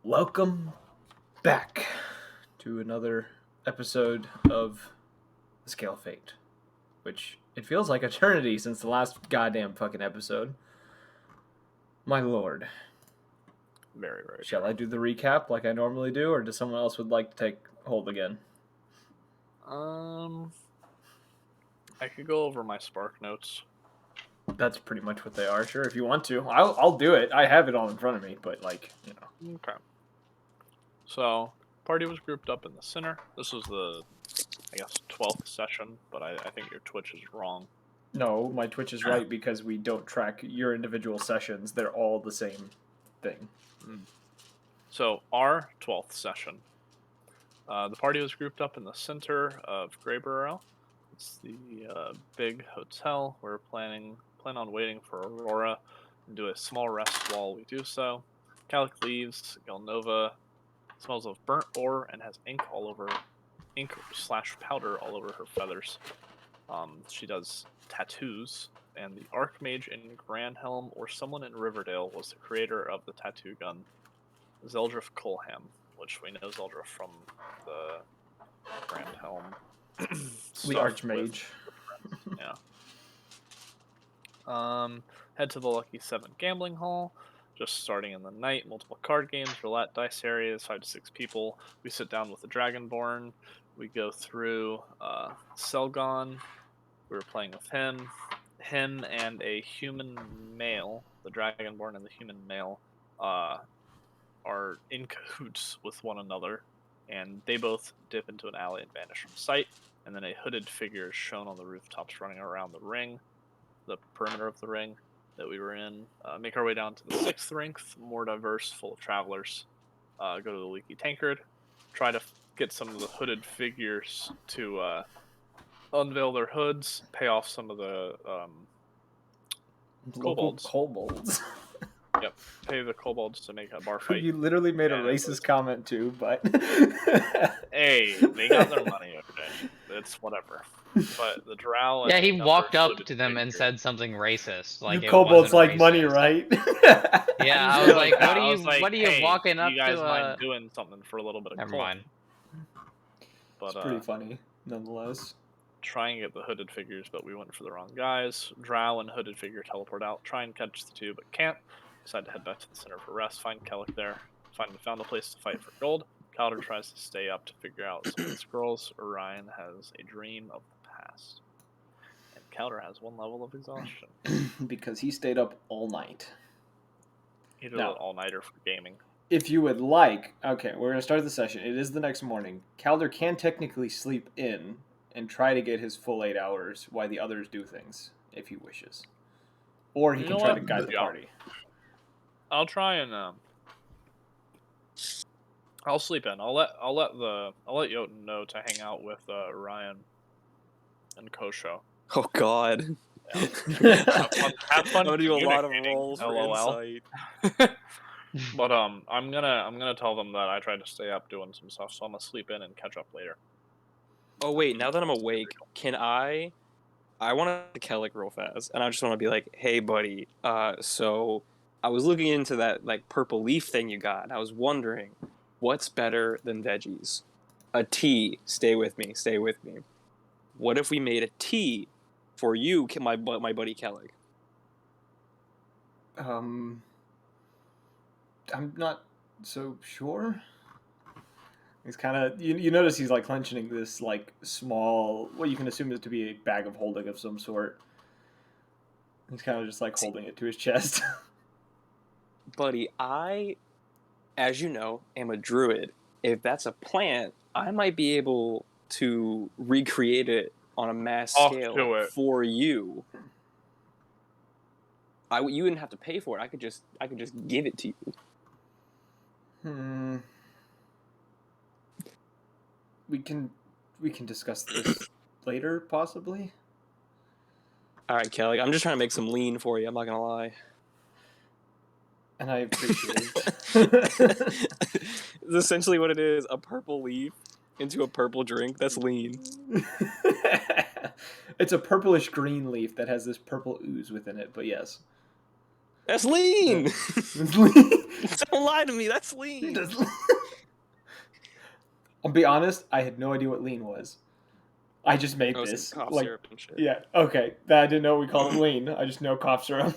Welcome back to another episode of The Scale of Fate, which it feels like eternity since the last goddamn fucking episode. My lord. Very, very Shall I do the recap like I normally do, or does someone else would like to take hold again? I could go over my Spark notes. That's pretty much what they are. Sure, if you want to. I'll do it. I have it all in front of me, but Okay. So, party was grouped up in the center. This was the, 12th session, but I think your Twitch is wrong. No, my Twitch is right because we don't track your individual sessions. They're all the same thing. So, our 12th session. The party was grouped up in the center of Greyburrow. It's the big hotel. We're plan on waiting for Aurora and do a small rest while we do so. Calic leaves. Galnova smells of burnt ore and has ink / powder all over her feathers. She does tattoos, and the Archmage in Granhelm or someone in Riverdale was the creator of the tattoo gun, Zeldrif Colham, which we know Zeldrif from the Granhelm. The Archmage. Yeah. Head to the Lucky 7 gambling hall. Just starting in the night, multiple card games, roulette, dice areas, 5 to 6 people. We sit down with the Dragonborn. We go through Selgon. We were playing with him. Him and a human male, the Dragonborn and the human male, are in cahoots with one another. And they both dip into an alley and vanish from sight. And then a hooded figure is shown on the rooftops running around the ring, the perimeter of the ring that we were in. Make our way down to the 6th ring, more diverse, full of travelers. Go to the Leaky Tankard. Try to get some of the hooded figures to unveil their hoods, pay off some of the kobolds. Yep, pay the kobolds to make a bar fight. You literally made a racist comment too, but hey, they got their money, okay. It's whatever. But the drow. Yeah, he walked up to them and said something racist. Like you kobolds like racist. Money, right? Yeah, I was like, what are you hey, walking up you guys to? Mind doing something for a little bit of Never coin. mind. It's But pretty funny, nonetheless. Try and get the hooded figures, but we went for the wrong guys. Drow and hooded figure teleport out. Try and catch the two, but can't. Decide to head back to the center for rest. Find Kellic there. Found a place to fight for gold. Calder tries to stay up to figure out some of the scrolls. Orion has a dream of the past. And Calder has 1 level of exhaustion. Because he stayed up all night. He did an all-nighter for gaming. If you would like, okay, we're going to start the session. It is the next morning. Calder can technically sleep in and try to get his full 8 hours while the others do things, if he wishes. Or he can try to guide the party. I'll try and I'll sleep in. I'll let Jotun know to hang out with Ryan and Kosho. Oh God. Yeah. have fun. I'm gonna do a lot of rolls for LOL. insight. But I'm gonna tell them that I tried to stay up doing some stuff, so I'm gonna sleep in and catch up later. Oh wait, now that I'm awake, can I want to Kellic real fast, and I just want to be like, hey buddy, so I was looking into that like purple leaf thing you got, and I was wondering, what's better than veggies? A tea. Stay with me. What if we made a tea for you, my buddy Kellic? I'm not so sure. He's kind of you notice he's like clenching this like small, what you can assume is to be a bag of holding of some sort. He's kind of just like holding it to his chest. Buddy, I, as you know, am a druid. If that's a plant, I might be able to recreate it on a mass scale for you. You wouldn't have to pay for it. I could just give it to you. We can discuss this later, possibly. All right, Kelly. I'm just trying to make some lean for you. I'm not gonna lie. And I appreciate it. It's essentially what it is: a purple leaf into a purple drink. That's lean. It's a purplish green leaf that has this purple ooze within it. But yes. That's lean. It Don't lie to me. That's lean. does. I'll be honest. I had no idea what lean was. I just made Oh, it's this. cough Like, syrup and shit. yeah, okay. I didn't know we call it lean. I just know cough syrup.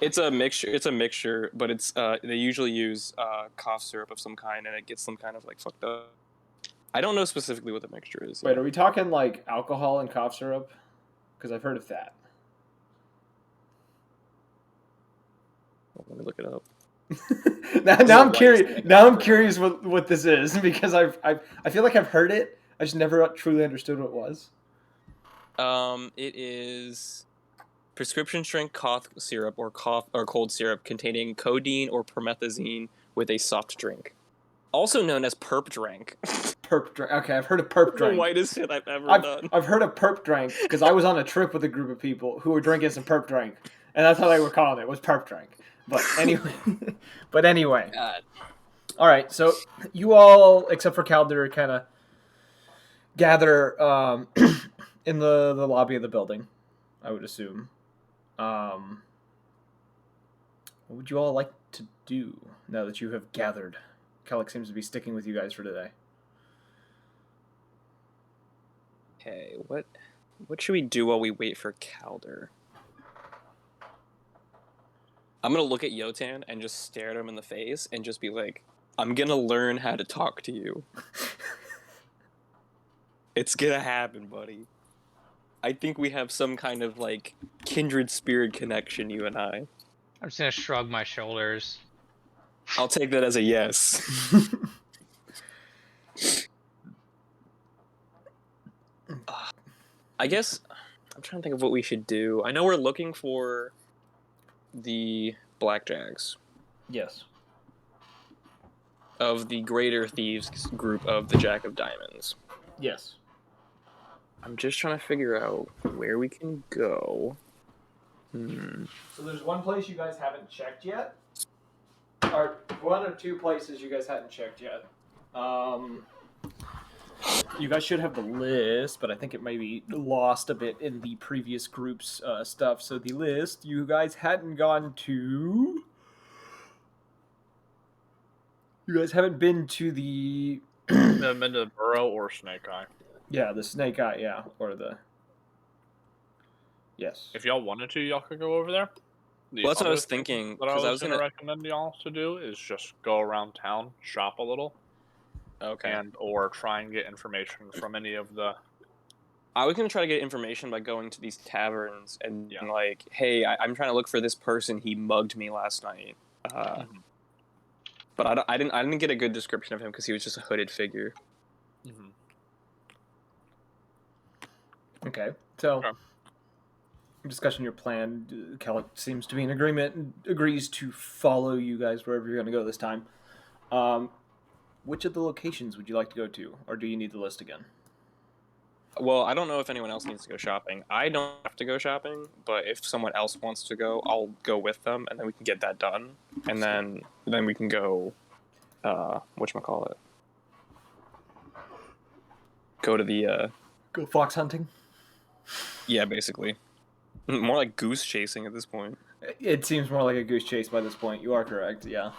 It's a mixture. It's a mixture, but it's they usually use cough syrup of some kind, and it gets them kind of like fucked up. I don't know specifically what the mixture is. Wait, are we talking like alcohol and cough syrup? Because I've heard of that. Let me look it up. now I'm white curious. snake Now I'm for- curious what this is because I feel like I've heard it. I just never truly understood what it was. It is prescription strength cough syrup or cold syrup containing codeine or promethazine with a soft drink, also known as perp drink. Perp drink. Okay, I've heard of perp The drink. whitest shit I've ever done. I've heard of perp drink because I was on a trip with a group of people who were drinking some perp drink, and that's how they were calling it. Was perp drink. But anyway. God. All right. So you all, except for Calder, kind of gather in the lobby of the building. I would assume. What would you all like to do now that you have gathered? Kellic seems to be sticking with you guys for today. Okay, what should we do while we wait for Calder? I'm gonna look at Yotan and just stare at him in the face and just be like, I'm gonna learn how to talk to you. It's gonna happen, buddy. I think we have some kind of like kindred spirit connection, you and I. I'm just gonna shrug my shoulders. I'll take that as a yes. I guess I'm trying to think of what we should do. I know we're looking for the blackjacks Yes. of the greater thieves group of the Jack of Diamonds. Yes. I'm just trying to figure out where we can go. So there's one place you guys haven't checked yet. Or one or two places you guys hadn't checked yet. You guys should have the list, but I think it may be lost a bit in the previous group's stuff. So the list you guys hadn't gone to. You guys haven't been to the. I've been to Burrow or Snake Eye. Yeah, the Snake Eye, yeah, or the. Yes. If y'all wanted to, y'all could go over there. Well, that's what I other was thing thinking, What I 'cause was, I was going to gonna- recommend y'all to do is just go around town, shop a little, Okay. and or try and get information from any of the. I was gonna try to get information by going to these taverns and Yeah. being like, "Hey, I'm trying to look for this person. He mugged me last night." But I didn't get a good description of him because he was just a hooded figure. Okay, so. Okay. Discussing your plan, Kellic seems to be in agreement and agrees to follow you guys wherever you're going to go this time. Which of the locations would you like to go to, or do you need the list again? Well, I don't know if anyone else needs to go shopping. I don't have to go shopping, but if someone else wants to go, I'll go with them, and then we can get that done. And then we can go, whatchamacallit? Go to the, Go fox hunting? yeah, basically. More like goose chasing at this point. It seems more like a goose chase by this point. You are correct, yeah.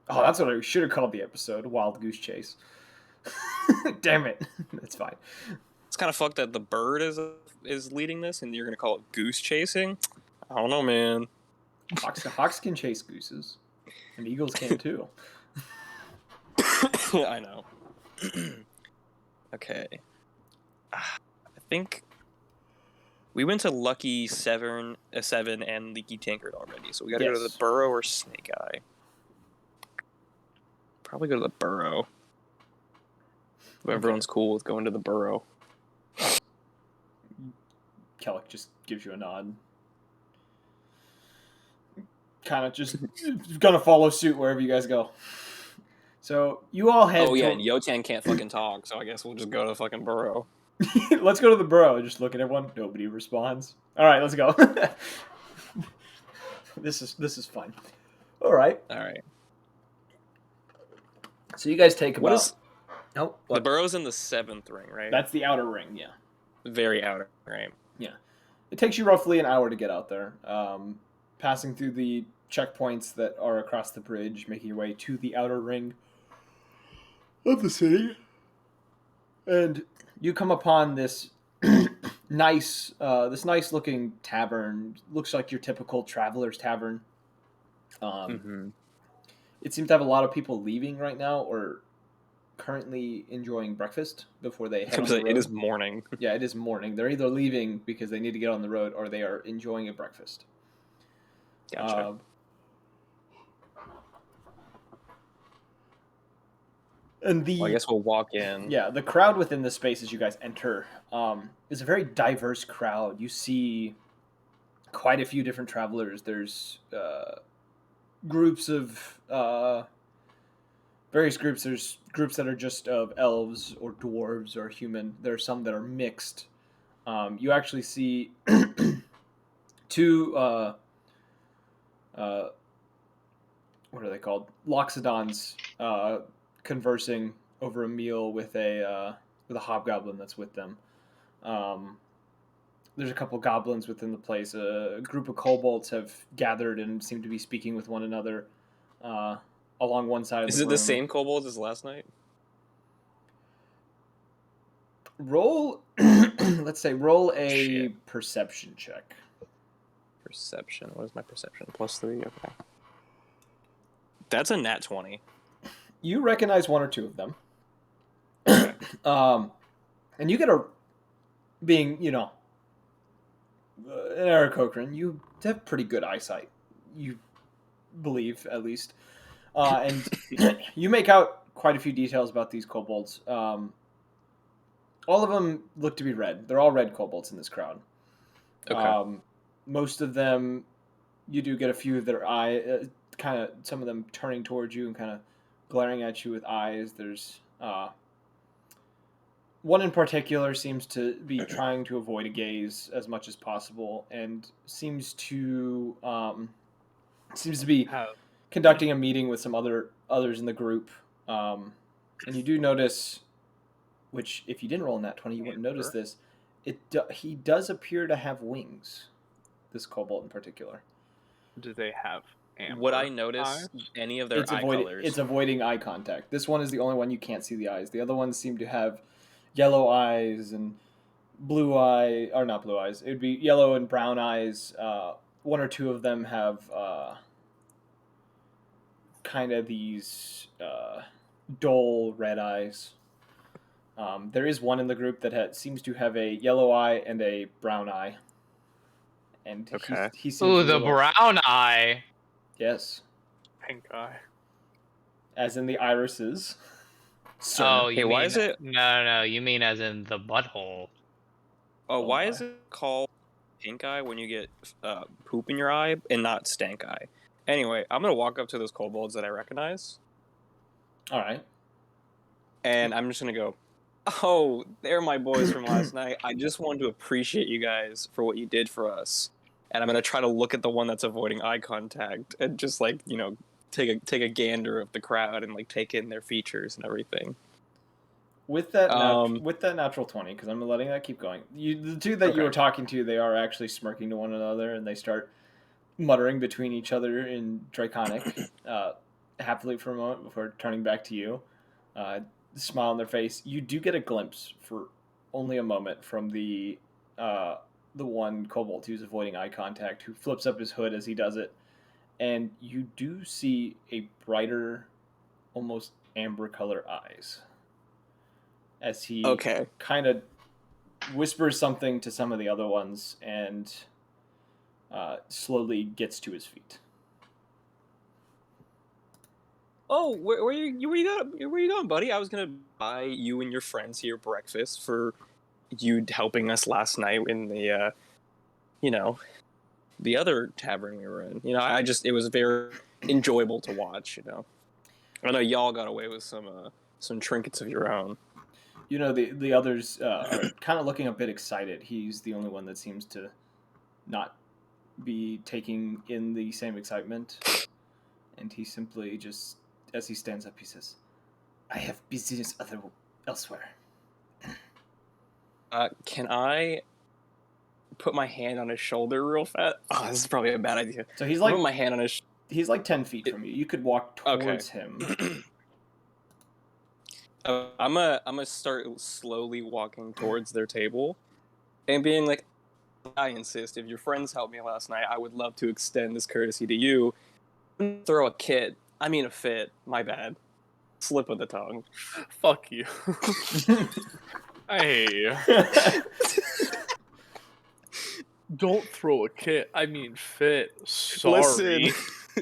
Oh, that's what I should have called the episode, Wild Goose Chase. Damn it. That's fine. It's kind of fucked that the bird is leading this, and you're gonna call it goose chasing. I don't know, man. Hawks can chase gooses, and eagles can too. I know. Okay. I think we went to Lucky Seven and Leaky Tankard already, so we gotta go to Yes. the Burrow or Snake Eye. Probably go to the Burrow. Everyone's cool with going to the Burrow. Kellic just gives you a nod. Kind of just gonna follow suit wherever you guys go. So you all head. Oh yeah, and Yotan can't fucking talk, so I guess we'll just go to fucking Burrow. Let's go to the Burrow. Just look at everyone. Nobody responds. All right, let's go. This is fun. All right. All right. So you guys take What about. is Oh, the what? Burrow's in the 7th ring, right? That's the outer ring. Yeah. Very outer, right? It takes you roughly an hour to get out there. passing through the checkpoints that are across the bridge, making your way to the outer ring of the city. And you come upon this nice looking tavern. Looks like your typical traveler's tavern. It seems to have a lot of people leaving right now, or currently enjoying breakfast before they head on the road. It is morning. Yeah, it is morning. They're either leaving because they need to get on the road, or they are enjoying a breakfast. Gotcha. And Well, I guess we'll walk in. Yeah, the crowd within the space as you guys enter is a very diverse crowd. You see quite a few different travelers. There's groups of various groups. There's groups that are just of elves or dwarves or human. There are some that are mixed. You actually see two what are they called? Loxodons conversing over a meal with a hobgoblin that's with them. There's a couple goblins within the place. A group of kobolds have gathered and seem to be speaking with one another along one side of the room. Is it the same kobolds as last night? Roll, let's say, roll a perception check. Perception. What is my perception? +3? Okay. That's a nat 20. You recognize one or two of them. Okay. And you get being, an Aarakocra, you have pretty good eyesight. You believe, at least. And you make out quite a few details about these kobolds. All of them look to be red. They're all red kobolds in this crowd. Okay. Most of them, you do get a few of their kind of some of them turning towards you and kind of glaring at you with eyes. There's one in particular seems to be trying to avoid a gaze as much as possible, and seems to be conducting a meeting with some others in the group. And you do notice, which if you didn't roll in that 20, you wouldn't notice this. He does appear to have wings. This kobold in particular. Do they have amber Would I notice eyes? any of their eye colors? It's avoiding eye contact. This one is the only one you can't see the eyes. The other ones seem to have yellow eyes and blue eye, or not blue eyes. It would be yellow and brown eyes. One or two of them have kind of these dull red eyes. There is one in the group that seems to have a yellow eye and a brown eye. And okay. he seems Ooh, the brown eye. Yes. Pink eye. As in the irises. Sir. Oh, you mean... why is it... No, you mean as in the butthole. Oh, why is it called pink eye when you get poop in your eye and not stank eye? Anyway, I'm going to walk up to those kobolds that I recognize. All right. And I'm just going to go, oh, they're my boys from last night. I just wanted to appreciate you guys for what you did for us. And I'm going to try to look at the one that's avoiding eye contact and just, like, take a gander of the crowd and, like, take in their features and everything. With that natural 20, because I'm letting that keep going. The two that you were talking to, they are actually smirking to one another, and they start muttering between each other in Draconic, happily for a moment before turning back to you. Smile on their face. You do get a glimpse for only a moment from the one kobold who's avoiding eye contact, who flips up his hood as he does it, and you do see a brighter, almost amber color eyes as he kind of whispers something to some of the other ones and slowly gets to his feet. Oh, where you going, buddy? I was gonna buy you and your friends here breakfast for you helping us last night in the, the other tavern we were in. It was very enjoyable to watch. I know y'all got away with some trinkets of your own. The others are kind of looking a bit excited. He's the only one that seems to not be taking in the same excitement, and he simply just. As he stands up, he says, I have business elsewhere. Can I put my hand on his shoulder real fast. Oh, this is probably a bad idea. So he's I'll like put my hand on his. he's like 10 feet from you. You could walk towards him. I'm gonna start slowly walking towards their table, and being like, I insist. If your friends helped me last night, I would love to extend this courtesy to you. Throw a fit. My bad. Slip of the tongue. Fuck you. I hate you. Don't throw a kit. I mean fit. Sorry. Listen.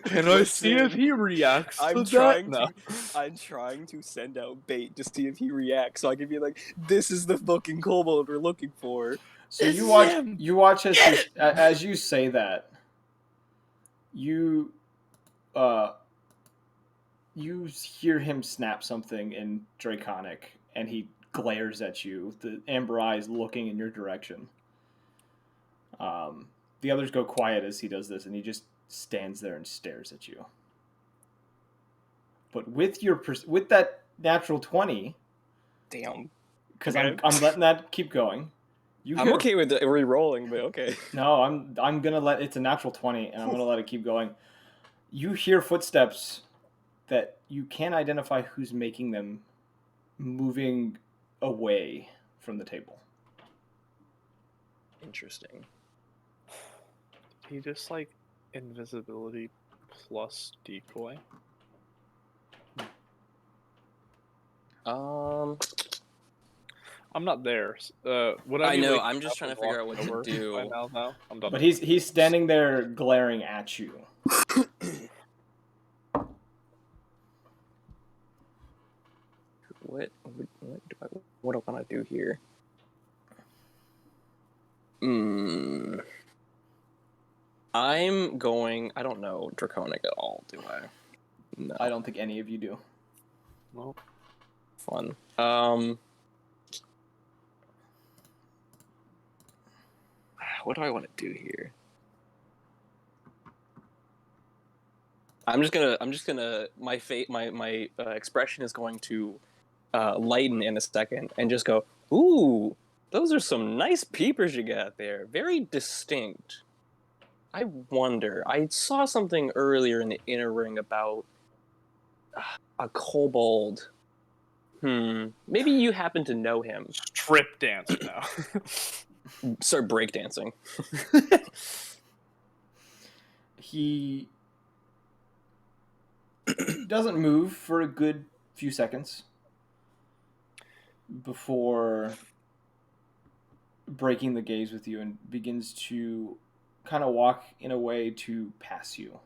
Can I see if he reacts to that? No. I'm trying to send out bait to see if he reacts, so I can be like, "This is the fucking kobold we're looking for." So you watch as you say that. You hear him snap something in Draconic, and he glares at you. The amber eyes looking in your direction. The others go quiet as he does this, and he just stands there and stares at you. But with that natural 20, damn, because okay. I'm letting that keep going. I'm okay with it re-rolling, but okay. No, I'm gonna let it's a natural 20, and I'm gonna let it keep going. You hear footsteps that you can't identify who's making them, moving away from the table. Interesting. He just like invisibility plus decoy. I'm not there. I know. I'm just trying to figure out what to do. I'm done. But he's standing there glaring at you. What do I want to do here? I'm going. I don't know Draconic at all, do I? No. I don't think any of you do. No. Fun. What do I want to do here? I'm just gonna. My expression is going to lighten in a second and just go, ooh, those are some nice peepers you got there. Very distinct. I wonder. I saw something earlier in the inner ring about a kobold. Maybe you happen to know him. Strip dance now. Start breakdancing. He doesn't move for a good few seconds before breaking the gaze with you and begins to kind of walk in a way to pass you.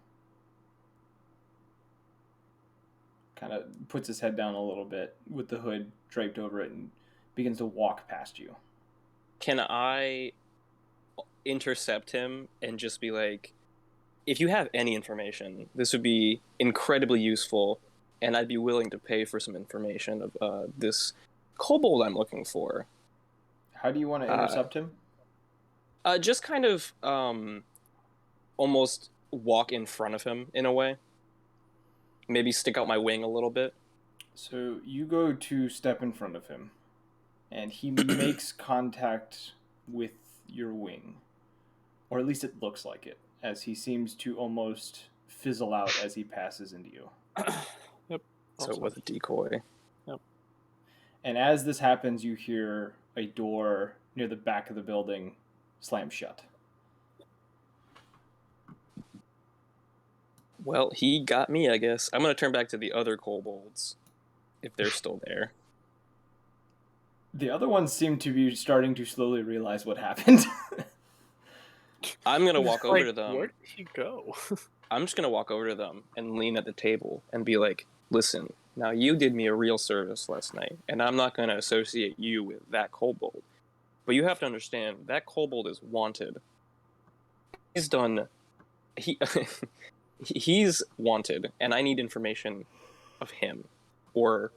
Kind of puts his head down a little bit with the hood draped over it and begins to walk past you. Can I intercept him and just be like, if you have any information, this would be incredibly useful, and I'd be willing to pay for some information of this kobold I'm looking for. How do you want to intercept him? Just kind of almost walk in front of him in a way. Maybe stick out my wing a little bit. So you go to step in front of him, and he makes contact with your wing. Or at least it looks like it, as he seems to almost fizzle out as he passes into you. Yep. So it was a decoy. Yep. And as this happens, you hear a door near the back of the building slam shut. Well, he got me, I guess. I'm going to turn back to the other kobolds, if they're still there. The other ones seem to be starting to slowly realize what happened. I'm going to walk over to them. Where did he go? I'm just going to walk over to them and lean at the table and be like, listen, now you did me a real service last night, and I'm not going to associate you with that kobold. But you have to understand, that kobold is wanted. He's wanted, and I need information of him, or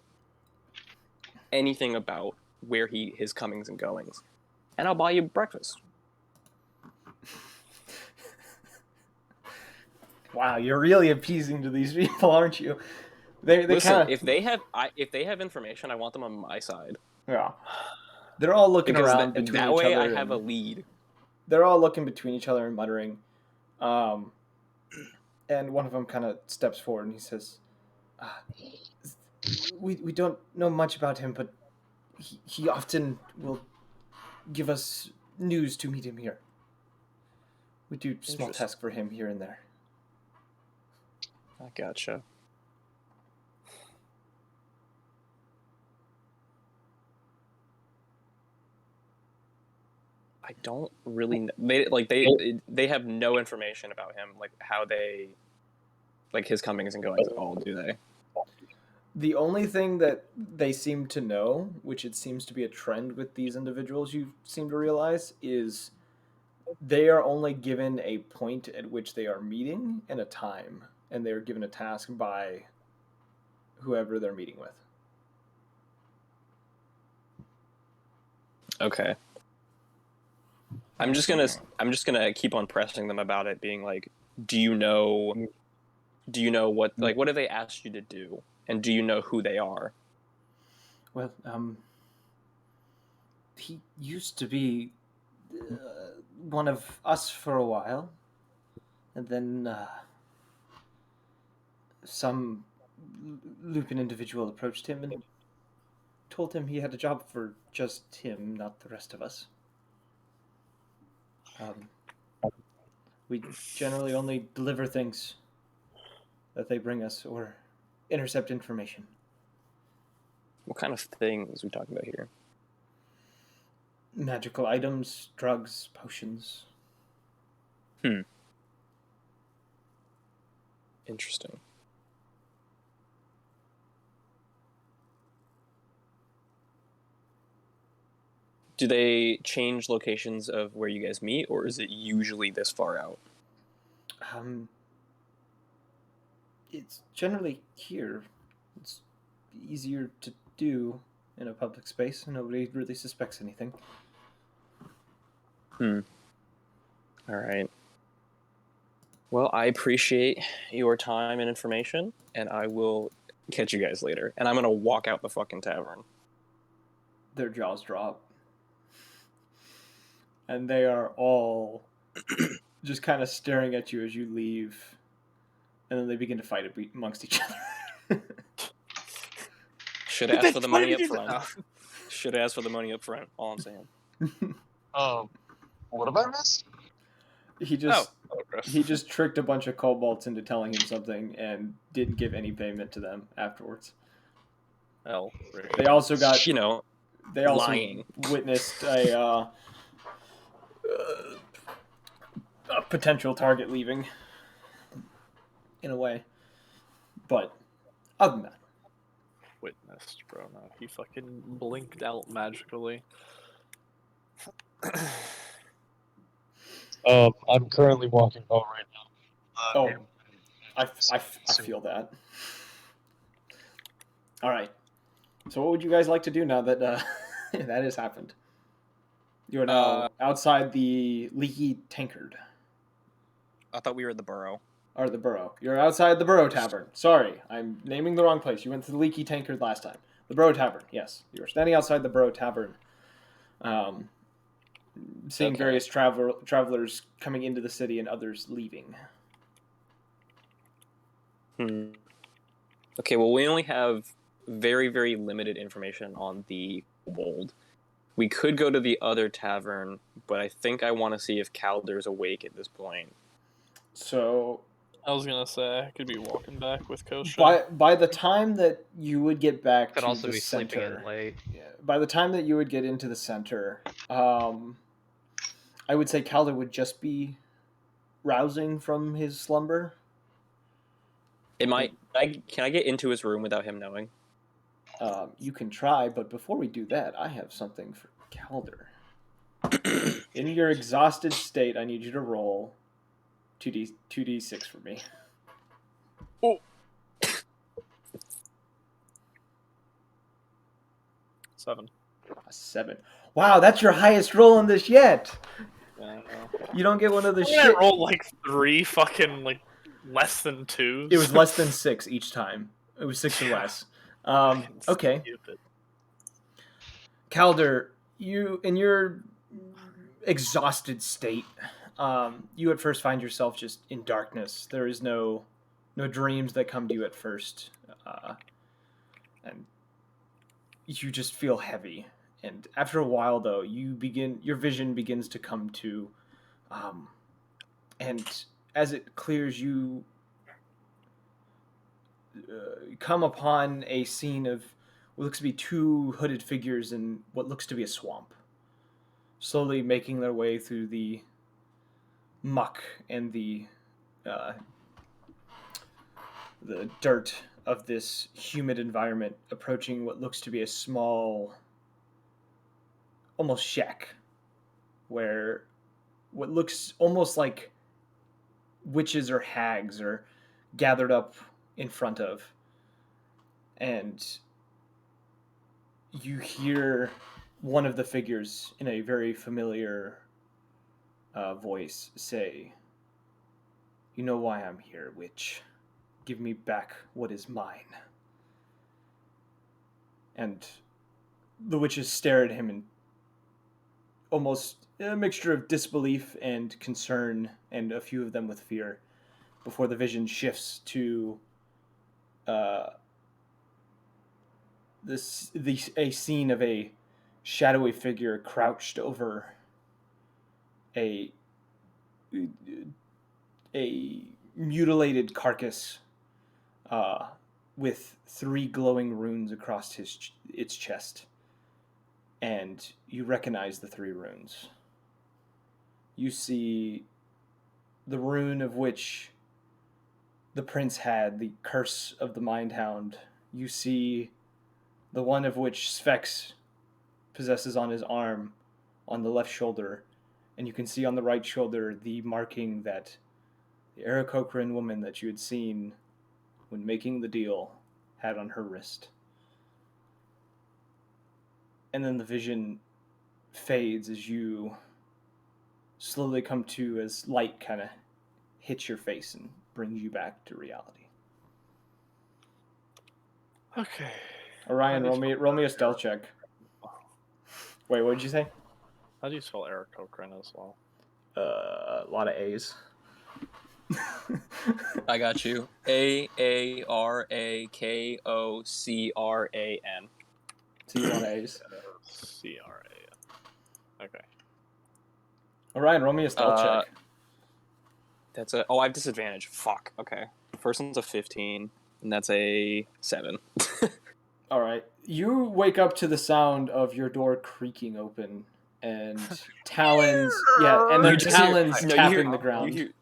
anything about where his comings and goings. And I'll buy you breakfast. Wow, you're really appeasing to these people, aren't you? They Listen, kinda... if they have information, I want them on my side. Yeah. They're all looking because around between that each way other. I have a lead. they're all looking between each other and muttering. And one of them kind of steps forward and he says, we don't know much about him, but he often will give us news to meet him here. We do small Interesting. tasks for him here and there. I gotcha. I don't really they have no information about him, like how they like his comings and goings at all, do they? The only thing that they seem to know, which it seems to be a trend with these individuals, you seem to realize, is they are only given a point at which they are meeting and a time, and they're given a task by whoever they're meeting with. Okay. I'm just gonna keep on pressing them about it, being like, do you know what have they asked you to do, and do you know who they are? Well, he used to be one of us for a while, and then some Lupin individual approached him and told him he had a job for just him, not the rest of us. We generally only deliver things that they bring us or intercept information. What kind of things are we talking about here? Magical items, drugs, potions. Interesting. Do they change locations of where you guys meet, or is it usually this far out? It's generally here. It's easier to do in a public space. Nobody really suspects anything. All right. Well, I appreciate your time and information, and I will catch you guys later. And I'm gonna walk out the fucking tavern. Their jaws drop. And they are all just kind of staring at you as you leave. And then they begin to fight amongst each other. Should have asked for the money up front. Should have asked for the money up front. All I'm saying. What have I missed? He just tricked a bunch of kobolds into telling him something and didn't give any payment to them afterwards. Hell, They also got they also lying. Witnessed a potential target leaving. In a way, but other than that, witnessed, bro. No, he fucking blinked out magically. I'm currently walking home right now. I feel that. All right. So, what would you guys like to do now that that has happened? You are now outside the leaky tankard. I thought we were at the burrow. Or the Burrow. You're outside the Burrow Tavern. Sorry, I'm naming the wrong place. You went to the Leaky Tankard last time. The Burrow Tavern, yes. You were standing outside the Burrow Tavern, seeing various travelers coming into the city and others leaving. Okay, well, we only have very, very limited information on the kobold. We could go to the other tavern, but I think I want to see if Calder's awake at this point. So... I was gonna say I could be walking back with Kosha. By the time that you would get back Could to also the be sleeping center, in late. by the time that you would get into the center, I would say Calder would just be rousing from his slumber. Can I get into his room without him knowing? You can try, but before we do that, I have something for Calder. In your exhausted state, I need you to roll 2d6 for me. Oh. 7. A 7. Wow, that's your highest roll on this yet. Yeah, I know. You don't get one of the I shit. rolled like 3 fucking like less than 2. It was less than 6 each time. It was 6 or less. Okay. Stupid. Calder, you in your exhausted state. You at first find yourself just in darkness. There is no dreams that come to you at first, and you just feel heavy. And after a while, though, your vision begins to come to, and as it clears, you come upon a scene of what looks to be two hooded figures in what looks to be a swamp, slowly making their way through the muck and the dirt of this humid environment, approaching what looks to be a small, almost shack, where what looks almost like witches or hags are gathered up in front of. And you hear one of the figures in a very familiar voice say, "You know why I'm here, witch. Give me back what is mine." And the witches stare at him in almost a mixture of disbelief and concern, and a few of them with fear, before the vision shifts to a scene of a shadowy figure crouched over a mutilated carcass with 3 glowing runes across its chest. And you recognize the 3 runes. You see the rune of which the prince had, the curse of the Mindhound. You see the one of which Sphex possesses on his arm, on the left shoulder, and you can see on the right shoulder the marking that the Aarakocran woman that you had seen when making the deal had on her wrist. And then the vision fades as you slowly come to, as light kind of hits your face and brings you back to reality. Okay. Orion, roll me a stealth check. Wait, what did you say? How do you spell Aarakocran as well? A lot of A's. I got you. Aarakocran. So you want A's. C-R-A-N. Okay. Orion, roll me a stealth check. That's a. Oh, I have disadvantage. Fuck. Okay. First one's a 15, and that's a 7. All right. You wake up to the sound of your door creaking open and talons. Yeah, and then talons tapping the ground. You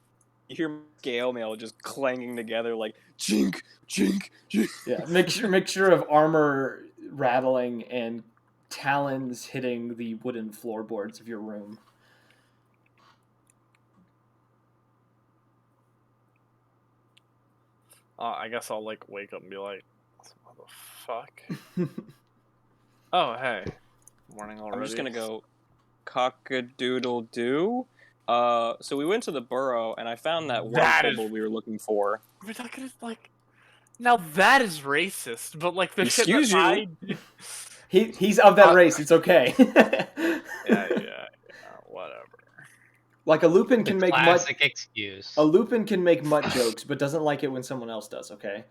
hear scale mail just clanging together like chink, chink, chink. Yeah, mixture of armor rattling and talons hitting the wooden floorboards of your room. I guess I'll like wake up and be like, "What the fuck?" Oh, hey. Morning already. I'm just gonna go cock-a-doodle-doo. So we went to the burrow, and I found that one kobold we were looking for. We're not gonna like. Now that is racist, but like the Excuse shit that you. He's of that race. It's okay. Yeah, whatever. Like a Lupin can make classic excuse. A Lupin can make mutt jokes, but doesn't like it when someone else does. Okay.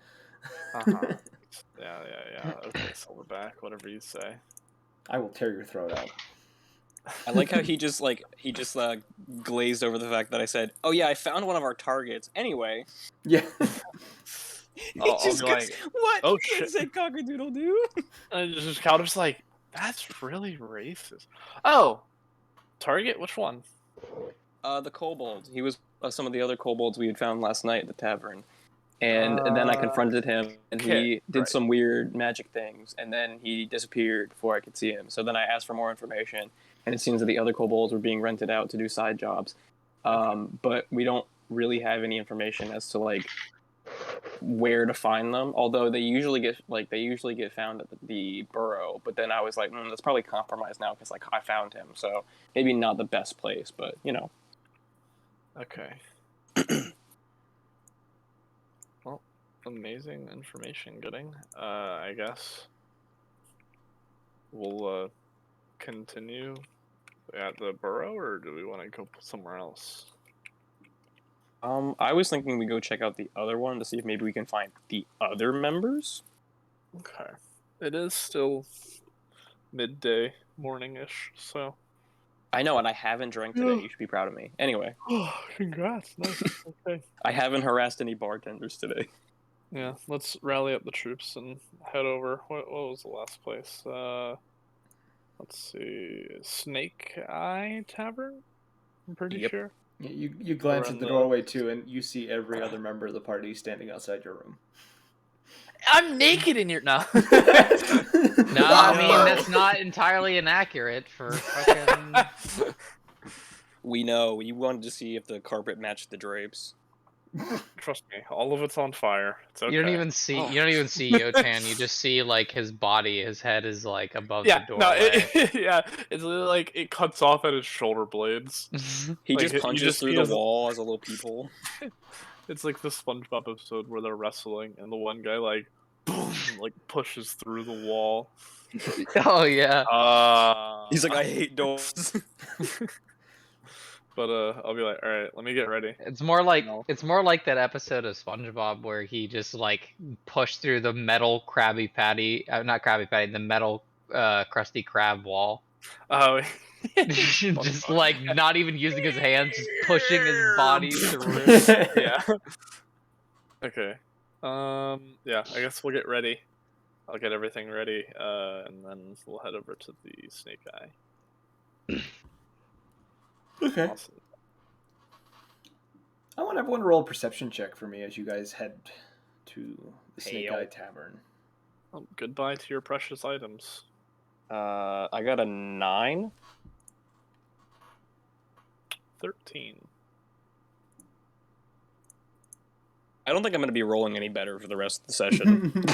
Yeah. Okay, Silverback, whatever you say. I will tear your throat out. I like how he just glazed over the fact that I said, "Oh yeah, I found one of our targets." Anyway. Yeah. I'll just be like, what? "Oh You shit!" can't say cock-a-doodle-doo. And just Calder's like, "That's really racist." Oh, Target? Which one? The kobold. He was some of the other kobolds we had found last night at the tavern. And then I confronted him, and he did some weird magic things, and then he disappeared before I could see him. So then I asked for more information, and it seems that the other kobolds were being rented out to do side jobs. But we don't really have any information as to like where to find them. Although they usually get found at the burrow. But then I was like, that's probably compromised now because like I found him, so maybe not the best place, but you know. Okay. Well, amazing information getting. I guess we'll continue at the burrow, or do we want to go somewhere else? I was thinking we go check out the other one to see if maybe we can find the other members. Okay. It is still midday, morning-ish, so... I know, and I haven't drank today. You should be proud of me. Anyway. Oh, congrats. Nice. Okay. I haven't harassed any bartenders today. Yeah, let's rally up the troops and head over. What was the last place? Let's see. Snake Eye Tavern? I'm pretty sure. Yeah, you glance Around at the the- doorway too, and you see every other member of the party standing outside your room. I'm naked in your... No. No, I mean, that's not entirely inaccurate for fucking... We know. We wanted to see if the carpet matched the drapes. Trust me, all of it's on fire. It's okay. You don't even see Yo-Chan, you just see like his body, his head is like above the No, doorway. yeah, it's literally like it cuts off at his shoulder blades. He Like, just you punches just through see the wall as a little peephole. It's like the SpongeBob episode where they're wrestling and the one guy like boom, like pushes through the wall. Oh yeah. He's like, I hate doors. But I'll be like, all right, let me get ready. It's more like No. that episode of SpongeBob where he just like pushed through the metal Krabby Patty, not Krabby Patty, the metal Krusty Krab wall. Oh, Just like not even using his hands, just pushing his body through. yeah. Okay. Yeah, I guess we'll get ready. I'll get everything ready, and then we'll head over to the Snake Eye. Okay. Awesome. I want everyone to roll a perception check for me as you guys head to the Snake Hail. Eye Tavern. Well, goodbye to your precious items. I got a 9. 13. I don't think I'm going to be rolling any better for the rest of the session.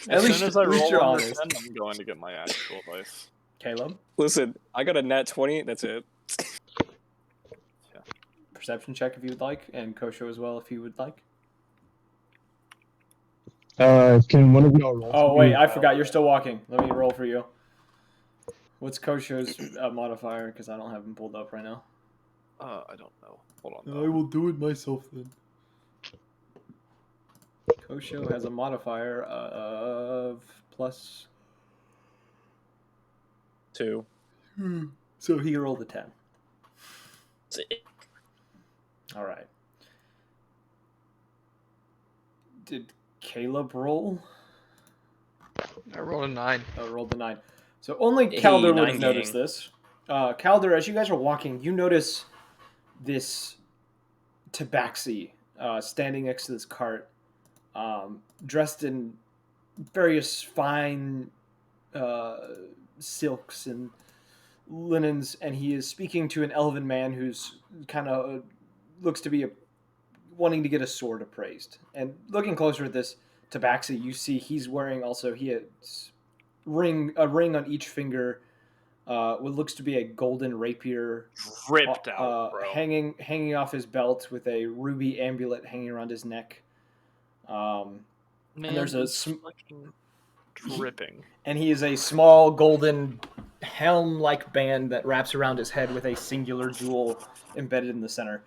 As soon as I roll you're under honest. 10, I'm going to get my actual dice. Caleb, Listen, I got a nat 20. That's it. perception check if you would like, and Kosho as well if you would like. Can one of y'all roll? Oh for wait, me? I forgot. You're still walking. Let me roll for you. What's Kosho's modifier? Because I don't have him pulled up right now. I don't know. Hold on. will do it myself then. Kosho has a modifier of plus. 2. So he rolled a 10. Sick. All right. Did Caleb roll? I rolled a 9. Rolled a 9. So only Hey, Calder would 9 have noticed gang. this. Calder, as you guys are walking, you notice this tabaxi standing next to this cart, dressed in various fine silks and linens, and he is speaking to an elven man who's kind of looks to be wanting to get a sword appraised. And looking closer at this tabaxi, you see he's wearing also he has a ring on each finger, what looks to be a golden rapier Ripped out, bro. hanging off his belt with a ruby amulet hanging around his neck. Man, and there's a it's fucking dripping. And he is a small golden helm-like band that wraps around his head with a singular jewel embedded in the center.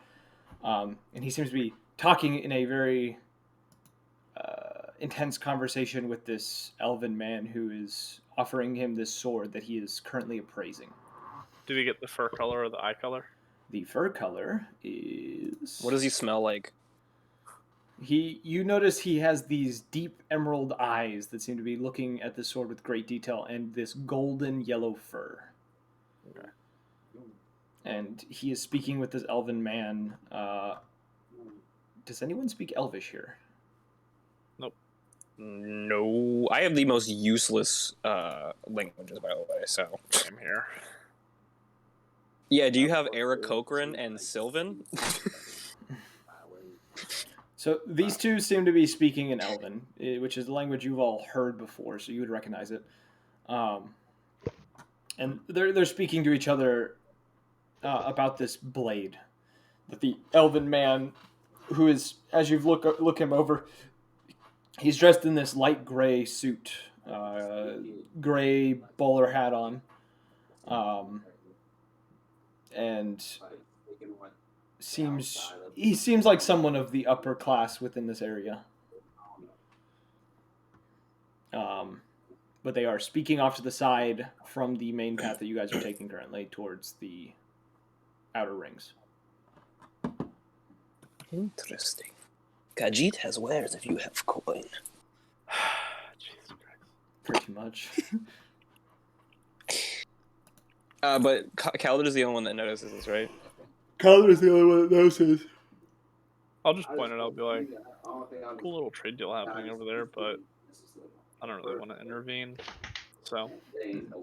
And he seems to be talking in a very intense conversation with this elven man who is offering him this sword that he is currently appraising. Did he get the fur color or the eye color? The fur color is... What does he smell like? You notice he has these deep emerald eyes that seem to be looking at the sword with great detail, and this golden yellow fur. Okay. And he is speaking with this elven man. Does anyone speak Elvish here? No. I have the most useless languages, by the way, so... Same here. Yeah, do you have Eric Cochran and Sylvan? So these two seem to be speaking in Elven, which is the language you've all heard before, so you would recognize it. And they're speaking to each other about this blade that the Elven man, who is, as you look him over, he's dressed in this light gray suit, gray bowler hat on, And he seems like someone of the upper class within this area. But they are speaking off to the side from the main path that you guys are taking currently towards the outer rings. Interesting. Khajiit has wares if you have coin. Jesus Christ. Pretty much. But Khaled is the only one that notices this, right? Calder is the only one that notices. I'll just point it out, be like, cool little trade deal happening over there, but I don't really want to intervene. So,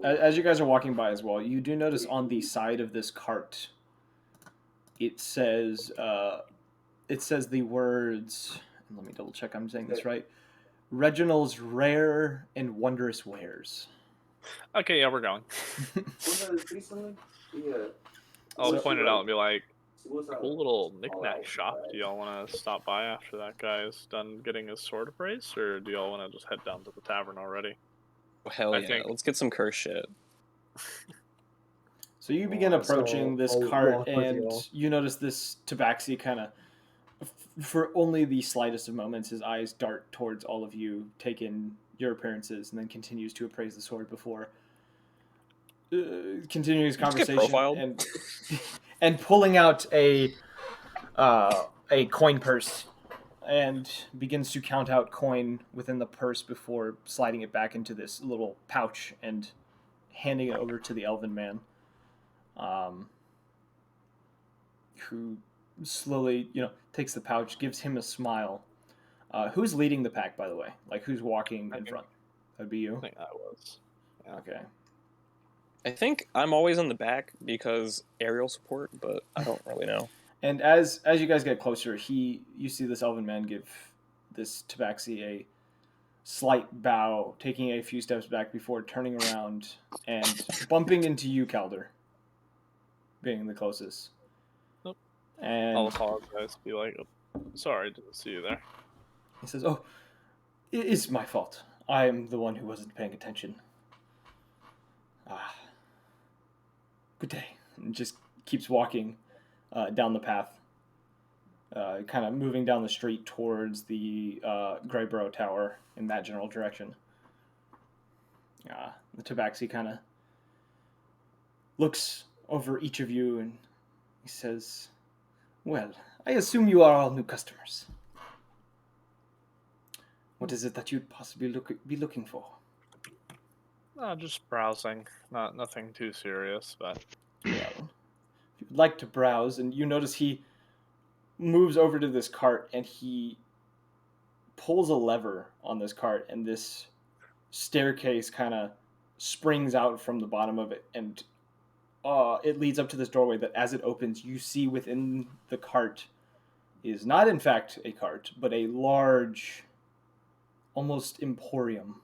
As you guys are walking by as well, you do notice on the side of this cart, it says the words. Let me double check. I'm saying this right. Reginald's rare and wondrous wares. okay, yeah, we're going. I'll point it out and be like, cool little knick-knack shop. Do y'all want to stop by after that guy's done getting his sword appraised, or do y'all want to just head down to the tavern already? Well, hell I yeah. think- Let's get some curse shit. So you begin approaching this I'll cart, walk with and y'all. you notice this tabaxi kind of, for only the slightest of moments, his eyes dart towards all of you, take in your appearances, and then continues to appraise the sword before continuing his Just get conversation profiled. and pulling out a coin purse and begins to count out coin within the purse before sliding it back into this little pouch and handing it over to the elven man, who slowly, takes the pouch, gives him a smile. Who's leading the pack, by the way? Like, who's walking in front? That'd be you? I think I was. Yeah. Okay. I think I'm always in the back because aerial support, but I don't really know. And as you guys get closer, you see this elven man give this tabaxi a slight bow, taking a few steps back before turning around and bumping into you, Calder, being the closest. Nope. And I'll apologize. Be like, oh, sorry, didn't see you there. he says, "Oh, it is my fault. I am the one who wasn't paying attention. Good day." And just keeps walking down the path, kind of moving down the street towards the Greyborough Tower in that general direction. The tabaxi kind of looks over each of you and he says, "Well, I assume you are all new customers. What is it that you'd possibly be looking for?" Just browsing. Nothing too serious, but Well, if you'd like to browse, and you notice he moves over to this cart and he pulls a lever on this cart, and this staircase kind of springs out from the bottom of it, and it leads up to this doorway that, as it opens, you see within the cart is not in fact a cart, but a large, almost emporium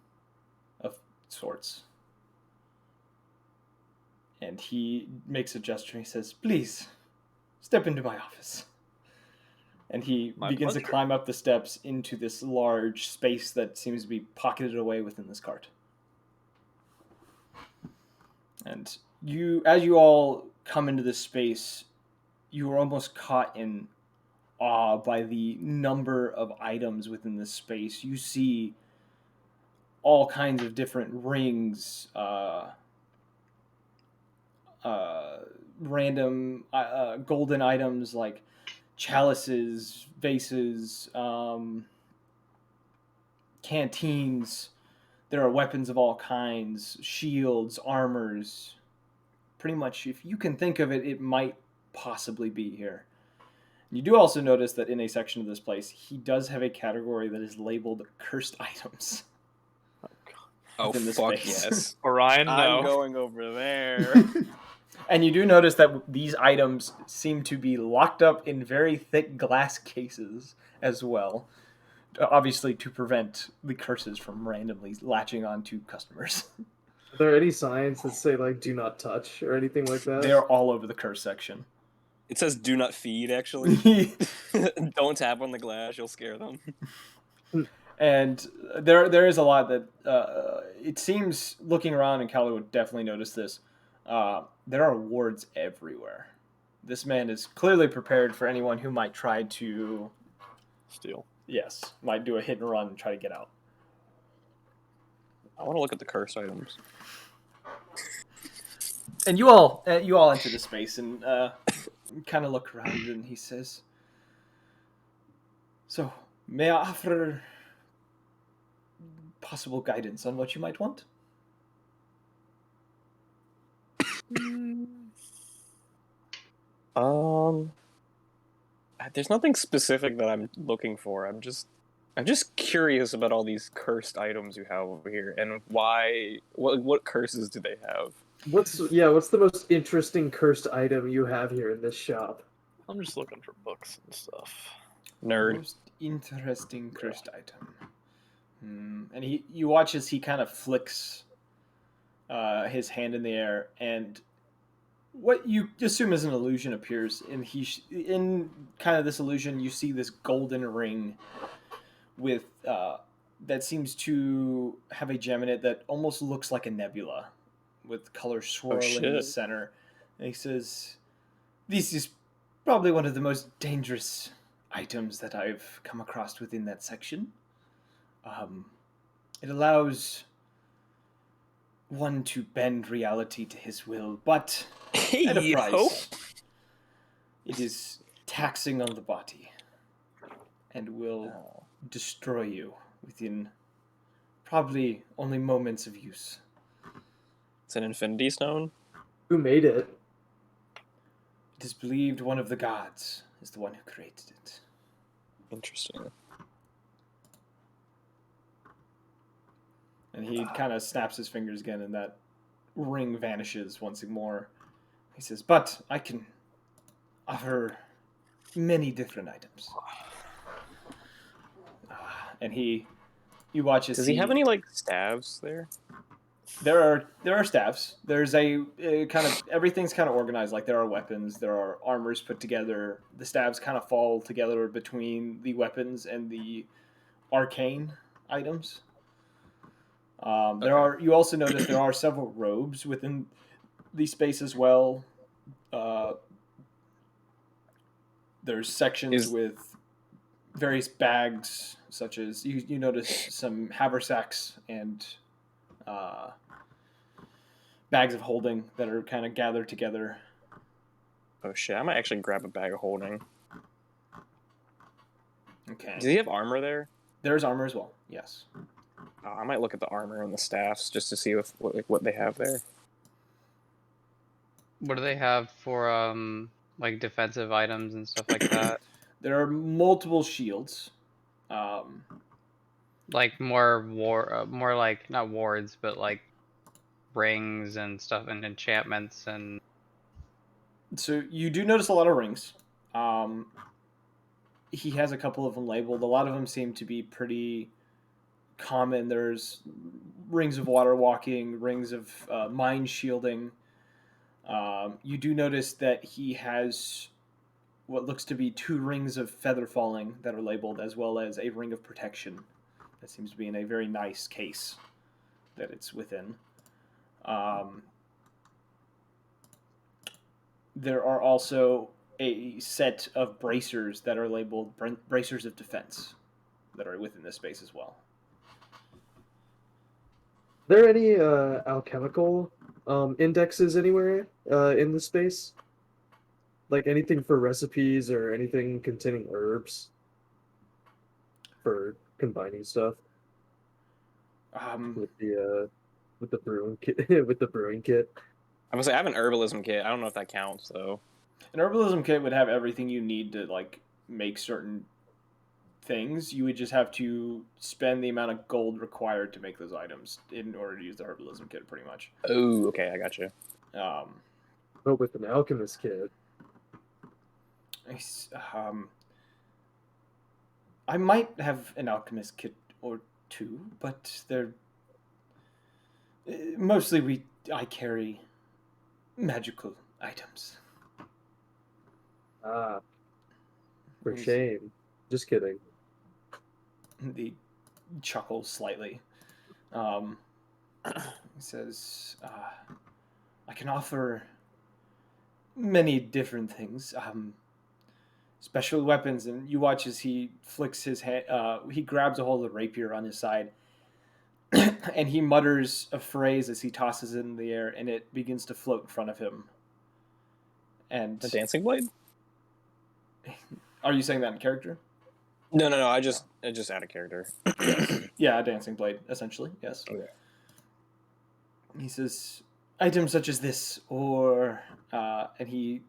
of sorts. And he makes a gesture. He says, "Please, step into my office." And he My begins to pleasure. climb up the steps into this large space that seems to be pocketed away within this cart. And as you all come into this space, you are almost caught in awe by the number of items within this space. You see all kinds of different rings, random golden items like chalices, vases, canteens. There are weapons of all kinds, shields, armors. Pretty much, if you can think of it, it might possibly be here. You do also notice that in a section of this place, he does have a category that is labeled cursed items. Oh, Within this fuck space. yes. Orion, no. I'm going over there. And you do notice that these items seem to be locked up in very thick glass cases as well, obviously to prevent the curses from randomly latching on to customers. Are there any signs that say like "do not touch" or anything like that? They're all over the curse section. It says do not feed, actually. Don't tap on the glass, you'll scare them. And there is a lot that it seems, looking around, and Calder would definitely notice this. there are wards everywhere. This man is clearly prepared for anyone who might try to... Steal. Yes, might do a hit and run and try to get out. I want to look at the curse items. And you all enter the space and kind of look around, and he says, "So, may I offer possible guidance on what you might want?" There's nothing specific that I'm looking for. I'm just curious about all these cursed items you have over here, and why. What curses do they have? What's the most interesting cursed item you have here in this shop? I'm just looking for books and stuff. Nerd. Most interesting cursed item. And you watch as he kind of flicks his hand in the air, and what you assume is an illusion appears, and in kind of this illusion, you see this golden ring with that seems to have a gem in it that almost looks like a nebula, with color swirling in the shit. center. And he says, "This is probably one of the most dangerous items that I've come across within that section. It allows one to bend reality to his will, but at a price. It is taxing on the body and will destroy you within probably only moments of use." It's an infinity stone. Who made it? It is believed one of the gods is the one who created it. Interesting. And he kind of snaps his fingers again, and that ring vanishes once more. He says, "But I can offer many different items." And you watch as Does he have any like staves there? There are staffs. There's a kind of everything's kind of organized. Like there are weapons, there are armors put together. The staves kind of fall together between the weapons and the arcane items. There are. You also notice there are several robes within the space as well. There's sections with various bags, such as you notice some haversacks and bags of holding that are kind of gathered together. Oh shit! I might actually grab a bag of holding. Okay. Does he have armor there? There's armor as well. Yes. I might look at the armor and the staffs just to see what they have there. What do they have for like defensive items and stuff like that? There are multiple shields. Like more more like not wards, but like rings and stuff and enchantments and. So you do notice a lot of rings. He has a couple of them labeled. A lot of them seem to be pretty common. There's rings of water walking, rings of mind shielding. You do notice that he has what looks to be 2 rings of feather falling that are labeled, as well as a ring of protection that seems to be in a very nice case that it's within. There are also a set of bracers that are labeled bracers of defense that are within this space as well. Are there any alchemical indexes anywhere in the space? Like anything for recipes or anything containing herbs for combining stuff with the brewing kit with the brewing kit. I must say I have an herbalism kit. I don't know if that counts though. An herbalism kit would have everything you need to like make certain things. You would just have to spend the amount of gold required to make those items in order to use the herbalism kit, pretty much. Oh, okay, I got you. But with an alchemist kit, I might have an alchemist kit or 2, but they're mostly I carry magical items. for shame. Just kidding. He chuckles slightly. He says, I can offer many different things. Special weapons, and you watch as he flicks his hand. He grabs a hold of the rapier on his side, and he mutters a phrase as he tosses it in the air, and it begins to float in front of him. And The dancing blade? are you saying that in character? No. I just add a character. Yes. Yeah, a dancing blade, essentially. Yes. Okay. He says, items such as this, or and he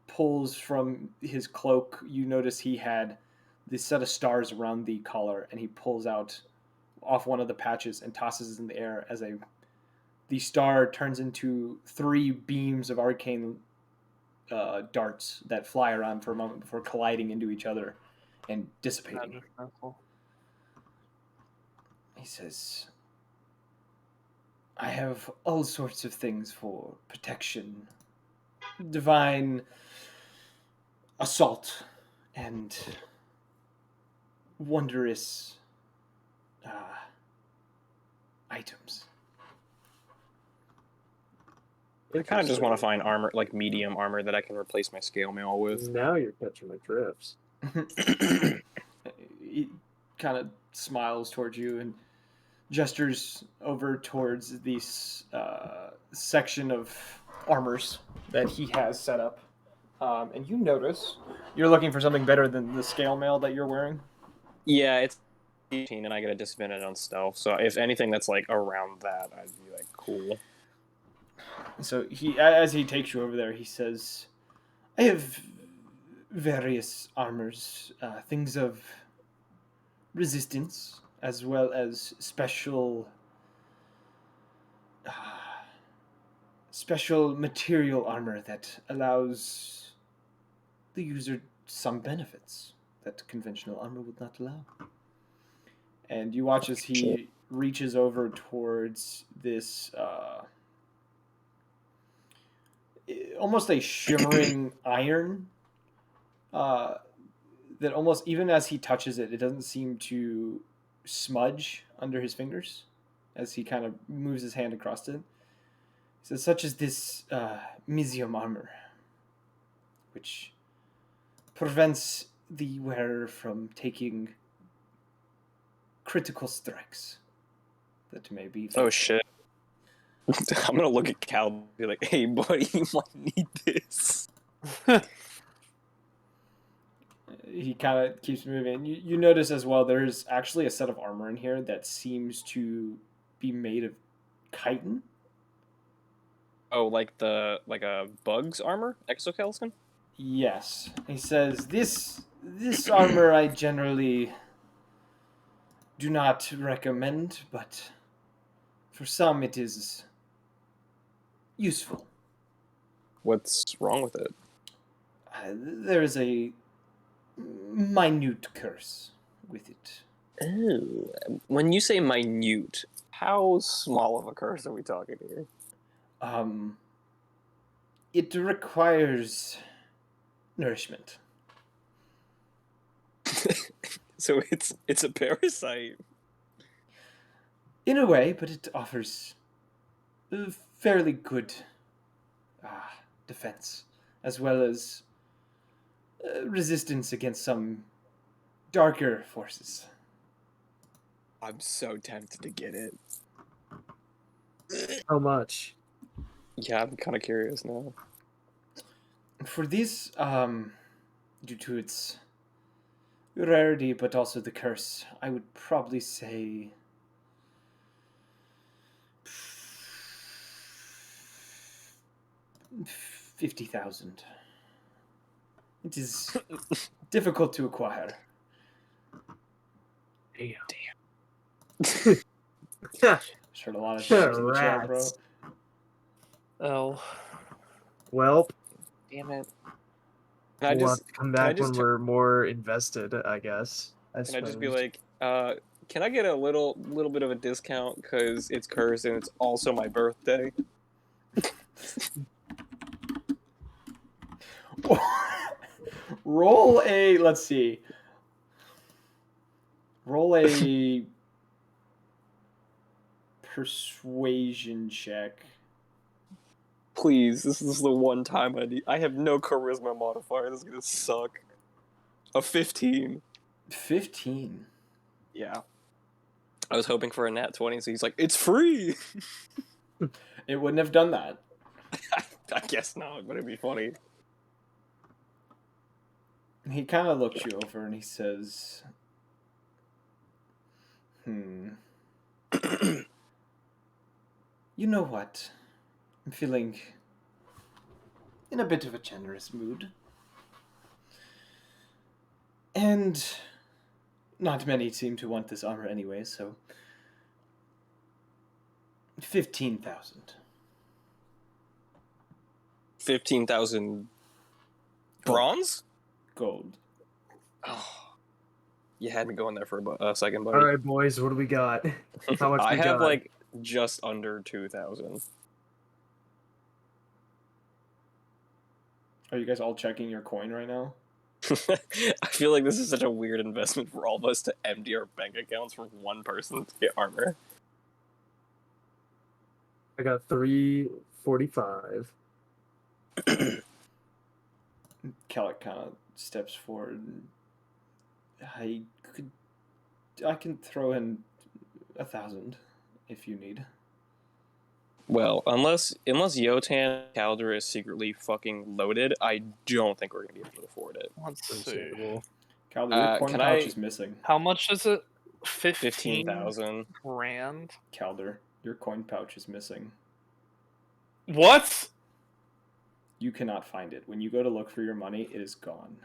pulls from his cloak. You notice he had this set of stars around the collar, and he pulls out off one of the patches and tosses it in the air as the star turns into 3 beams of arcane darts that fly around for a moment before colliding into each other and dissipating. He says, I have all sorts of things for protection, divine assault, and wondrous items. I kind of just want to find armor, like medium armor, that I can replace my scale mail with. Now you're catching my drifts. He kind of smiles towards you and gestures over towards this section of armors that he has set up. And you notice you're looking for something better than the scale mail that you're wearing. Yeah, it's 18, and I get a disadvantage on stealth. So if anything that's like around that, I'd be like, cool. So he, as he takes you over there, he says, I have various armors, things of resistance, as well as special material armor that allows the user some benefits that conventional armor would not allow. And you watch as he reaches over towards this almost a shimmering iron that almost, even as he touches it, it doesn't seem to smudge under his fingers as he kind of moves his hand across it. So such as this Mizium armor, which prevents the wearer from taking critical strikes that may be... Oh shit. I'm gonna look at Cal and be like, hey buddy, you might need this. He kind of keeps moving. You notice as well, there's actually a set of armor in here that seems to be made of chitin. Oh, like a bug's armor? Exoskeleton? Yes. He says, this armor I generally do not recommend, but for some it is useful. What's wrong with it? There is a minute curse with it. Oh, when you say minute, how small of a curse are we talking here? It requires nourishment. So it's a parasite. In a way, but it offers a fairly good defense, as well as resistance against some darker forces. I'm so tempted to get it. How much? Yeah, I'm kind of curious now. For this, due to its rarity, but also the curse, I would probably say 50,000. It is difficult to acquire. Damn. Just heard a lot of things in the chat, bro. Rats. Oh. Well, Damn it. we'll have to come back when just we're more invested, I guess. Can I just be like, can I get a little bit of a discount because it's cursed and it's also my birthday? Roll a, let's see. Roll a persuasion check. Please, this is the one time I have no charisma modifier. This is gonna suck. A 15. 15. Yeah. I was hoping for a nat 20, so he's like, it's free! It wouldn't have done that. I guess not, but it'd be funny. He kind of looks you over and he says, You know what? I'm feeling in a bit of a generous mood. And not many seem to want this armor anyway, so 15,000. 15,000 bronze? Gold. Oh, you had me going there for a second, buddy. All right, boys, what do we got? How much I we have got? like just under 2,000. Are you guys all checking your coin right now? I feel like this is such a weird investment for all of us to empty our bank accounts for one person to get armor. I got 345. Kellic kind of steps forward. I can throw in 1,000 if you need. Well, unless Yotan Calder is secretly fucking loaded, I don't think we're gonna be able to afford it. Let's see. Understandable. Calder, your coin can pouch I- is missing. How much is it? 15,000. grand. Calder, your coin pouch is missing. What? You cannot find it. When you go to look for your money, it is gone.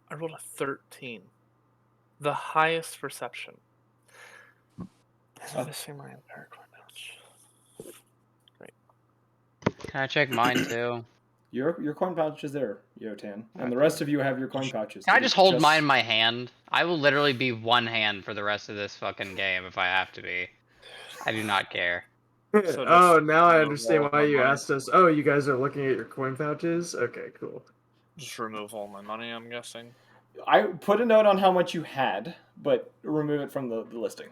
I rolled a 13. The highest perception. I'm missing my entire coin pouch. Can I check mine too? Your coin pouch is there, Yotan. And the rest of you have your coin pouches. Can I It is just hold mine in my hand? I will literally be one hand for the rest of this fucking game if I have to be. I do not care. So Oh, just now I remove understand all why my you money. asked us. Oh, you guys are looking at your coin pouches? Okay, cool. Just remove all my money, I'm guessing. I put a note on how much you had, but remove it from the listing.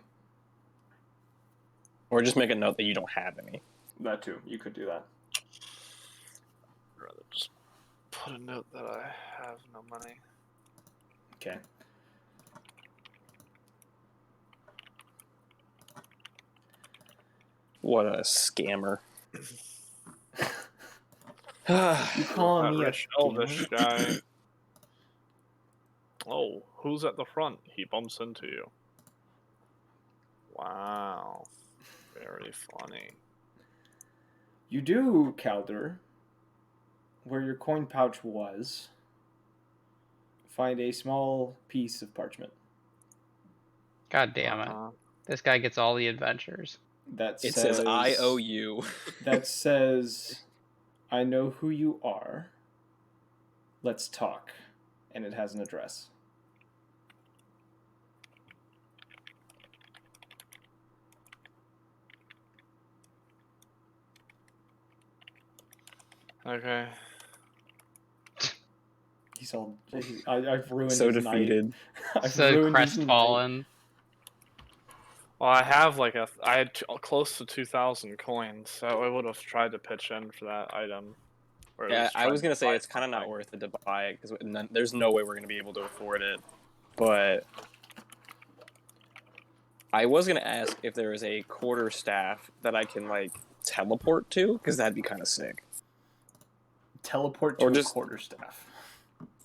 Or just make a note that you don't have any. That too. You could do that. I'd rather just put a note that I have no money. Okay. What a scammer. You call That me a rich elvish guy. Oh, who's at the front? He bumps into you. Wow. Very funny. You do, Calder, where your coin pouch was, find a small piece of parchment. God damn it. This guy gets all the adventures. That It says I owe you. That says, I know who you are. Let's talk. And it has an address. Okay. He's all. I've ruined So his defeated. night. I've So ruined his night. crestfallen. Well, I have I had close to 2,000 coins, so I would have tried to pitch in for that item. Or at Yeah, least I tried was to gonna say buy it's kind of not something. worth it to buy it because there's no way we're gonna be able to afford it. But I was gonna ask if there is a quarterstaff that I can like teleport to, because that'd be kind of sick. Teleport to Or a just- quarterstaff.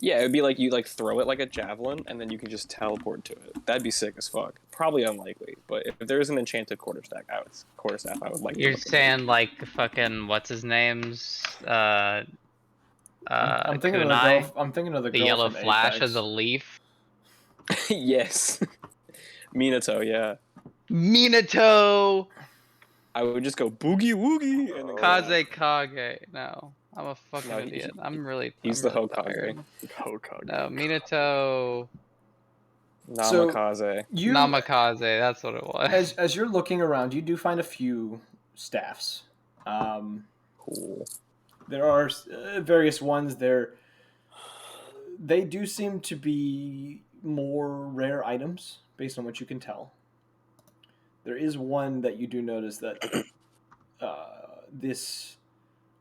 Yeah, it'd be like you like throw it like a javelin, and then you can just teleport to it. That'd be sick as fuck. Probably unlikely, but if there is an enchanted quarterstaff, I would like. You're to look into saying like fucking what's his name's I'm thinking of the kunai? girl. I'm thinking of the The girl yellow from flash Apex. of the leaf. it. Yes, Minato. Yeah, Minato! I would just go boogie woogie and then Kaze Kage. No. I'm a fucking No, idiot. I'm really he's I'm the really Hokage. tired. Hokage. No, Minato Namikaze. You, Namikaze, that's what it was. as you're looking around, you do find a few staffs. Cool. There are various ones there. They do seem to be more rare items, based on what you can tell. There is one that you do notice that this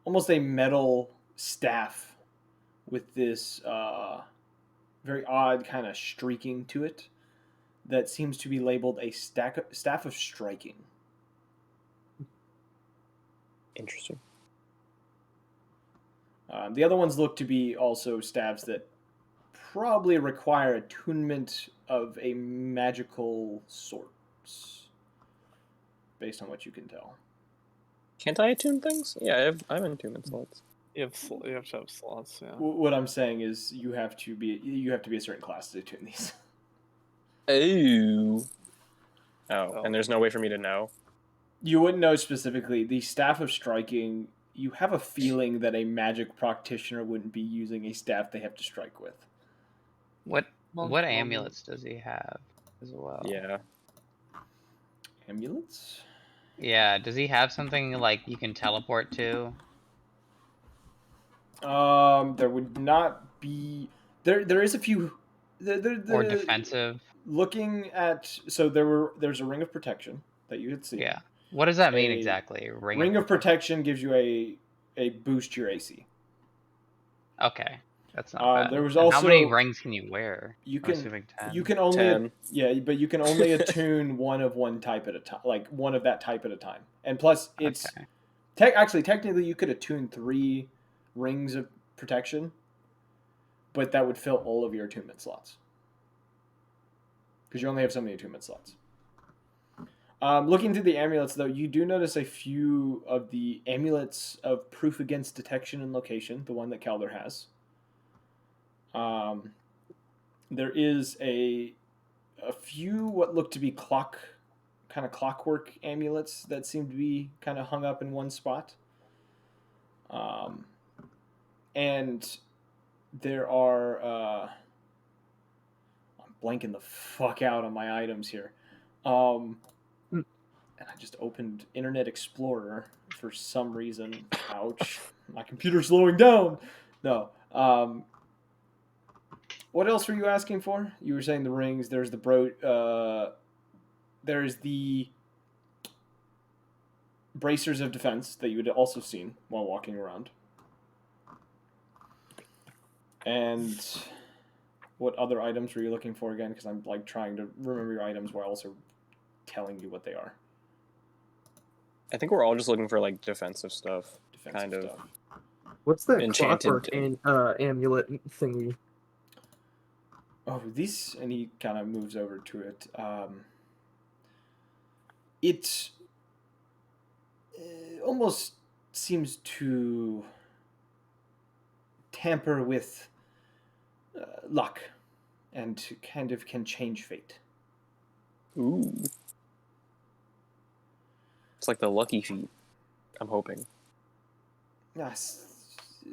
almost a metal staff with this very odd kind of streaking to it that seems to be labeled a staff of striking. Interesting. The other ones look to be also staves that probably require attunement of a magical sort, based on what you can tell. Can't I attune things? Yeah, I'm in attunement slots. You have to have slots. Yeah. What I'm saying is you have to be a certain class to attune these. Oh, and there's no way for me to know. You wouldn't know specifically. The staff of striking, you have a feeling that a magic practitioner wouldn't be using a staff they have to strike with. What amulets does he have as well? Yeah. Amulets? Yeah, does he have something like you can teleport to? There would not be. There is a few. Or defensive? Looking at there's a ring of protection that you had seen. Yeah. What does that mean exactly? Ring of protection gives you a boost to your AC. Okay, that's not bad. There was and also how many rings can you wear? You I'm can assuming 10. you can only 10. but you can only attune one type at a time, like one of that type at a time. And plus, it's technically you could attune 3 rings of protection, but that would fill all of your attunement slots because you only have so many attunement slots. Looking through the amulets, though, you do notice a few of the amulets of proof against detection and location, the one that Calder has. There is a few what look to be clockwork amulets that seem to be kind of hung up in one spot. And there are I'm blanking the fuck out on my items here. And I just opened Internet Explorer for some reason. Ouch. My computer's slowing down. No. What else were you asking for? You were saying the rings. There's the there's the bracers of defense that you had also seen while walking around. And what other items were you looking for again? Because I'm like trying to remember your items while also telling you what they are. I think we're all just looking for like defensive stuff. Kind of. What's that Enchanted clockwork amulet thingy? Oh, these, and he kind of moves over to it. It almost seems to tamper with luck and kind of can change fate. Ooh. It's like the lucky feet. I'm hoping. Yes.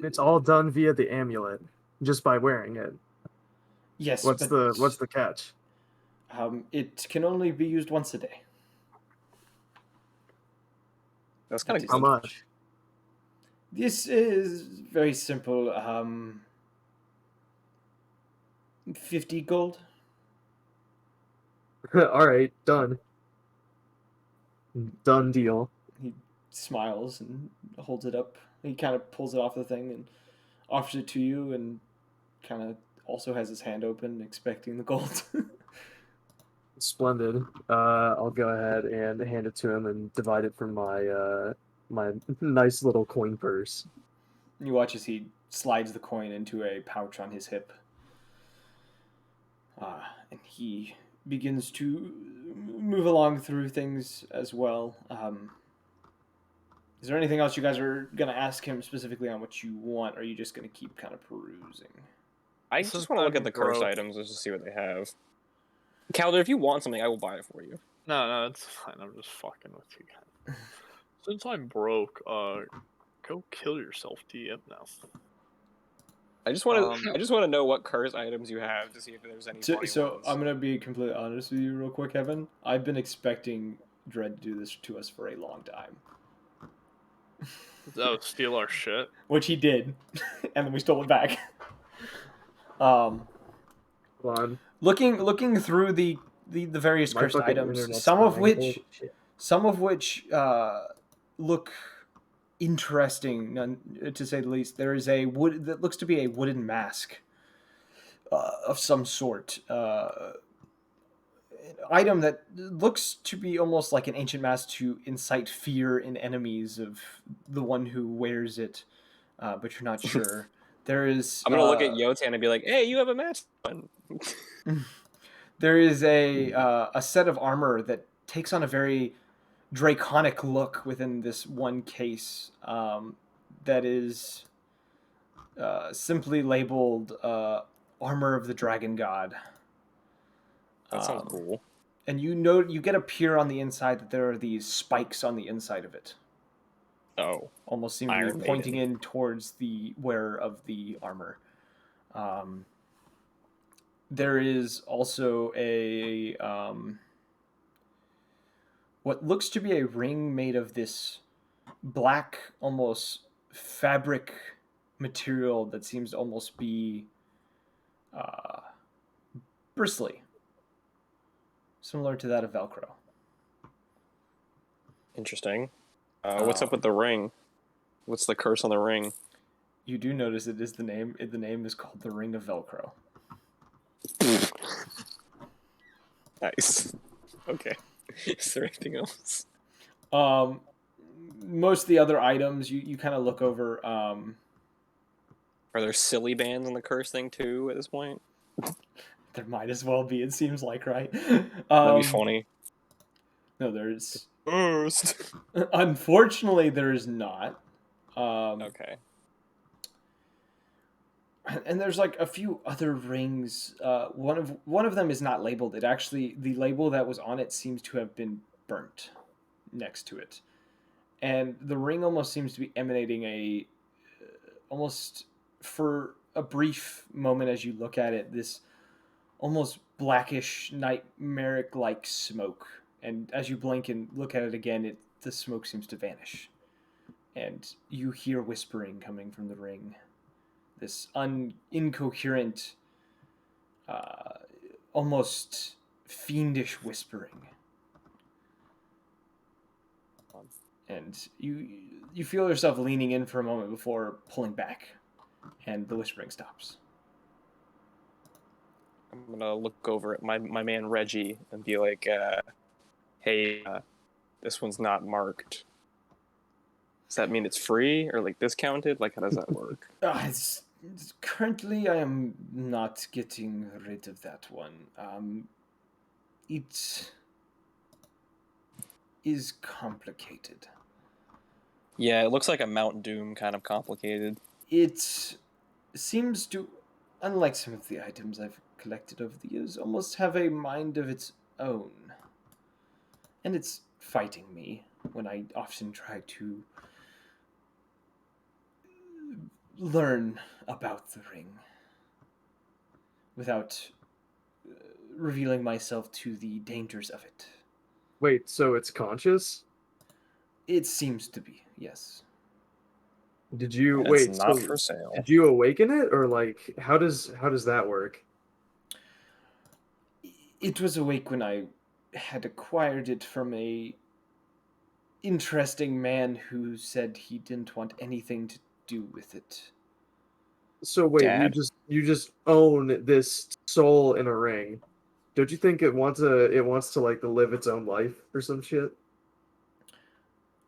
It's all done via the amulet, just by wearing it. Yes. What's the catch? It can only be used once a day. That's kind of How much? This is very simple. 50 gold. All right, done. Done deal. He smiles and holds it up. He kind of pulls it off the thing and offers it to you, and kind of also has his hand open, expecting the gold. Splendid. I'll go ahead and hand it to him and divide it from my my nice little coin purse. You watch as he slides the coin into a pouch on his hip. And he begins to move along through things as well. Is there anything else you guys are going to ask him specifically on what you want, or are you just going to keep kind of perusing? I just want to look at the curse items just to see what they have. Calder, if you want something, I will buy it for you. No, it's fine. I'm just fucking with you guys. Since I'm broke, go kill yourself, TM now. I just want to know what curse items you have to see if there's any. So I'm gonna be completely honest with you, real quick, Evan. I've been expecting Dread to do this to us for a long time. Oh, steal our shit. Which he did, and then we stole it back. Looking through the various cursed items, some of which look interesting, to say the least. There is a wood that looks to be a wooden mask of some sort. Item that looks to be almost like an ancient mask to incite fear in enemies of the one who wears it, but you're not sure. There is. I'm gonna look at Yotan and be like, "Hey, you have a match one." There is a set of armor that takes on a very draconic look within this one case. That is simply labeled "Armor of the Dragon God." That sounds cool. And you get a peer on the inside that there are these spikes on the inside of it, Oh, almost seemingly Iron pointing Maiden. in towards the wearer of the armor. There is also a what looks to be a ring made of this black, almost fabric material that seems to almost be bristly, similar to that of Velcro. Interesting. What's up with the ring? What's the curse on the ring? You do notice it is the name. The name is called the Ring of Velcro. Nice. Okay. Is there anything else? Most of the other items you kind of look over. Are there silly bands on the curse thing too at this point? There might as well be. It seems like, right? That'd be funny. No, there's. First. Unfortunately, there is not. Okay. And there's like a few other rings. One of them is not labeled. It actually, the label that was on it seems to have been burnt next to it, and the ring almost seems to be emanating almost for a brief moment as you look at it, this almost blackish nightmaric like smoke. And as you blink and look at it again, the smoke seems to vanish, and you hear whispering coming from the ring. This incoherent, almost fiendish whispering, and you feel yourself leaning in for a moment before pulling back, and the whispering stops. I'm gonna look over at my man Reggie and be like, "Hey, this one's not marked. Does that mean it's free or like discounted? Like, how does that work?" Currently, I am not getting rid of that one. It is complicated. Yeah, it looks like a Mount Doom kind of complicated. It seems to, unlike some of the items I've collected over the years, almost have a mind of its own. And it's fighting me when I often try to learn about the ring without revealing myself to the dangers of it. Wait, so it's conscious? It seems to be, yes. Did you It's wait? not So for sale. did you awaken it, or like how does that work? It was awake when I had acquired it from a interesting man who said he didn't want anything to do with it. So wait, Dad? you just own this soul in a ring. Don't you think it wants to like live its own life or some shit?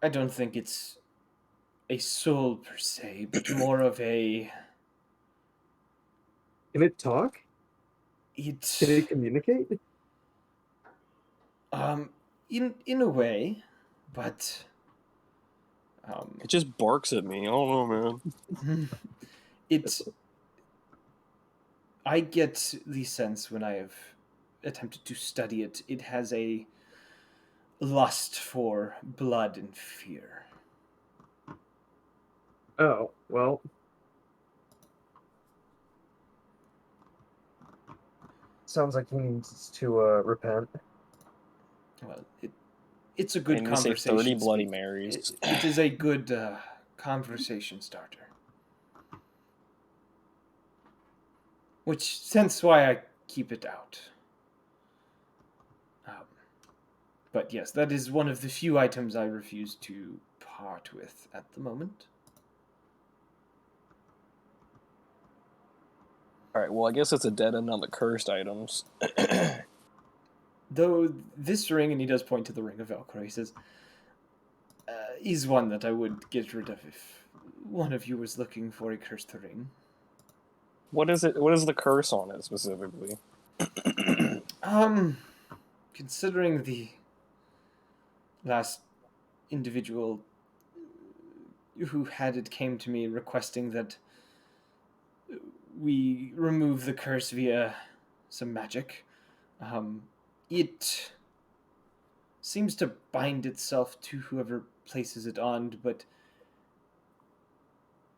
I don't think it's a soul per se, but more of a Can it talk? Can it it communicate? in a way, but It just barks at me. I don't know, man. it's I get the sense when I have attempted to study it, it has a lust for blood and fear. Oh, well. Sounds like he needs to repent. Well, it's a good I'm gonna say 30 conversation. Bloody Marys. It is a good conversation starter. Which, sense why I keep it out. But yes, that is one of the few items I refuse to part with at the moment. All right. Well, I guess it's a dead end on the cursed items. Though this ring, and he does point to the ring of Velcro, he says, is one that I would get rid of if one of you was looking for a cursed ring. What is it? What is the curse on it specifically? Considering the last individual who had it came to me requesting that we remove the curse via some magic, it seems to bind itself to whoever places it on, but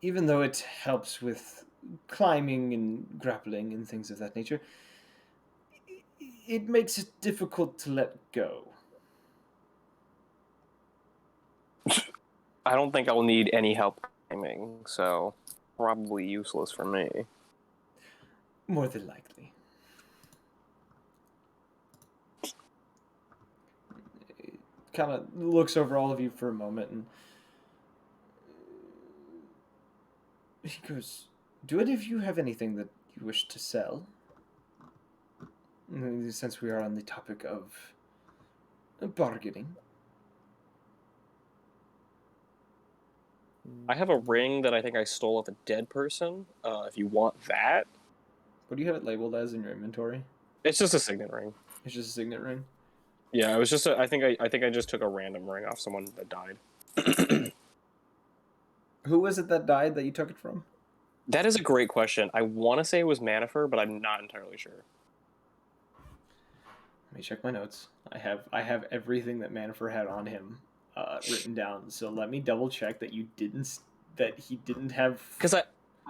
even though it helps with climbing and grappling and things of that nature, it makes it difficult to let go. I don't think I'll need any help climbing, so probably useless for me. More than likely. It kind of looks over all of you for a moment, and he goes, do any of you have anything that you wish to sell? Since we are on the topic of bargaining. I have a ring that I think I stole off a dead person. If you want that, What do you have it labeled as in your inventory? it's just a signet ring. It's just a signet ring? Yeah, it was just. I think I just took a random ring off someone that died. Who was it that died that you took it from? That is a great question. I want to say it was Manifer, but I'm not entirely sure. Let me check my notes. I have everything that Manifer had on him written down. So let me double check that he didn't have. Because I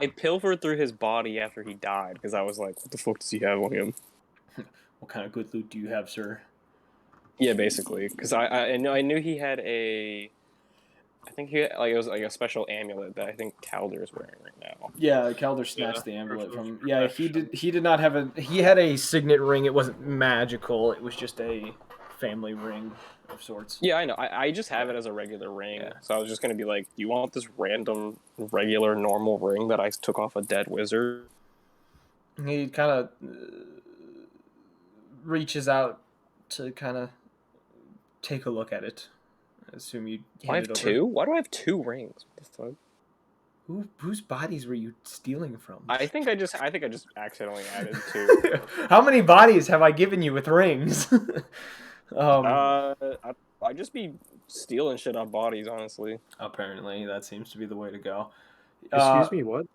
pilfered through his body after he died because I was like, what the fuck does he have on him? What kind of good loot do you have, sir? Yeah, basically. Because I knew he had a. I think he it was like a special amulet that I think Calder is wearing right now. Yeah, Calder snatched the amulet from. Yeah, he did not have a. He had a signet ring. It wasn't magical. It was just a family ring of sorts. Yeah, I know. I just have it as a regular ring. Yeah. So I was just gonna be like, do you want this random, regular, normal ring that I took off a dead wizard? He kind of reaches out to kind of take a look at it. I assume you I hand have it over. two? Why do I have two rings? What the fuck? Whose bodies were you stealing from? I think I just accidentally added two. How many bodies have I given you with rings? I just be stealing shit off bodies, honestly. Apparently, that seems to be the way to go. Excuse me, what?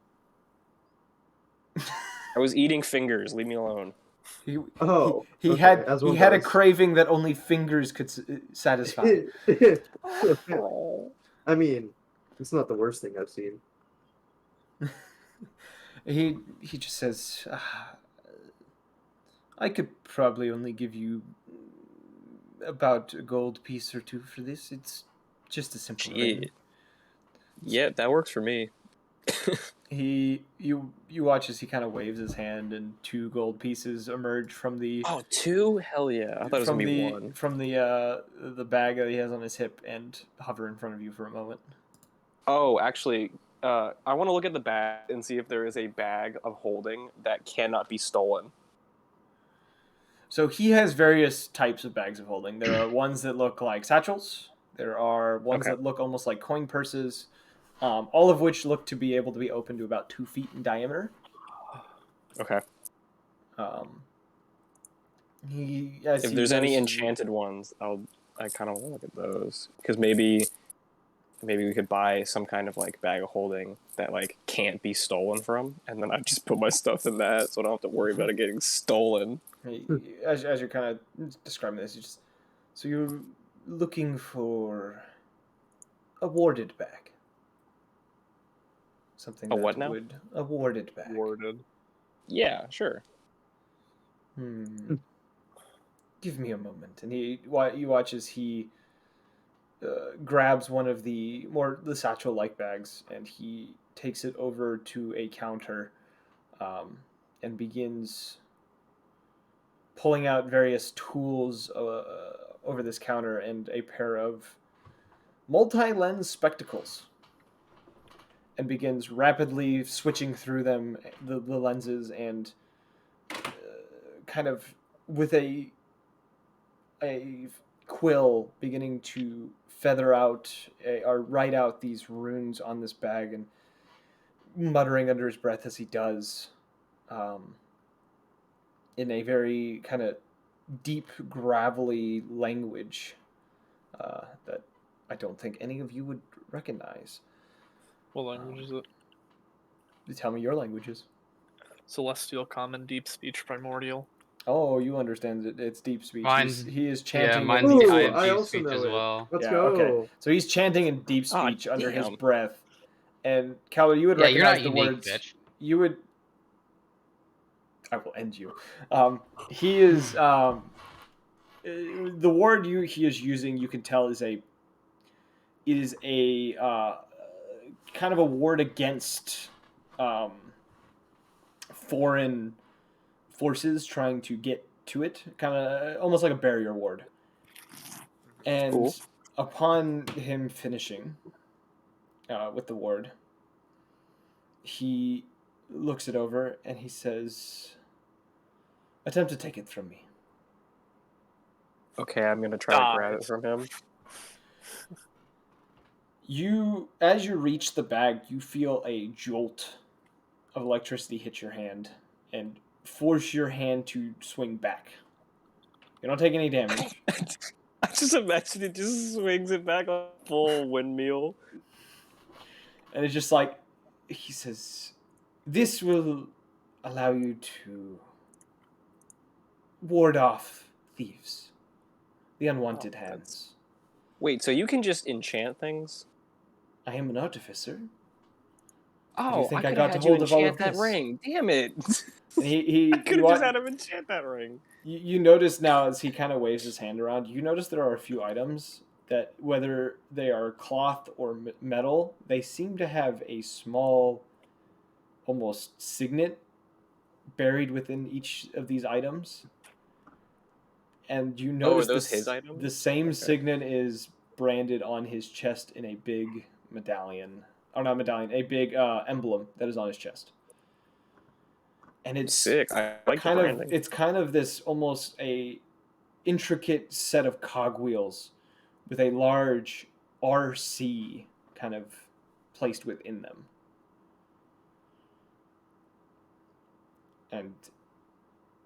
I was eating fingers. Leave me alone. He okay, had as he one had a does. craving that only fingers could satisfy. I mean, it's not the worst thing I've seen. He just says, I could probably only give you about a gold piece or two for this. It's just a simple ring. Shit. Yeah, that works for me. You watch as he kind of waves his hand and two gold pieces emerge from the Oh, two? Hell yeah! I thought it was gonna be one. from the bag that he has on his hip and hover in front of you for a moment. Oh, actually, I want to look at the bag and see if there is a bag of holding that cannot be stolen. So he has various types of bags of holding. There are ones that look like satchels. There are ones Okay. that look almost like coin purses. All of which look to be able to be opened to about 2 feet in diameter. Okay. As If he there's any goes- enchanted ones, I kind of want to look at those because maybe we could buy some kind of like bag of holding that like can't be stolen from, and then I just put my stuff in that, so I don't have to worry about it getting stolen. as you're kind of describing this, so you're looking for a warded bag. Something A that what now? would a warded bag. Warded. Yeah, sure. Give me a moment, and you watch as he grabs one of the satchel-like bags, and he takes it over to a counter, and begins pulling out various tools over this counter and a pair of multi-lens spectacles and begins rapidly switching through them, the lenses, and kind of with a quill beginning to feather out or write out these runes on this bag, and muttering under his breath as he does, in a very kind of deep, gravelly language that I don't think any of you would recognize. What language is it? Tell me your languages. Celestial, Common, Deep Speech, Primordial. Oh, you understand it. It's deep speech. Mine's- He is Yeah, chanting. mine's in Ooh, I have I deep also speech know as it. well. Let's yeah, go. okay. So he's chanting in deep Ah, speech under his damn. breath. And Calder, you would Yeah, you're recognize not the unique, words. bitch. You would. I will end you. He is. The word he is using, you can tell, is a kind of a word against foreign forces trying to get to it, kind of almost like a barrier ward. And Cool. upon him finishing with the ward, he looks it over and he says, "Attempt to take it from me." Okay, I'm gonna try to grab it from him. As you reach the bag, you feel a jolt of electricity hit your hand and force your hand to swing back. You don't take any damage. I just imagine it just swings it back on a full windmill. And it's just like, he says, "This will allow you to ward off thieves, the unwanted hands. Wait, so you can just enchant things? I am an artificer." Oh, think I I could got have had to you hold of all enchant of that this? ring. Damn it! And he I could have just had him enchant that ring. You notice now, as he kind of waves his hand around, you notice there are a few items that, whether they are cloth or metal, they seem to have a small, almost signet buried within each of these items. And you notice those his items? the same Okay. signet is branded on his chest in a big medallion. Oh, not medallion, a big emblem that is on his chest. And it's Sick. I like the branding. it's kind of this almost a intricate set of cogwheels with a large RC kind of placed within them. And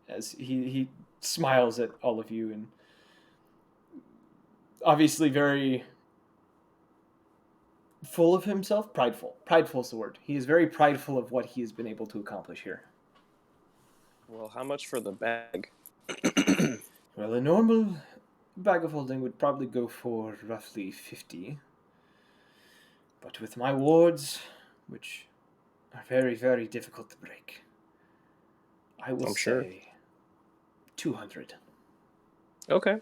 as he smiles at all of you, and obviously very full of himself, prideful is the word. He is very prideful of what he has been able to accomplish here. Well, how much for the bag? Well, a normal bag of holding would probably go for roughly 50. But with my wards, which are very, very difficult to break, I will I'm say sure. 200. Okay.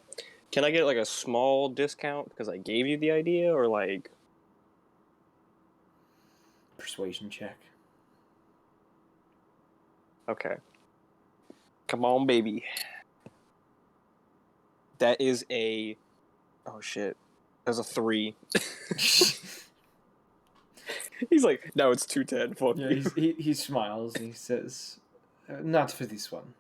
Can I get like a small discount because I gave you the idea, or like? Persuasion check. Okay. Come on, baby. That is a. Oh shit. That's a 3. He's like, no, it's 210. Fuck Yeah, you. he smiles and he says, "Not for this one."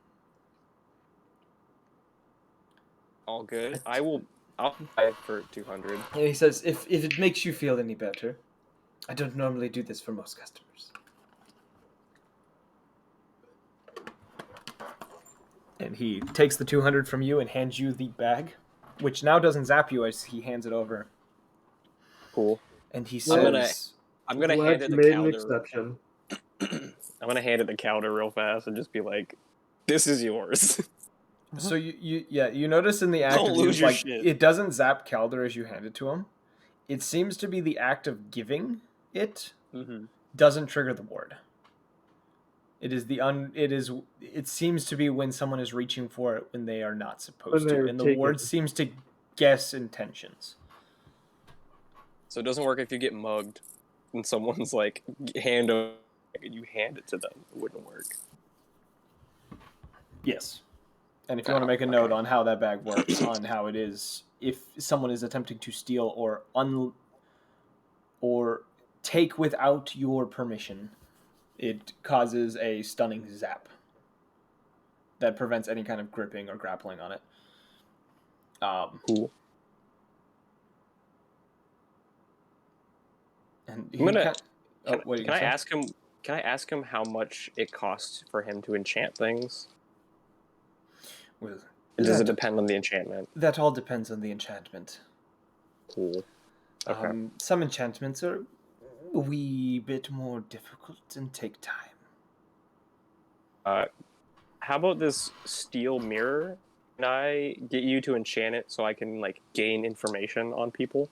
All good. I'll buy it for 200. And he says, if it makes you feel any better, I don't normally do this for most customers." And he takes the 200 from you and hands you the bag, which now doesn't zap you as he hands it over. Cool. And he I'm gonna- says, I'm gonna Glad hand it you to made an Calder. exception. I'm gonna hand it to Calder real fast and just be like, "This is yours." so you notice in the act Don't of lose you, your like, shit. it doesn't zap Calder as you hand it to him. It seems to be the act of giving it Mm-hmm. doesn't trigger the ward. It seems to be when someone is reaching for it when they are not supposed When to, they're and the taking. ward seems to guess intentions. So it doesn't work if you get mugged and someone's like hand over and you hand it to them. It wouldn't work. Yes. And if you want to make a note on how that bag works, on how it is, if someone is attempting to steal or or take without your permission, it causes a stunning zap that prevents any kind of gripping or grappling on it. Cool. And I'm gonna. what Can I ask him? Can I ask him how much it costs for him to enchant things? Well, Does it depend on the enchantment? that all depends on the enchantment. Cool. Okay. Some enchantments are a wee bit more difficult and take time. How about this steel mirror? Can I get you to enchant it so I can like gain information on people?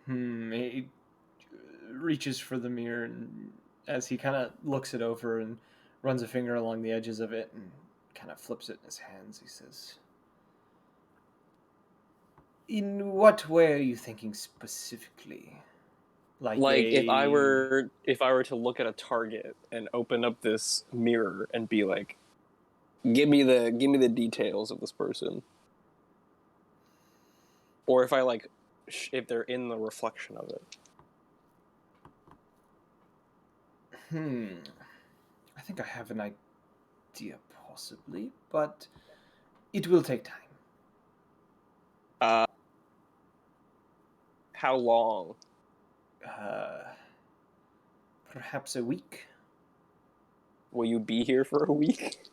He reaches for the mirror, and as he kind of looks it over and runs a finger along the edges of it and kind of flips it in his hands, he says, "In what way are you thinking specifically? Like if I were to look at a target and open up this mirror and be like, give me the details of this person. Or if I like if they're in the reflection of it. I think I have an idea, possibly, but it will take time." How long? Perhaps a week? Will you be here for a week?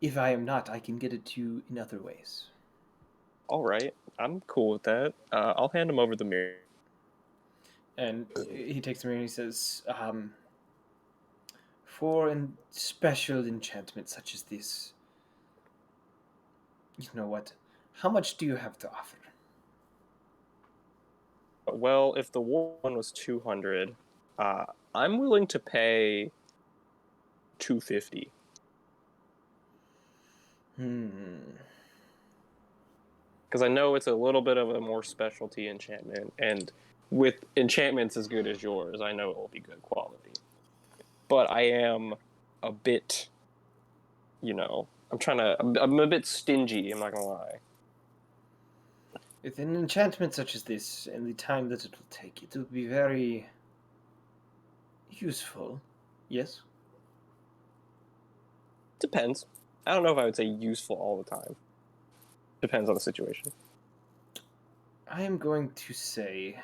If I am not, I can get it to you in other ways. All right, I'm cool with that. I'll hand him over the mirror. And he takes the mirror and he says, for a special enchantment such as this, you know what? How much do you have to offer? Well, if the one was 200, I'm willing to pay 250. Because I know it's a little bit of a more specialty enchantment, and with enchantments as good as yours, I know it will be good quality. But I am a bit, I'm a bit stingy, I'm not gonna lie. With an enchantment such as this, and the time that it will take, it will be very useful. Yes? Depends. I don't know if I would say useful all the time. Depends on the situation. I am going to say,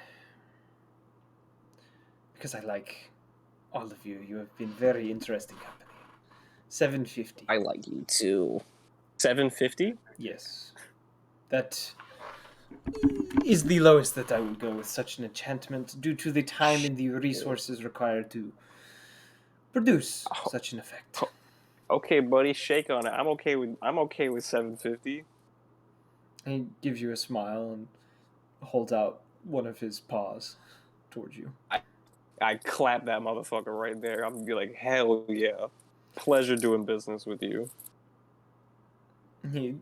because I like all of you, you have been very interesting company. 750. I like you too. 750? Yes. That is the lowest that I would go with such an enchantment due to the time and the resources required to produce such an effect. Okay, buddy, shake on it. I'm okay with 750. He gives you a smile and holds out one of his paws towards you. I clap that motherfucker right there. I'm gonna be like, hell yeah. Pleasure doing business with you. He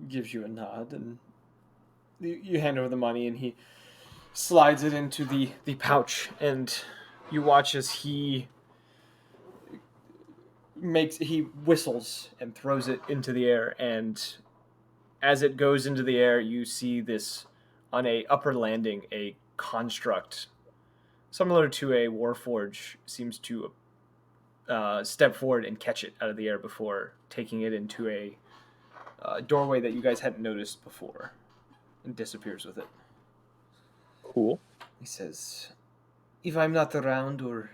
gives you a nod, and you hand over the money, and he slides it into the pouch, and you watch as he whistles and throws it into the air, and as it goes into the air, you see this on a upper landing, a construct similar to a warforge seems to step forward and catch it out of the air before taking it into a doorway that you guys hadn't noticed before, and disappears with it. Cool. He says, "If I'm not around or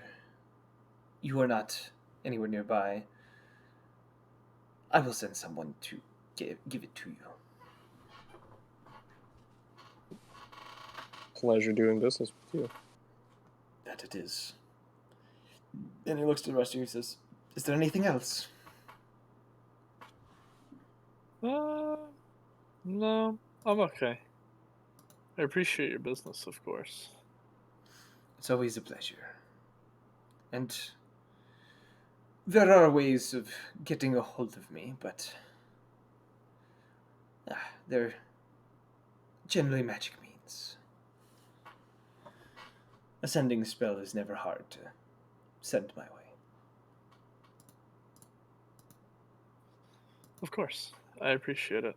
you are not anywhere nearby, I will send someone to give it to you." Pleasure doing business with you. That it is. And he looks to the rest of you and says, "Is there anything else?" No, I'm okay. I appreciate your business, of course. It's always a pleasure. And there are ways of getting a hold of me, but they're generally magic means. A sending spell is never hard to send my way. Of course, I appreciate it.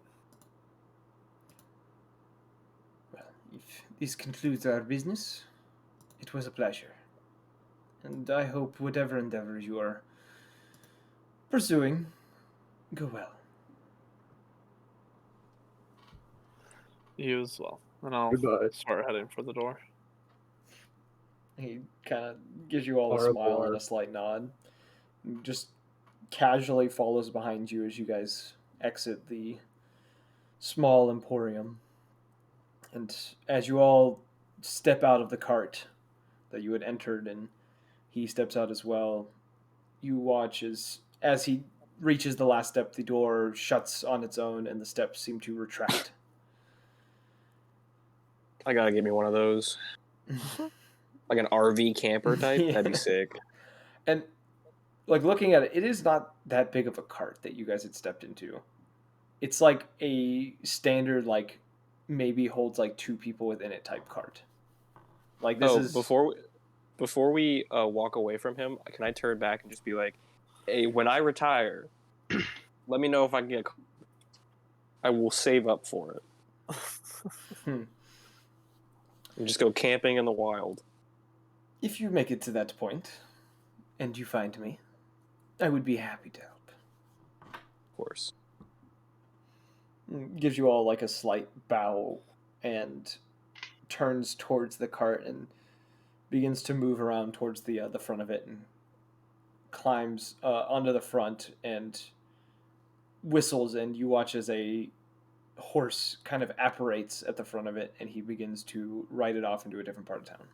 Well, if this concludes our business, it was a pleasure. And I hope whatever endeavors you are pursuing go well. You as well. And I'll Goodbye. start heading for the door. He kind of gives you all a Au smile revoir. and a slight nod. Just casually follows behind you as you guys exit the small emporium. And as you all step out of the cart that you had entered and he steps out as well, you watch as he reaches the last step, the door shuts on its own and the steps seem to retract. I gotta get me one of those. Like an RV camper type. Yeah. That'd be sick. And like looking at it, it is not that big of a cart that you guys had stepped into. It's like a standard, like maybe holds like 2 people within it type cart. Like this is Before we walk away from him, can I turn back and just be like, "Hey, when I retire, let me know if I can get. I will save up for it. And just go camping in the wild." If you make it to that point and you find me, I would be happy to help. Of course. Gives you all like a slight bow and turns towards the cart and begins to move around towards the front of it and climbs onto the front and whistles, and you watch as a horse kind of apparates at the front of it and he begins to ride it off into a different part of town.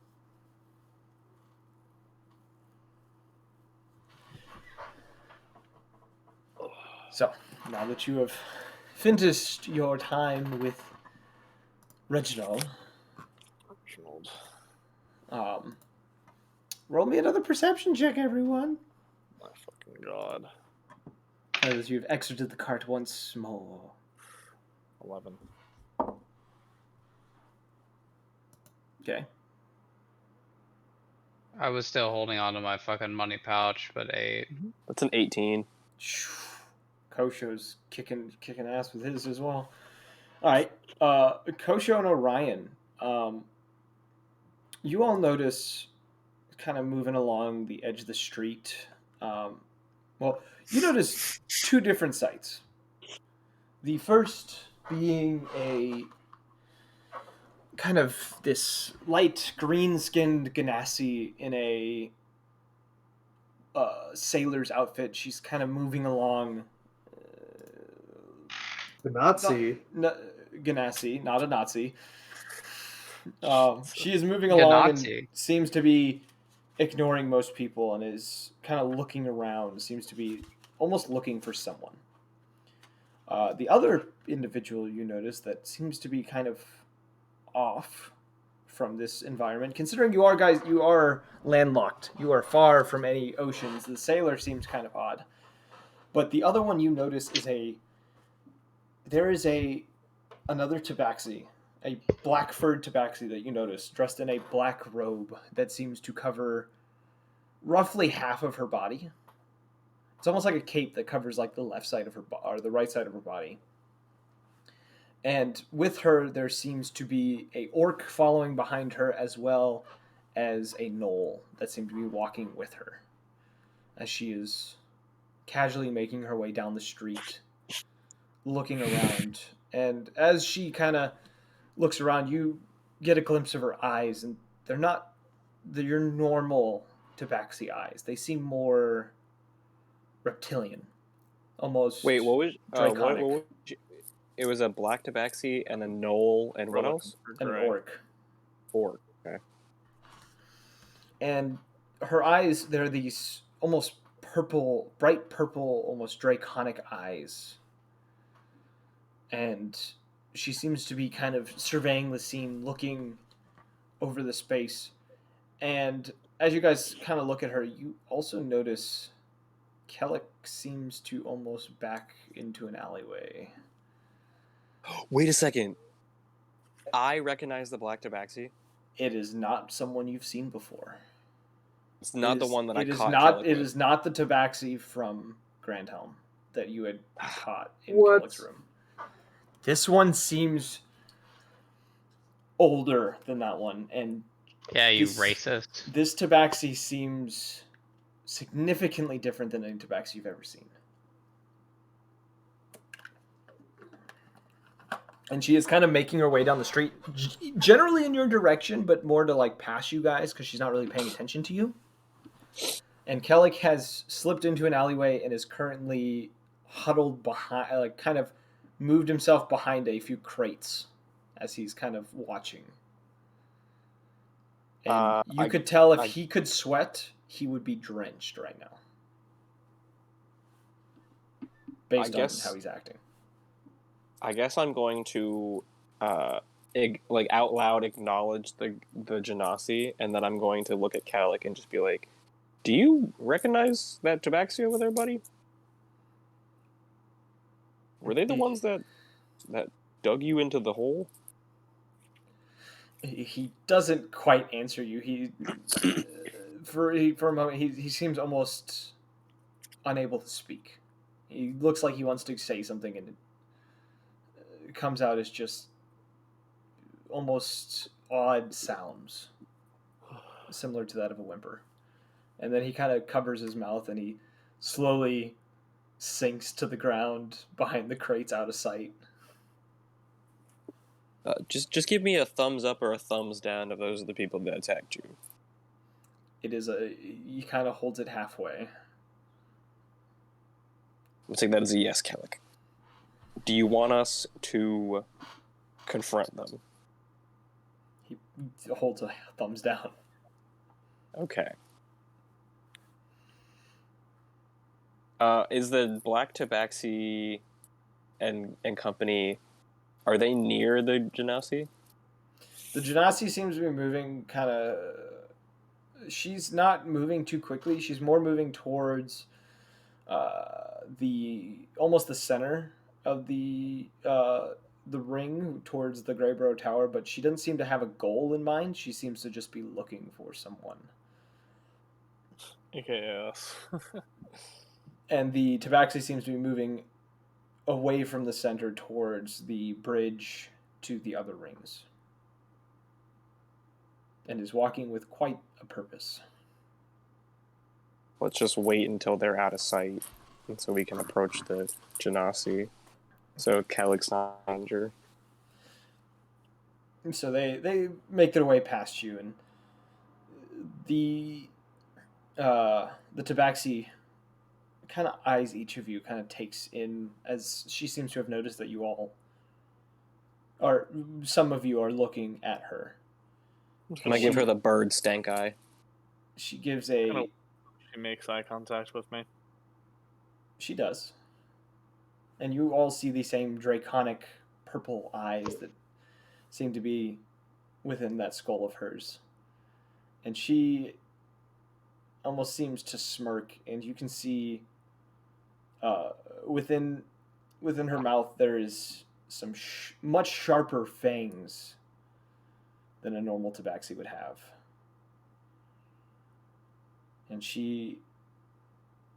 So, now that you have finished your time with Reginald, roll me another perception check, everyone. My fucking god. As you've exited the cart once more. 11. Okay. I was still holding on to my fucking money pouch, but 8. That's an 18. Kosho's kicking ass with his as well. All right. Kosho and Orion. You all notice kind of moving along the edge of the street. Well, you notice 2 different sights. The first being a kind of this light green-skinned Ganassi in a sailor's outfit. She's kind of moving along. The Nazi. Ganassi, not a Nazi. She is moving along and Ganassi. seems to be ignoring most people and is kind of looking around. Seems to be almost looking for someone. The other individual you notice that seems to be kind of off from this environment, considering you are landlocked. You are far from any oceans. The sailor seems kind of odd. But the other one you notice is there is another tabaxi, a black furred tabaxi that you notice, dressed in a black robe that seems to cover roughly half of her body. It's almost like a cape that covers like the left side of her or the right side of her body. And with her, there seems to be a orc following behind her, as well as a gnoll that seems to be walking with her, as she is casually making her way down the street, looking around. And as she kind of looks around, you get a glimpse of her eyes, and they're not your normal tabaxi eyes. They seem more reptilian, almost. Wait, what was draconic. it was a black tabaxi and a gnoll and what else? An orc. Orc. Okay. And her eyes, they're these almost purple, bright purple, almost draconic eyes. And she seems to be kind of surveying the scene, looking over the space. And as you guys kind of look at her, you also notice Kellic seems to almost back into an alleyway. Wait a second. I recognize the black tabaxi. It is not someone you've seen before. It's not the one that I caught. It is not the tabaxi from Grand Helm that you had caught in What? Kellic's room. This one seems older than that one and Yeah, you This- racist. This tabaxi seems significantly different than any tabaxi you've ever seen. And she is kind of making her way down the street, generally in your direction, but more to like pass you guys because she's not really paying attention to you. And Kellic has slipped into an alleyway and is currently huddled behind, like kind of moved himself behind a few crates as he's kind of watching. And you could tell if he could sweat, he would be drenched right now. Based on how he's acting. I guess I'm going to like out loud acknowledge the Genasi, and then I'm going to look at Calic and just be like, "Do you recognize that tabaxi over there, buddy? Were they the ones that dug you into the hole?" He doesn't quite answer you. He for a moment he seems almost unable to speak. He looks like he wants to say something and it comes out as just almost odd sounds similar to that of a whimper. And then he kind of covers his mouth and he slowly sinks to the ground behind the crates out of sight. Just give me a thumbs up or a thumbs down if those are the people that attacked you. He kind of holds it halfway. I'm saying that is a yes, Calic. Do you want us to confront them? He holds a thumbs down. Okay. Is the Black Tabaxi and company, are they near the Genasi? The Genasi seems to be moving kind of... She's not moving too quickly. She's more moving towards almost the center of the ring, towards the Greyborough Tower, but she doesn't seem to have a goal in mind. She seems to just be looking for someone. Okay, yes. And the Tabaxi seems to be moving away from the center towards the bridge to the other rings. And is walking with quite a purpose. Let's just wait until they're out of sight, and so we can approach the Genasi. So Calic's not injured. So they make their way past you, and the Tabaxi kind of eyes each of you, kind of takes in, as she seems to have noticed that you all are, some of you are looking at her. And I give her the bird stank eye. She gives She makes eye contact with me. She does. And you all see the same draconic purple eyes that seem to be within that skull of hers. And she almost seems to smirk, and you can see within her mouth there is some much sharper fangs than a normal tabaxi would have. And she...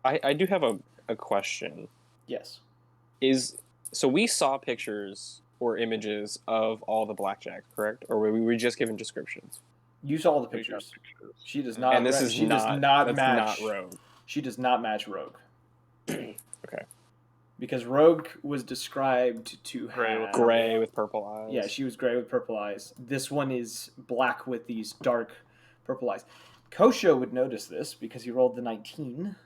I do have a question. Yes. So we saw pictures or images of all the blackjack, correct? Or were we just given descriptions? You saw the pictures. She does not. And this is she not, does not that's match. not Rogue. She does not match Rogue. Okay. Because Rogue was described to have Gray with purple eyes. Yeah, she was gray with purple eyes. This one is black with these dark purple eyes. Kosho would notice this because he rolled the 19.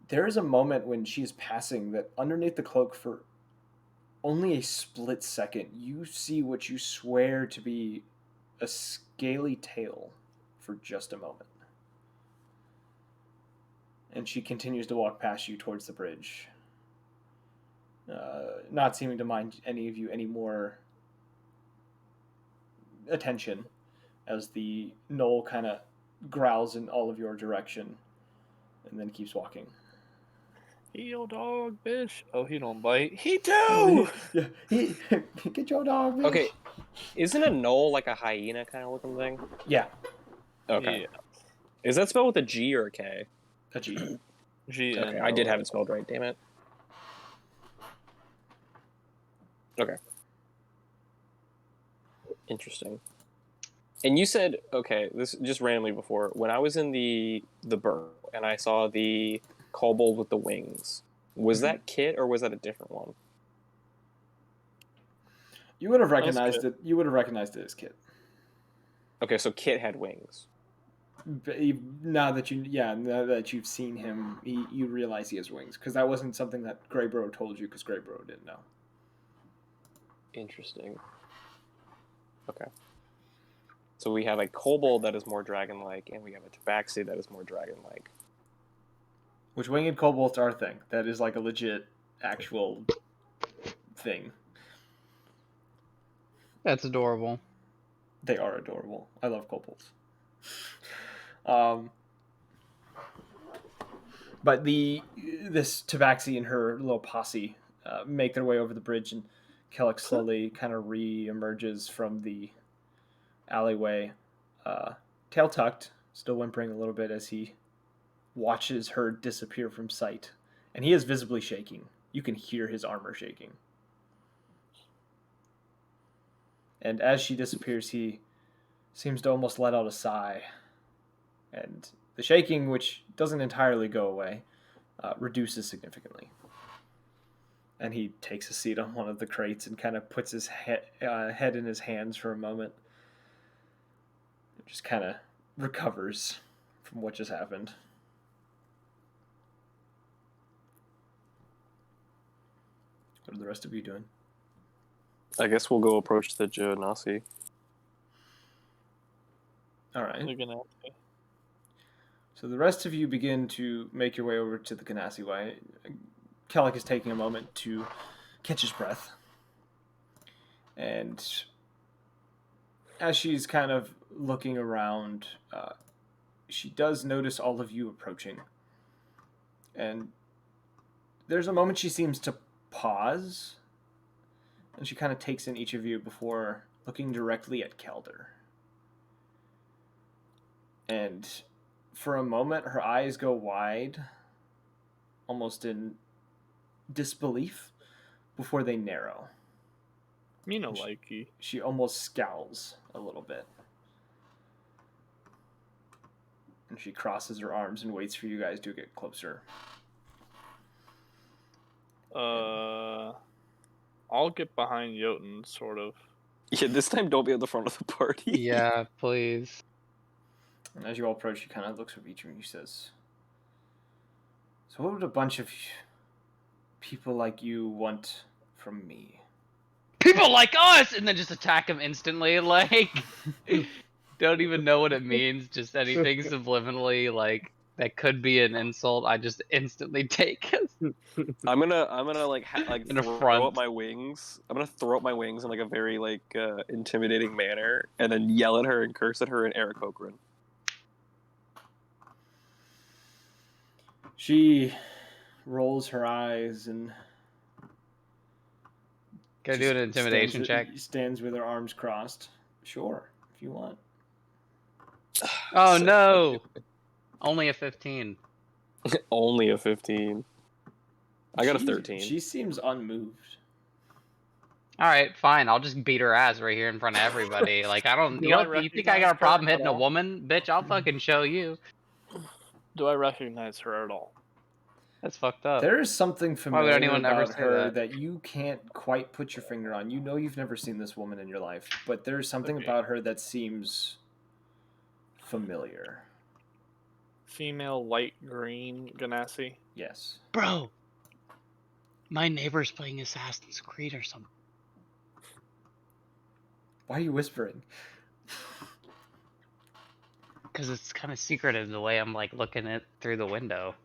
There is a moment when she's passing that underneath the cloak, for only a split second, you see what you swear to be a scaly tail for just a moment. And she continues to walk past you towards the bridge, not seeming to mind any of you any more attention, as the knoll kind of growls in all of your direction and then keeps walking. He your dog, bitch. Oh, he don't bite. He do! Yeah, get your dog, bitch. Okay, isn't a knoll like a hyena kind of looking thing? Yeah. Okay. Yeah. Is that spelled with a G or a K? A G. G. Okay, I did have it spelled right, damn it. Okay. Interesting. And you said, okay, this just randomly before, when I was in the burrow and I saw the kobold with the wings, was that Kit or was that a different one? You would have was recognized Kit. it. You would have recognized it as Kit. Okay, so Kit had wings. Now that you've seen him, you realize he has wings because that wasn't something that Greybro told you because Greybro didn't know. Interesting. Okay. So we have a kobold that is more dragon-like, and we have a tabaxi that is more dragon-like. Which winged kobolds are a thing. That is like a legit, actual thing. That's adorable. They are adorable. I love kobolds. But this tabaxi and her little posse make their way over the bridge, and Kellic slowly kind of re-emerges from the alleyway, tail tucked, still whimpering a little bit as he watches her disappear from sight. And he is visibly shaking. You can hear his armor shaking. And as she disappears, he seems to almost let out a sigh. And the shaking, which doesn't entirely go away, reduces significantly. And he takes a seat on one of the crates and kind of puts his head in his hands for a moment. Just kind of recovers from what just happened. What are the rest of you doing? I guess we'll go approach the Genasi. All right. They're gonna. So the rest of you begin to make your way over to the Genasi Way. Kellic is taking a moment to catch his breath. And as she's kind of looking around, she does notice all of you approaching. And there's a moment she seems to pause, and she kind of takes in each of you before looking directly at Kelder. And for a moment, her eyes go wide, almost in disbelief, before they narrow. Me no likey. She almost scowls a little bit. And she crosses her arms and waits for you guys to get closer. I'll get behind Jotun, sort of. Yeah, this time don't be at the front of the party. Yeah, please. And as you all approach, she kind of looks over each of you and she says, "So what would a bunch of people like you want from me?" People like us, and then just attack him instantly. Like, don't even know what it means. Just anything subliminally, like that could be an insult. I just instantly take it. I'm gonna like An throw affront. up my wings. I'm gonna throw up my wings in like a very intimidating manner, and then yell at her and curse at her in Eric Okran. She rolls her eyes and Can I do an intimidation check? Stands with her arms crossed. Sure, if you want. Oh no! Only a 15. Only a 15. I got a 13. She seems unmoved. All right, fine. I'll just beat her ass right here in front of everybody. Like I don't. Do You I don't. You think I recognize got a problem her at hitting a all? woman, bitch? I'll fucking show you. Do I recognize her at all? That's fucked up. There is something Why familiar would anyone ever about say her that? you can't quite put your finger on. You know you've never seen this woman in your life, but there's something Okay. about her that seems familiar. Female light green Ganassi. Yes. Bro, my neighbor's playing Assassin's Creed or something. Why are you whispering? Because it's kind of secretive the way I'm like looking it through the window.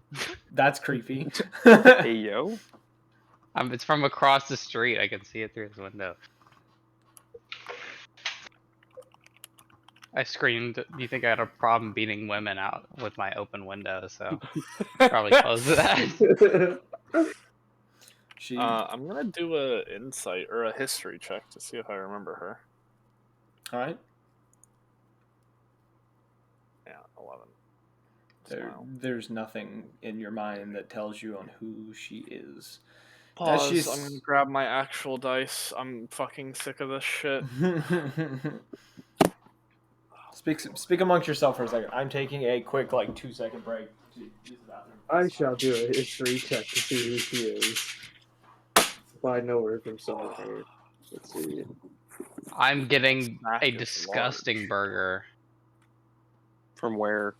That's creepy. Hey yo. It's from across the street. I can see it through the window. I screamed. Do you think I had a problem beating women out with my open window? So probably close to that. She. I'm gonna do a insight or a history check to see if I remember her. All right. Yeah, 11. Smile. There's nothing in your mind that tells you on who she is. Pause. she's- I'm gonna grab my actual dice. I'm fucking sick of this shit. Speak amongst yourself for a second. I'm taking a quick, like, 2-second break to use the bathroom. I shall do a history check to see who she is. If I know her from somewhere. Let's see. I'm getting Snack a is disgusting large. burger. From where?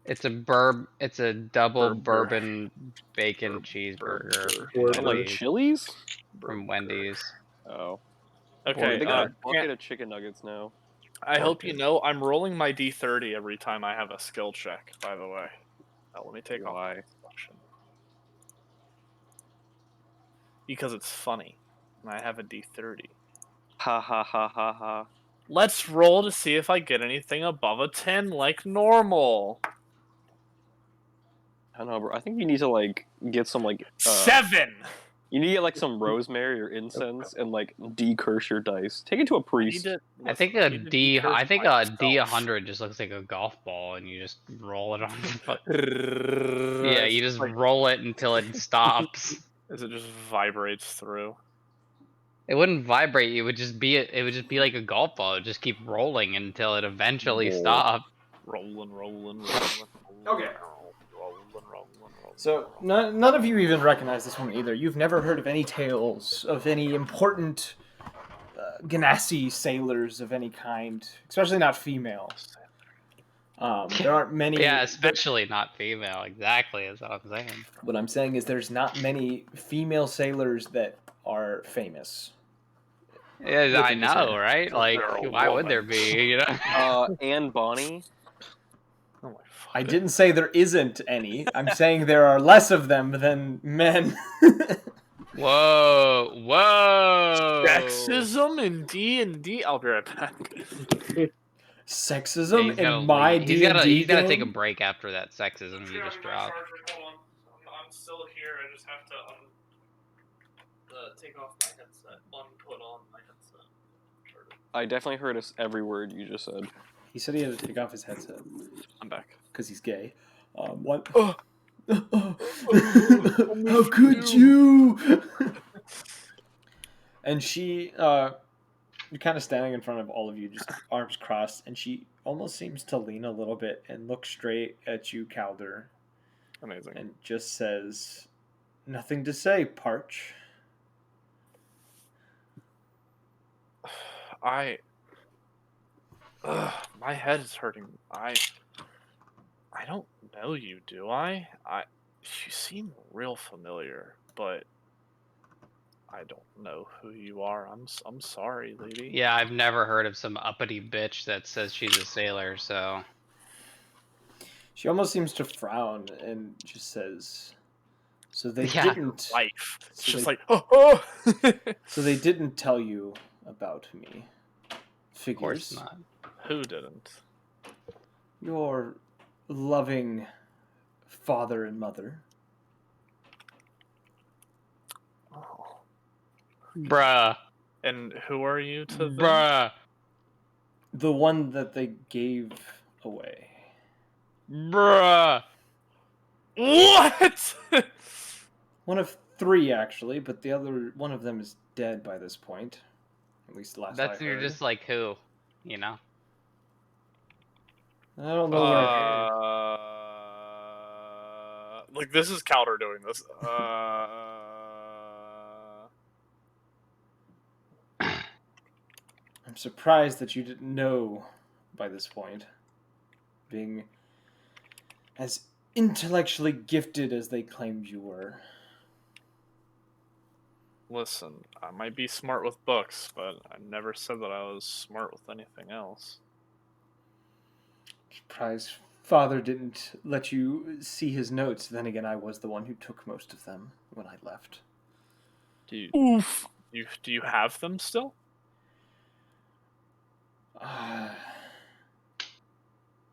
It's a double Burger. bourbon bacon cheeseburger Burger. from At like Wendy's. Chili's? From Wendy's. Oh. Okay, They got a can't- bucket of chicken nuggets now. I hope you know I'm rolling my D30 every time I have a skill check, by the way. Let me take off Why? my selection. Because it's funny. And I have a D30. Ha ha ha ha ha. Let's roll to see if I get anything above a 10 like normal. I don't know, bro. I think you need to like get some like 7! you need to get like some rosemary or incense and like decurse your dice. Take it to a priest. I think a D100 just looks like a golf ball, and you just roll it on. Yeah, you just roll it until it stops. As it just vibrates through. It wouldn't vibrate. It would just be like a golf ball. It would just keep rolling until it eventually Whoa. stopped. Rolling. Okay. Rolling. So none of you even recognize this one either. You've never heard of any tales of any important Ganassi sailors of any kind, especially not female. There aren't many. Yeah, especially not female. Exactly, is what I'm saying. What I'm saying is there's not many female sailors that are famous. Yeah, I Looking this know, way. right? Like, They're a why would woman. there be? You know? And Bonnie. Oh my I fuck. didn't say there isn't any. I'm saying there are less of them than men. Whoa! Sexism in D&D? I'll be right back. Sexism He's gotta in my leave. D&D He's gotta take a game? break after that sexism you just dropped. I'm still here. I just have to take off my headset. Put on my headset. I definitely heard every word you just said. He said he had to take off his headset I'm back. because he's gay. What? Oh. How could you? And she, you're kind of standing in front of all of you, just arms crossed, and she almost seems to lean a little bit and look straight at you, Calder, Amazing. and just says, "Nothing to say, Parch." My head is hurting. I don't know you, do I? You seem real familiar, but I don't know who you are. I'm sorry, lady. Yeah, I've never heard of some uppity bitch that says she's a sailor. So She almost seems to frown and just says, "So they Yeah. didn't." Life. It's So just they- like, oh. So they didn't tell you about me. of course Figures. not. Who didn't? Your loving father and mother. Oh. Bruh. And who are you to them? Bruh. The one that they gave away. Bruh. What? One of 3, actually, but the other one of them is dead by this point. At least last That's I you're heard. just like who, you know? I don't know where. Like this is Calder doing this. I'm surprised that you didn't know by this point. Being as intellectually gifted as they claimed you were. Listen, I might be smart with books, but I never said that I was smart with anything else. Surprised father didn't let you see his notes. Then again, I was the one who took most of them when I left. Do you have them still?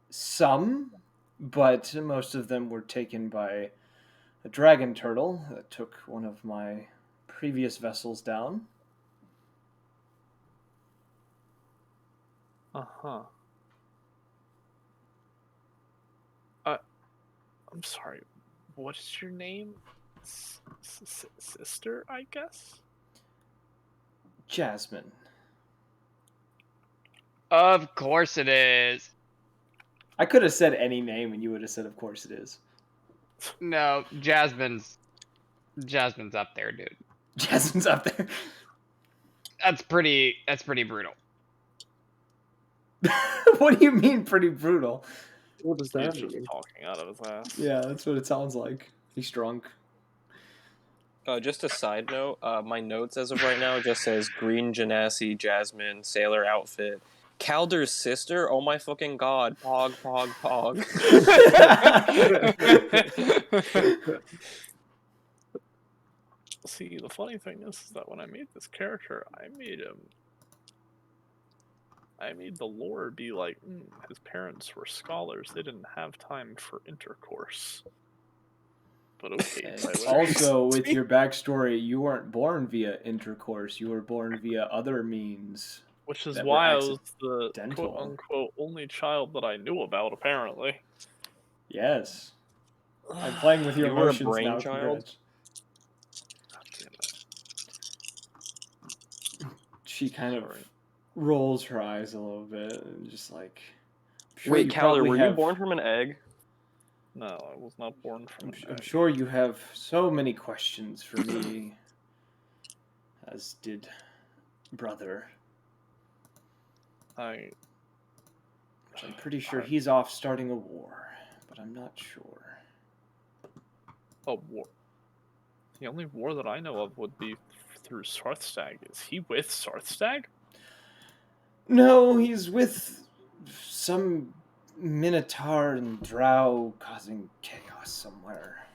Some, but most of them were taken by a dragon turtle that took one of my previous vessels down. Uh-huh. I'm sorry. What is your name? Sister, I guess? Jasmine. Of course it is. I could have said any name and you would have said, of course it is. No, Jasmine's up there, dude. Jasmine's up there. That's pretty brutal. What do you mean pretty brutal? What does that He's just mean? talking out of his ass. Yeah, that's what it sounds like. He's drunk. Just a side note, my notes as of right now just says Green Genasi, Jasmine, Sailor outfit. Calder's sister? Oh my fucking god. Pog, pog, pog. See, the funny thing is that when I made this character, I made the lore be like, his parents were scholars. They didn't have time for intercourse. But okay, And Tyler. also, with your backstory, you weren't born via intercourse. You were born via other means. Which is that why I were was the accidental. quote-unquote only child that I knew about, apparently. Yes. I'm playing with your You were a emotions brain now. child? Congrats. God damn it. She kind of Sorry. rolls her eyes a little bit and just like. I'm sure Wait, you Calder, probably were have, you born from an egg? No, I was not born from an I'm egg. sure you have so many questions for me, as did brother. I Which I'm pretty sure he's off starting a war, but I'm not sure. a war. The only war that I know of would be through Sarthstag. Is he with Sarthstag? No, he's with some Minotaur and Drow causing chaos somewhere.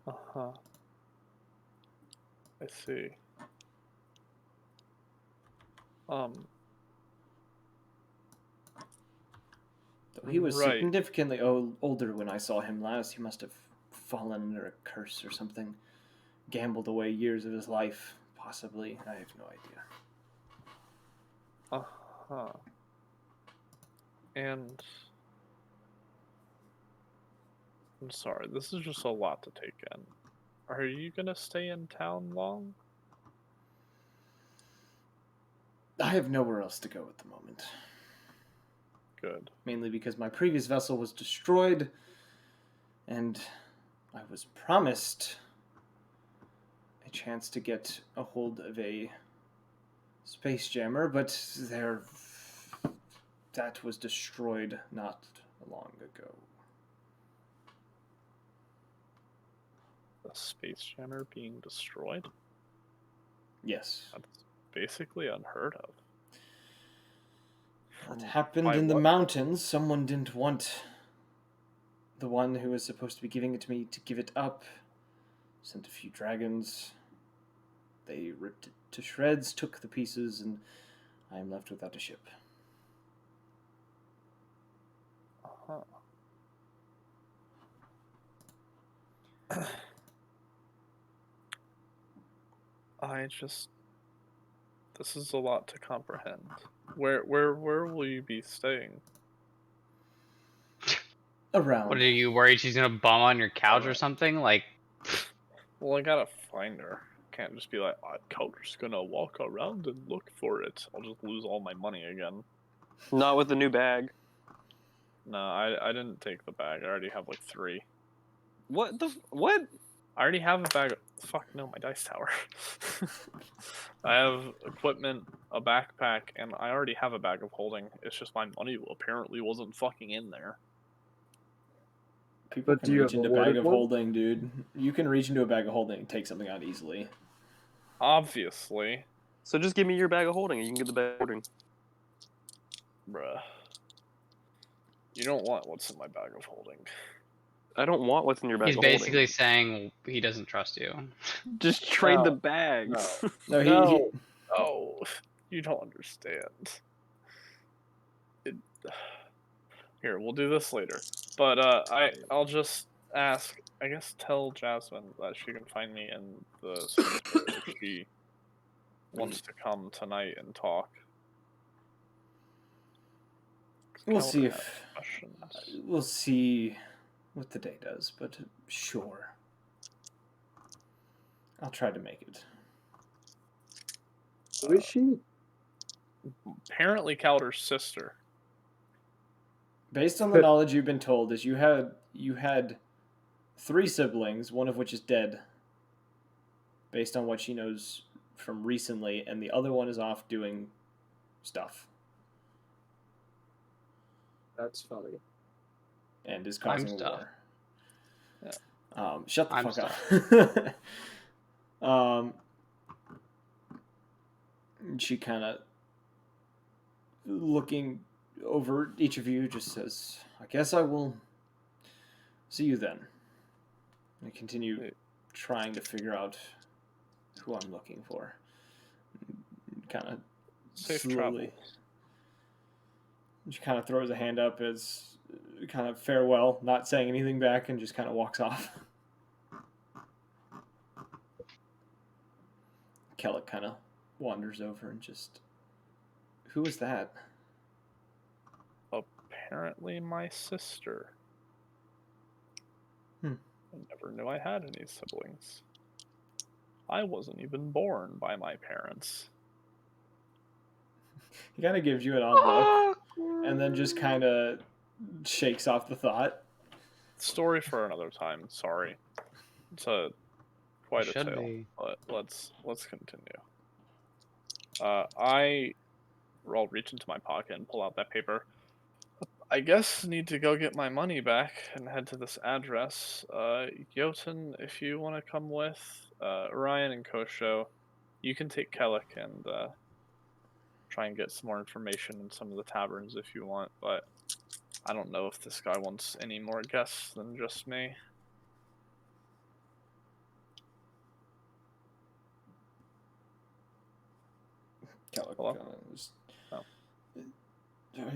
Uh-huh. I see. Though he was Right. significantly older when I saw him last, he must have fallen under a curse or something. Gambled away years of his life, possibly. I have no idea. Uh-huh. And I'm sorry, this is just a lot to take in. Are you gonna stay in town long? I have nowhere else to go at the moment. Good. Mainly because my previous vessel was destroyed, and I was promised a chance to get a hold of a space jammer, but that was destroyed not long ago. The space jammer being destroyed? Yes. That's basically unheard of. What happened By in the what? mountains, someone didn't want the one who was supposed to be giving it to me to give it up. Sent a few dragons. They ripped it to shreds, took the pieces, and I am left without a ship. Uh-huh. This is a lot to comprehend. Where will you be staying? Around. What are you worried she's gonna bum on your couch or something? Like, Well, I gotta find her. Can't just be like, I'm just gonna walk around and look for it. I'll just lose all my money again. Not with the new bag. No, I didn't take the bag. I already have like 3. What the what? I already have a bag of... Fuck no, my dice tower. I have equipment, a backpack, and I already have a bag of holding. It's just my money apparently wasn't fucking in there. People But can do you reach have a into a bag loaded of one? holding, dude. You can reach into a bag of holding and take something out easily. Obviously. So just give me your bag of holding and you can get the bag of holding. Bruh. You don't want what's in my bag of holding. I don't want what's in your bag he's of basically holding. saying he doesn't trust you. Just trade No. the bags. No, No. Oh, you don't understand. Here, we'll do this later. But I'll just ask. I guess tell Jasmine that she can find me in the Sphinxburg if she wants to come tonight and talk. We'll Calder see has if questions. we'll see what the day does, but sure. I'll try to make it. Who is she? Apparently Calder's sister. Based on the knowledge you've been told, is you had 3 siblings, one of which is dead. Based on what she knows from recently, and the other one is off doing stuff. That's funny. And is causing a stuff. war. Yeah. Shut the I'm fuck up. She kind of, looking over each of you, just says, I guess I will see you then. I continue trying to figure out who I'm looking for. Kind of Safe slowly. travels. She kind of throws a hand up as kind of farewell, not saying anything back, and just kind of walks off. Kellic kind of wanders over and just, who was that? Apparently my sister. Hmm. I never knew I had any siblings. I wasn't even born by my parents. He kind of gives you an odd look, and then just kind of shakes off the thought. Story for another time. Sorry, it's quite a Should tale. be. But let's continue. I'll reach into my pocket and pull out that paper. I guess need to go get my money back and head to this address. Jotun, if you want to come with, Ryan and Kosho, you can take Kellic and try and get some more information in some of the taverns if you want, but I don't know if this guy wants any more guests than just me. Kellic Hello? kind of just, Oh. Are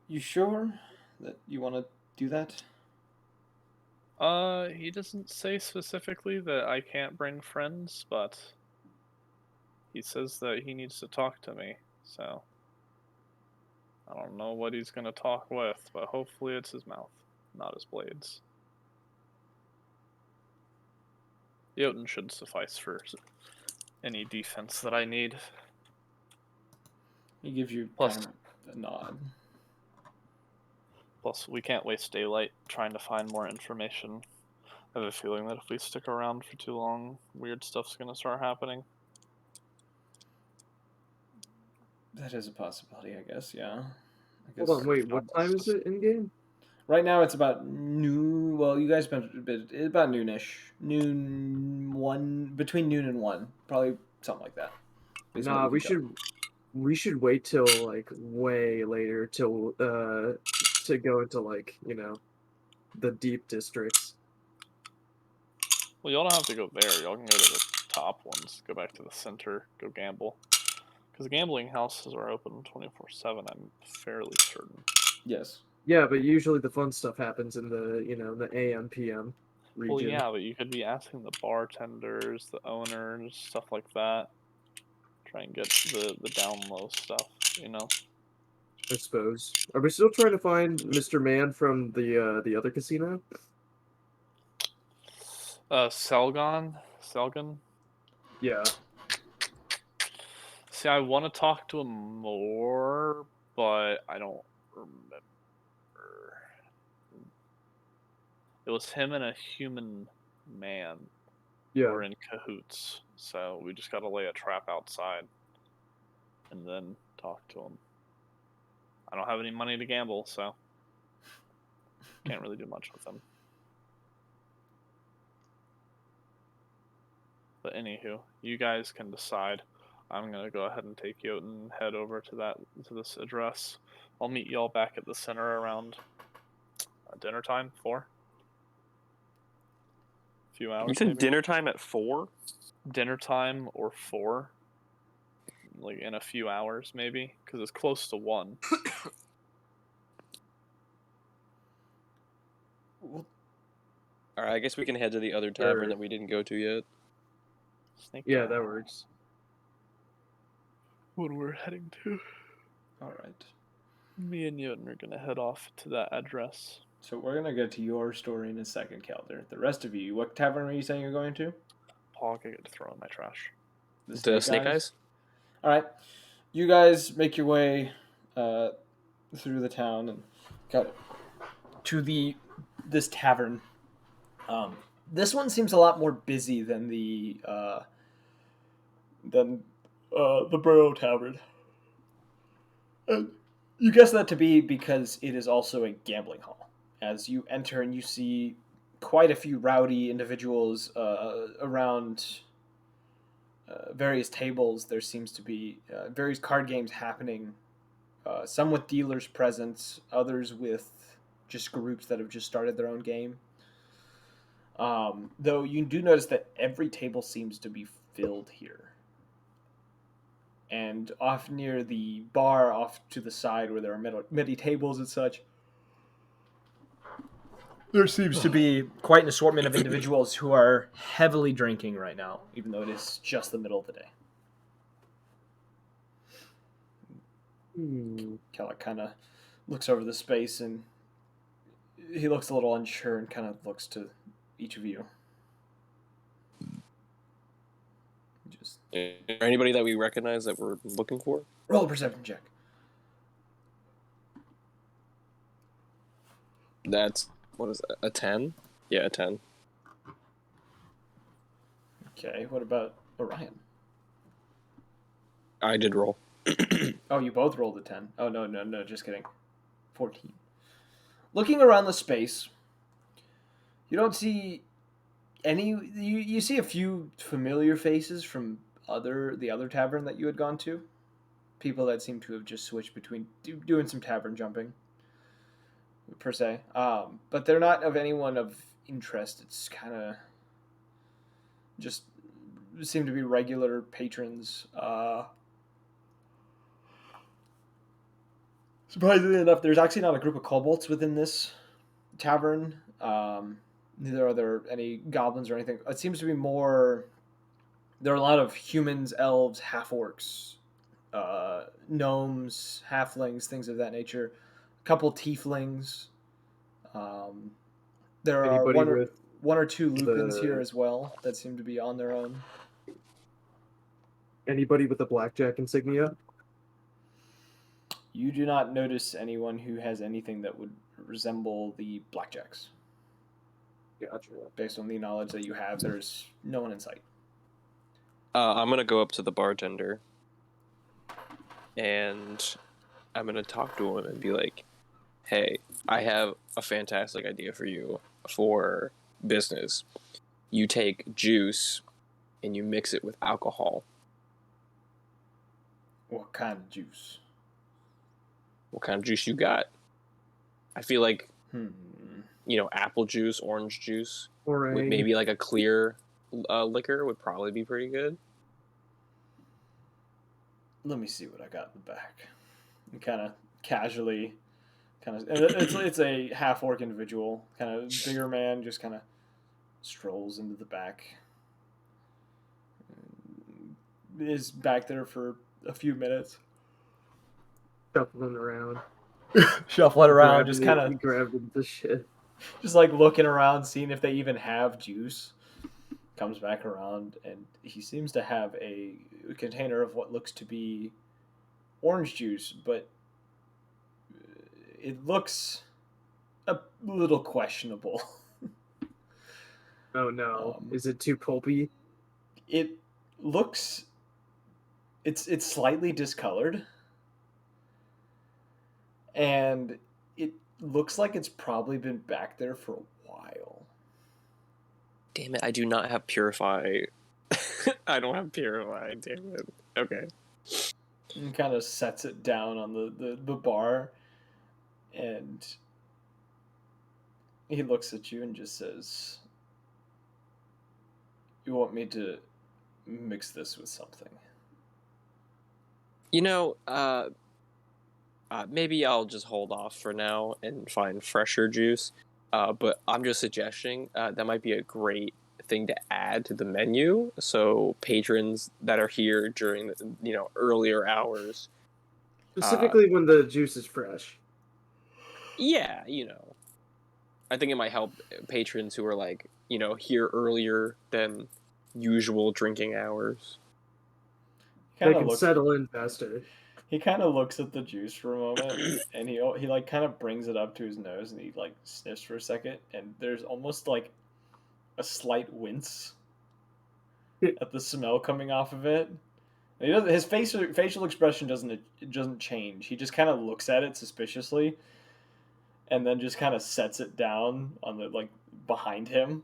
you sure that you want to do that? He doesn't say specifically that I can't bring friends, but he says that he needs to talk to me, so I don't know what he's gonna talk with, but hopefully it's his mouth, not his blades. Jotun should suffice for any defense that I need. He gives you Plus- kind of a nod. Plus, we can't waste daylight trying to find more information. I have a feeling that if we stick around for too long, weird stuff's gonna start happening. That is a possibility, I guess, yeah. Hold on, wait, what time is it in game? Right now it's about noon. Well, you guys spent a bit, about noonish. Between noon and 1. Probably something like that. Based on Nah, what we you can tell. should wait till like way later till to go into like, the deep districts. Well, y'all don't have to go there. Y'all can go to the top ones. Go back to the center. Go gamble. Because gambling houses are open 24/7. I'm fairly certain. Yes. Yeah, but usually the fun stuff happens in the, the AM PM region. Well, yeah, but you could be asking the bartenders, the owners, stuff like that. Try and get the down low stuff. I suppose. Are we still trying to find Mr. Man from the other casino? Selgon. Yeah. See, I want to talk to him more, but I don't remember. It was him and a human man who Yeah. were in cahoots, so we just got to lay a trap outside and then talk to him. I don't have any money to gamble, so can't really do much with him. But anywho, you guys can decide. I'm gonna go ahead and take Jotun and head over to this address. I'll meet y'all back at the center around dinner time. 4. A few hours. You said maybe. dinner time at 4? Dinner time or 4. Like in a few hours, maybe, because it's close to 1. All right, I guess we can head to the other Sure. tavern that we didn't go to yet. Yeah, that works. What we're heading to. All right. Me and Jotun are gonna head off to that address. So we're going to get to your story in a second, Calder. The rest of you, what tavern are you saying you're going to? Paul, I get to throw in my trash. The Snake Eyes? All right, you guys make your way through the town and got to this tavern. Um, this one seems a lot more busy than the Borough Tavern. And you guess that to be because it is also a gambling hall. As you enter and you see quite a few rowdy individuals around various tables, there seems to be various card games happening. Some with dealers present, others with just groups that have just started their own game. Though you do notice that every table seems to be filled here. And off near the bar, off to the side where there are many tables and such, there seems to be quite an assortment of individuals who are heavily drinking right now, even though it is just the middle of the day. Kellogg kind of looks over the space and he looks a little unsure and kind of looks to each of you. Just Is there anybody that we recognize that we're looking for? roll a perception check. That's, what is that, a 10? Yeah, a 10. Okay, what about Orion? I did roll. Oh, you both rolled a 10. Oh, no, just kidding. 14. Looking around the space, you don't see any. You see a few familiar faces from the other tavern that you had gone to. People that seem to have just switched between doing some tavern jumping, per se. But they're not of anyone of interest. It's kind of just seem to be regular patrons. Surprisingly enough, there's actually not a group of kobolds within this tavern. Neither are there any goblins or anything. It seems to be more. There are a lot of humans, elves, half orcs, gnomes, halflings, things of that nature. A couple tieflings. There are Anybody one or two lupins the- here as well that seem to be on their own. Anybody with a blackjack insignia? You do not notice anyone who has anything that would resemble the blackjacks. Gotcha. Based on the knowledge that you have, there's no one in sight. I'm going to go up to the bartender and I'm going to talk to him and be like, hey, I have a fantastic idea for you for business. You take juice and you mix it with alcohol. What kind of juice? What kind of juice you got? I feel like, apple juice, orange juice, with Orang. maybe like a clear liquor would probably be pretty good. Let me see what I got in the back. And kind of casually, it's a half orc individual, kind of bigger man, just kind of strolls into the back. Is back there for a few minutes, Shuffling around. shuffling around, just kind of grabbed the shit. just like looking around, seeing if they even have juice. Comes back around, and he seems to have a container of what looks to be orange juice, but it looks a little questionable. Oh no. Is it too pulpy? It looks it's slightly discolored, and it looks like it's probably been back there for a while. Damn it, I do not have Purify. I don't have Purify, damn it. Okay. And kind of sets it down on the bar, and he looks at you and just says, you want me to mix this with something? Maybe I'll just hold off for now and find fresher juice. But I'm just suggesting that might be a great thing to add to the menu, so patrons that are here during the earlier hours. Specifically when the juice is fresh. Yeah, I think it might help patrons who are here earlier than usual drinking hours. They kind of can looks. settle in faster. He kind of looks at the juice for a moment, and he like kind of brings it up to his nose, and he like sniffs for a second, and there's almost like a slight wince at the smell coming off of it. And he doesn't. His facial expression doesn't change. He just kind of looks at it suspiciously, and then just kind of sets it down on the like behind him.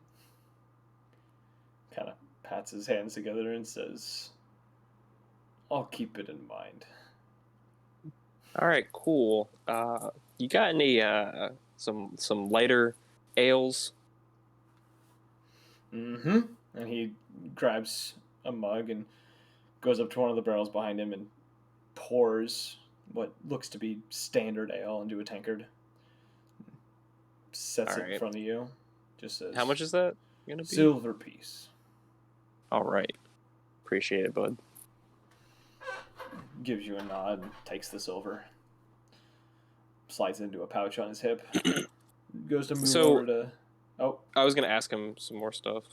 Kind of pats his hands together and says, "I'll keep it in mind." All right, cool. You got any some lighter ales? Mm-hmm. And he grabs a mug and goes up to one of the barrels behind him and pours what looks to be standard ale into a tankard. Sets All it in right. front of you. Just says, How much is that gonna be? silver piece. All right. Appreciate it, bud. Gives you a nod and takes the silver. Slides it into a pouch on his hip. Goes to move So- over to... Oh, I was gonna ask him some more stuff.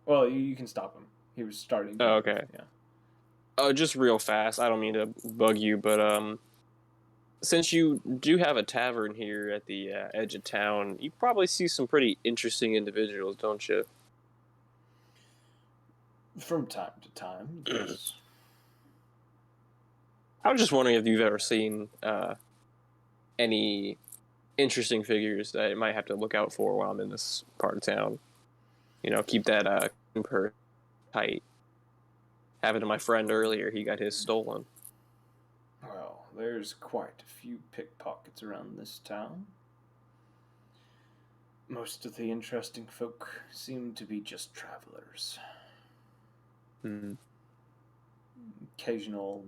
well, you can stop him. He was starting to Oh, move, okay. Yeah. Oh, just real fast. I don't mean to bug you, but since you do have a tavern here at the edge of town, you probably see some pretty interesting individuals, don't you? From time to time, yes. I was just wondering if you've ever seen any interesting figures that I might have to look out for while I'm in this part of town. You know, keep that purse tight. Happened to my friend earlier. He got his stolen. Well, there's quite a few pickpockets around this town. Most of the interesting folk seem to be just travelers. Hmm. Occasional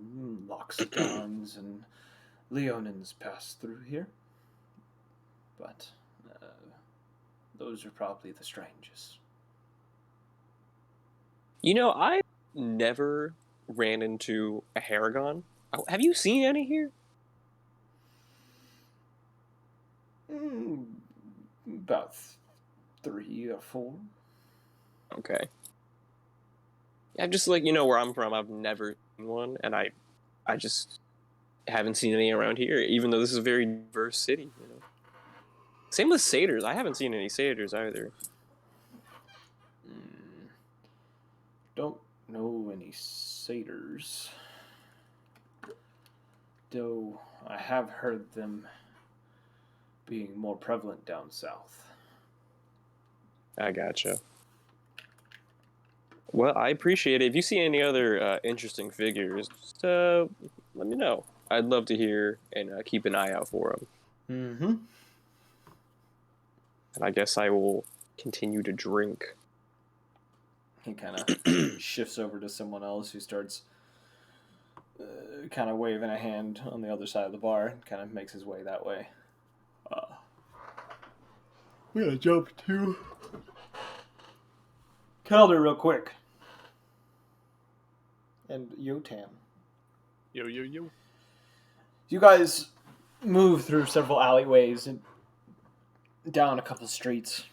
Loxodons and Leonins pass through here. But those are probably the strangest. You know, I never ran into a Haragon. Have you seen any here? About 3 or 4. Okay. I'm just like, where I'm from, I've never seen one, and I just haven't seen any around here, even though this is a very diverse city, Same with satyrs. I haven't seen any satyrs either. Don't know any satyrs. Though I have heard them being more prevalent down south. I gotcha. Well, I appreciate it. If you see any other interesting figures, just let me know. I'd love to hear and keep an eye out for them. Mm-hmm. And I guess I will continue to drink. He kind of shifts over to someone else who starts kind of waving a hand on the other side of the bar and kind of makes his way that way. We're going to jump to Calder real quick. And Yotam. Yo, yo, yo. You guys move through several alleyways and down a couple streets,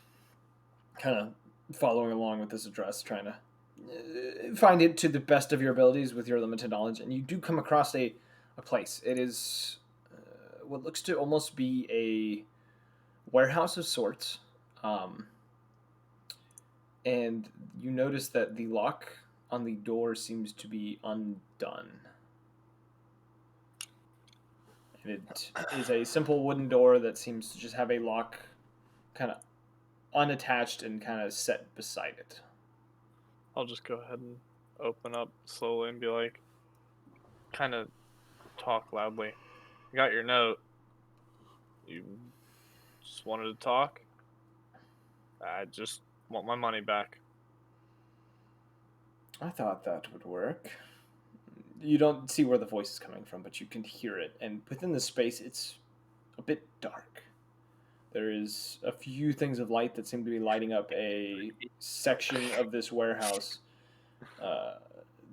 kind of following along with this address, trying to find it to the best of your abilities with your limited knowledge. And you do come across a place. It is what looks to almost be a warehouse of sorts. And you notice that the lock on the door seems to be undone. And it is a simple wooden door that seems to just have a lock kind of unattached and kind of set beside it. I'll just go ahead and open up slowly and be like, kind of talk loudly. I got your note. You just wanted to talk? I just want my money back. I thought that would work. You don't see where the voice is coming from, but you can hear it. And within the space, it's a bit dark. There is a few things of light that seem to be lighting up a section of this warehouse.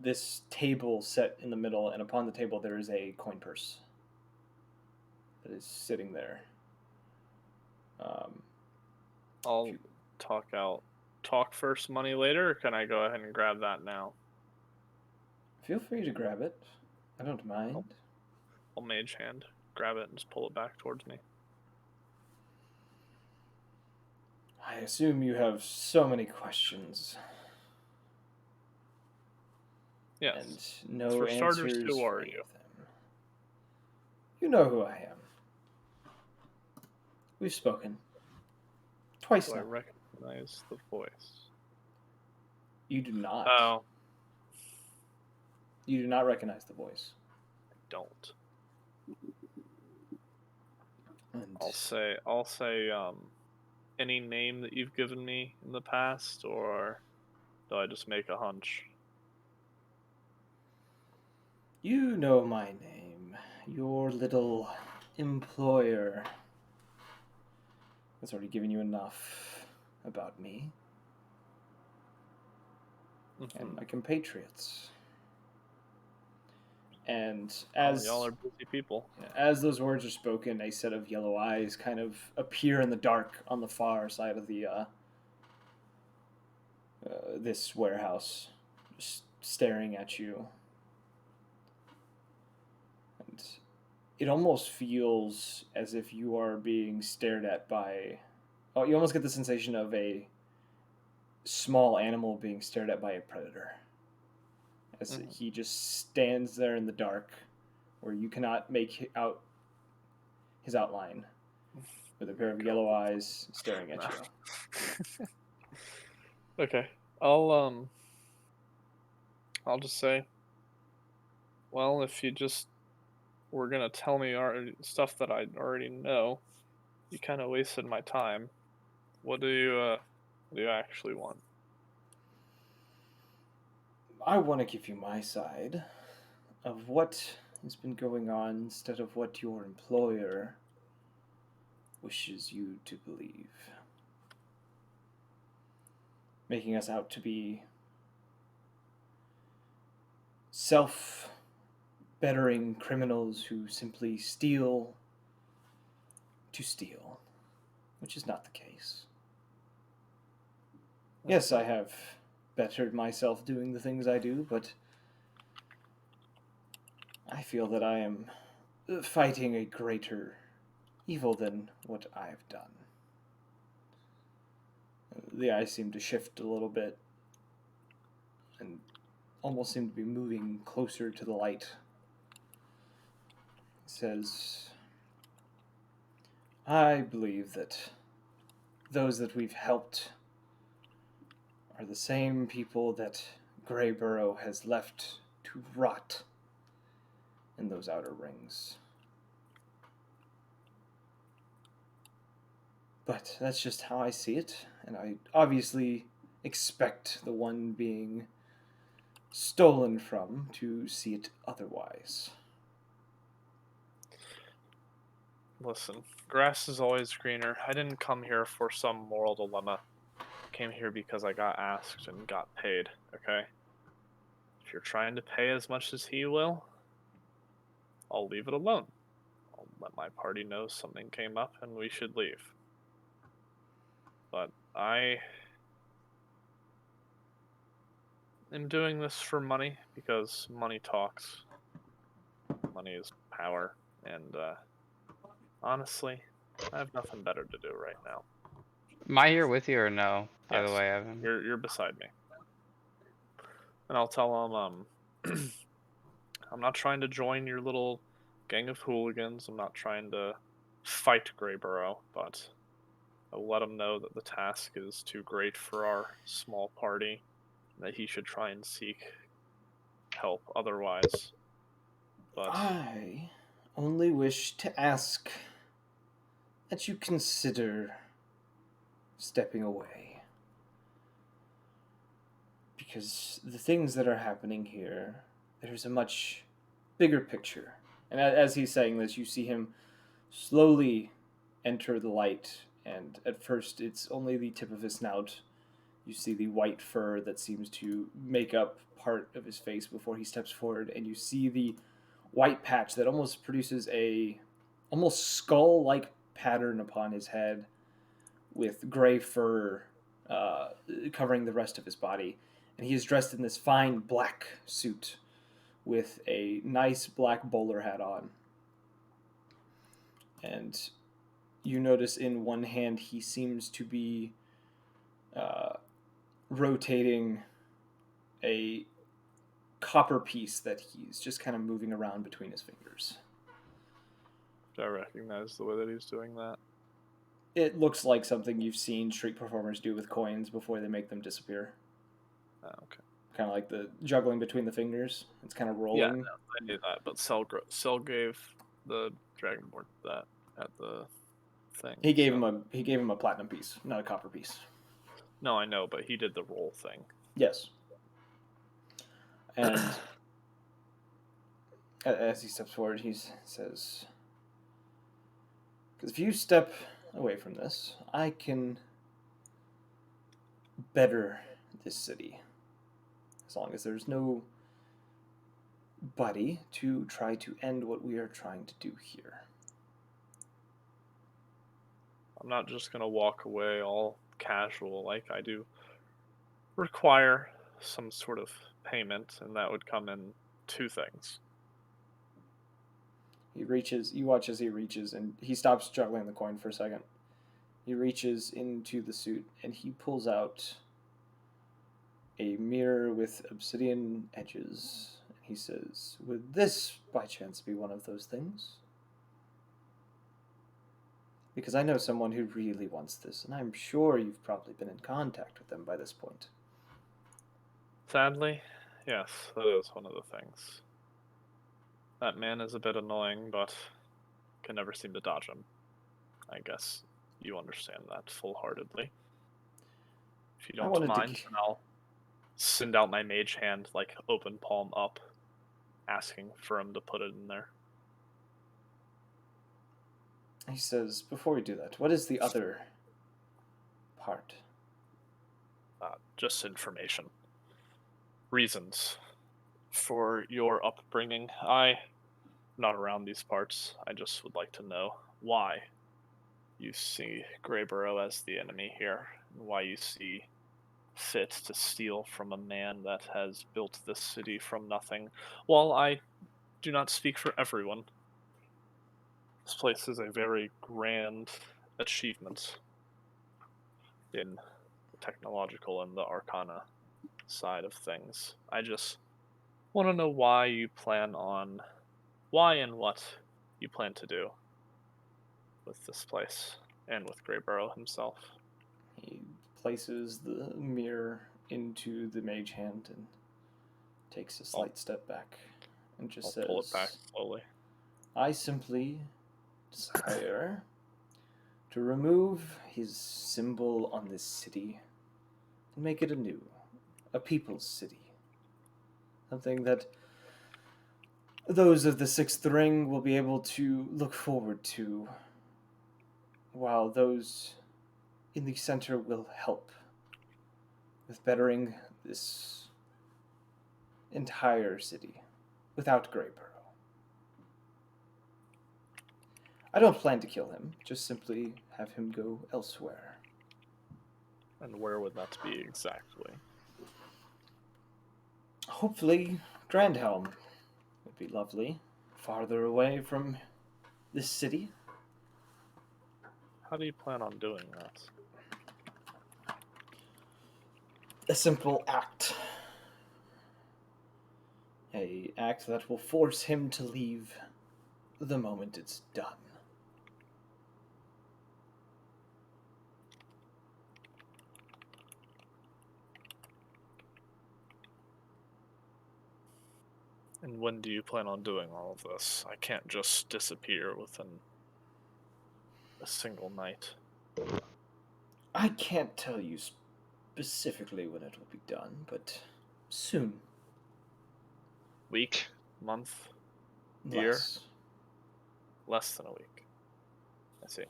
This table set in the middle, and upon the table there is a coin purse that is sitting there. I'll talk first, money later, or can I go ahead and grab that now? Feel free to grab it. I don't mind. I'll mage hand, grab it, and just pull it back towards me. I assume you have so many questions. Yes. And no For answers starters, who for are any you? of them. You know who I am. We've spoken. Twice Do I now. recognize the voice? You do not. Oh, You do not recognize the voice. I don't. And I'll say any name that you've given me in the past, or do I just make a hunch? you know my name. Your little employer has already given you enough about me and my compatriots. And as y'all are busy people. as those words are spoken, a set of yellow eyes kind of appear in the dark on the far side of the this warehouse, just staring at you. And it almost feels as if you are being stared at by. Oh, you almost get the sensation of a small animal being stared at by a predator. As he just stands there in the dark, where you cannot make out his outline, with a pair of yellow eyes staring at you. Okay. I'll just say, well, if you just were gonna tell me stuff that I already know, you kind of wasted my time. What do you actually want? I want to give you my side of what has been going on instead of what your employer wishes you to believe. Making us out to be self-bettering criminals who simply steal to steal, which is not the case. Yes, I have bettered myself doing the things I do, but I feel that I am fighting a greater evil than what I've done. The eyes seem to shift a little bit and almost seem to be moving closer to the light. It says, I believe that those that we've helped are the same people that Greyburrow has left to rot in those outer rings. But that's just how I see it, and I obviously expect the one being stolen from to see it otherwise. Listen, grass is always greener. I didn't come here for some moral dilemma. I came here because I got asked and got paid, okay? If you're trying to pay as much as he will, I'll leave it alone. I'll let my party know something came up and we should leave. But I am doing this for money because money talks. Money is power, and honestly, I have nothing better to do right now. Am I here with you or no? By Yes, the way, Evan. you're beside me, and I'll tell him I'm not trying to join your little gang of hooligans. I'm not trying to fight Greyburrow, but I'll let him know that the task is too great for our small party, and that he should try and seek help otherwise. But I only wish to ask that you consider stepping away. Because the things that are happening here, there's a much bigger picture. And as he's saying this, you see him slowly enter the light, and at first it's only the tip of his snout. You see the white fur that seems to make up part of his face before he steps forward, and you see the white patch that almost produces a almost skull-like pattern upon his head with gray fur covering the rest of his body. And he is dressed in this fine black suit with a nice black bowler hat on. And you notice in one hand he seems to be rotating a copper piece that he's just kind of moving around between his fingers. Do I recognize the way that he's doing that? It looks like something you've seen street performers do with coins before they make them disappear. Oh, okay. Kind of like the juggling between the fingers. It's kind of rolling. Yeah, no, I knew that, but Cell gave the Dragonborn that at the thing. He gave him a platinum piece, not a copper piece. No, I know, but he did the roll thing. Yes. And as he steps forward, he says, "Because if you step away from this, I can better this city. As long as there's no buddy to try to end what we are trying to do here." I'm not just gonna walk away all casual like I do. Require some sort of payment, and that would come in two things. He reaches, you watch as he reaches, and he stops juggling the coin for a second. He reaches into the suit and he pulls out a mirror with obsidian edges. He says, "Would this by chance be one of those things? Because I know someone who really wants this, and I'm sure you've probably been in contact with them by this point." Sadly, yes, that is one of the things. That man is a bit annoying, but can never seem to dodge him. I guess you understand that full-heartedly. If you don't mind, then I'll send out my mage hand, like open palm up, asking for him to put it in there. He says, "Before we do that, what is the other part?" Just information. Reasons for your upbringing. I'm not around these parts. I just would like to know why you see Greyburrow as the enemy here, and why you see fit to steal from a man that has built this city from nothing. While I do not speak for everyone, this place is a very grand achievement in the technological and the arcana side of things. I just want to know why and what you plan to do with this place and with Greyburrow himself. He places the mirror into the mage hand and takes a slight step back and just I'll pull it says, back slowly. "I simply desire to remove his symbol on this city and make it a people's city. Something that those of the Sixth Ring will be able to look forward to, while those in the center will help with bettering this entire city without Greyburrow. I don't plan to kill him, just simply have him go elsewhere." And where would that be exactly? Hopefully, Grandhelm would be lovely. Farther away from this city. How do you plan on doing that? A simple act. A act that will force him to leave the moment it's done. And when do you plan on doing all of this? I can't just disappear within a single night. I can't tell you specifically when it will be done, but soon. Week? Month? Year? Less. Less than a week. I see.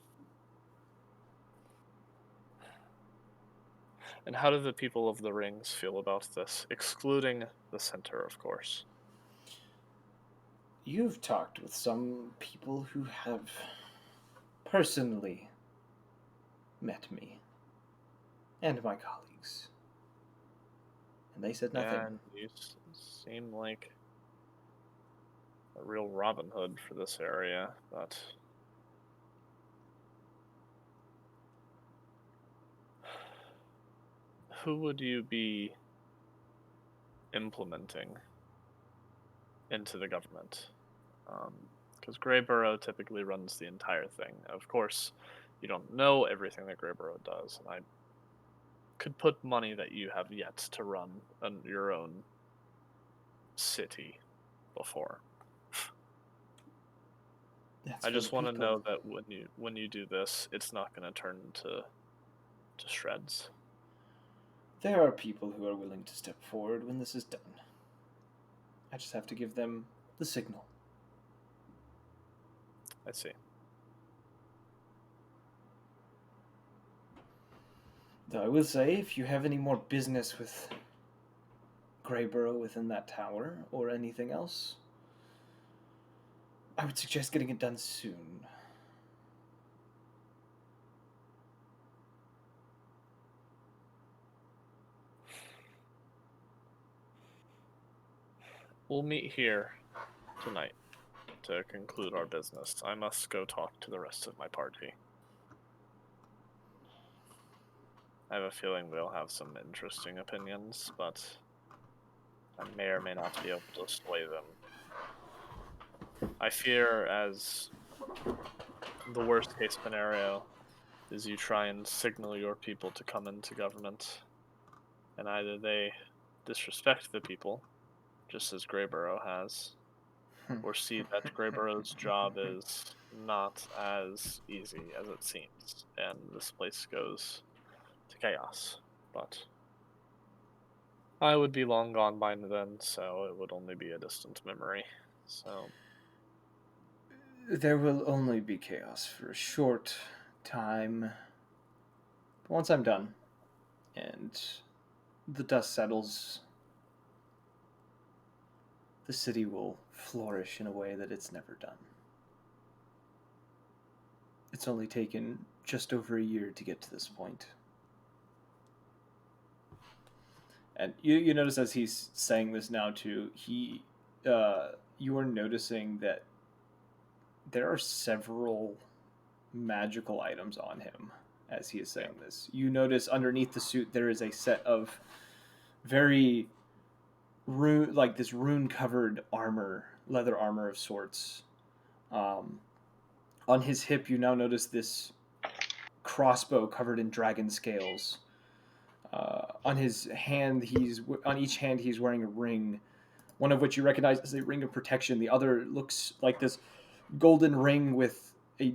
And how do the people of the rings feel about this? Excluding the center, of course. You've talked with some people who have personally met me and my colleagues, and they said nothing. And you seem like a real Robin Hood for this area, but who would you be implementing into the government? Because Greyborough typically runs the entire thing. Of course, you don't know everything that Greyborough does, and I could put money that you have yet to run your own city before. That's I for just the want to people. know that when you do this, it's not going to turn to shreds. There are people who are willing to step forward when this is done. I just have to give them the signal. I see. Though I will say, if you have any more business with Greyborough within that tower, or anything else, I would suggest getting it done soon. We'll meet here tonight to conclude our business. I must go talk to the rest of my party. I have a feeling we'll have some interesting opinions, but I may or may not be able to sway them. I fear, as the worst case scenario, is you try and signal your people to come into government, and either they disrespect the people, just as Greyborough has, or see that Greyborough's job is not as easy as it seems, and this place goes to chaos. But I would be long gone by then, so it would only be a distant memory. So There will only be chaos for a short time. But once I'm done, and the dust settles, the city will flourish in a way that it's never done. It's only taken just over a year to get to this point. And you notice as he's saying this now too, you are noticing that there are several magical items on him as he is saying this. You notice underneath the suit there is a set of very this rune covered armor, leather armor of sorts. On his hip you now notice this crossbow covered in dragon scales. On his hand, on each hand he's wearing a ring, one of which you recognize as a ring of protection. The other looks like this golden ring with a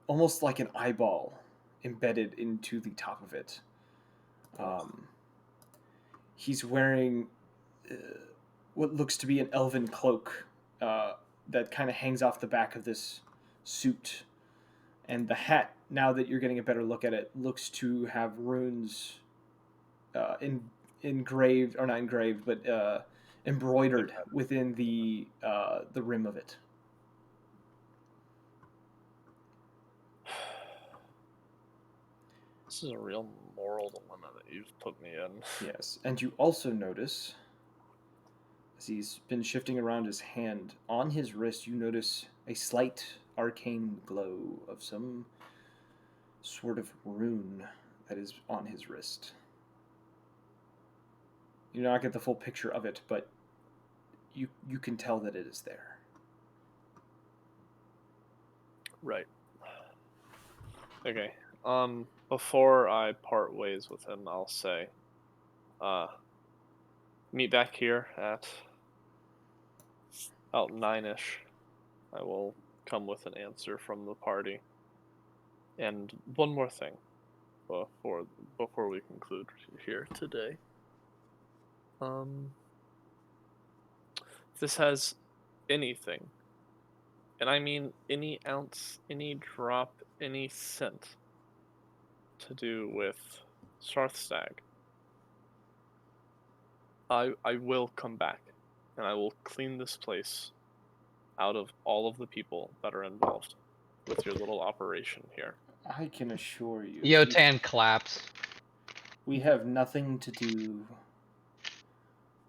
almost like an eyeball embedded into the top of it. He's wearing what looks to be an elven cloak that kind of hangs off the back of this suit. And the hat, now that you're getting a better look at it, looks to have runes engraved, or not engraved, but embroidered within the rim of it. this is a real moral dilemma that you've put me in. Yes, and you also notice, as he's been shifting around his hand, on his wrist you notice a slight arcane glow of some sort of rune that is on his wrist. You do not get the full picture of it, but you can tell that it is there. Right. Okay. Before I part ways with him, I'll say, meet back here at about 9-ish. I will come with an answer from the party. And one more thing before we conclude here today. If this has anything, and I mean any ounce, any drop, any cent to do with Sarthstag, I will come back, and I will clean this place out of all of the people that are involved with your little operation here. I can assure you, Yotan claps. we have nothing to do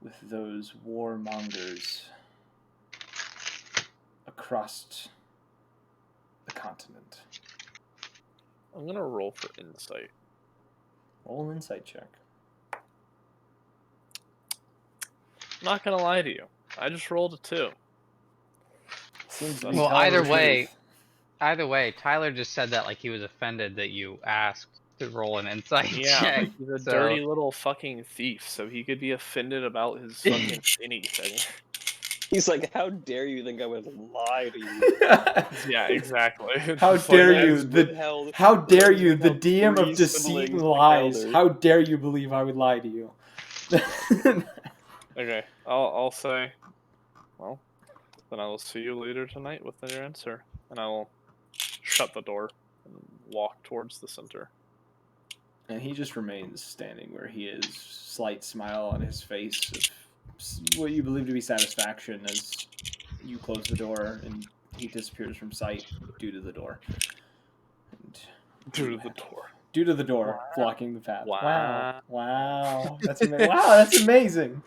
with those warmongers. across the continent. I'm gonna roll for insight. Roll an insight check. Not gonna lie to you. I just rolled a 2. Seems to be Well, telling either the way, truth. Tyler just said that like he was offended that you asked to roll an insight Yeah, check. but he's a so- dirty little fucking thief, so he could be offended about his fucking anything. He's like, how dare you think I would lie to you? Yeah, exactly. How Just like, dare "Hey, you? How dare you, the DM of deceit and lies? How dare you believe I would lie to you? Okay, I'll say, well, then I will see you later tonight with your answer, and I will shut the door and walk towards the center. And he just remains standing where he is, slight smile on his face of what you believe to be satisfaction as you close the door and he disappears from sight due to the door. And Due to the door. Due to the door blocking the path. Wow. Wow. That's amazing. Wow, that's amazing.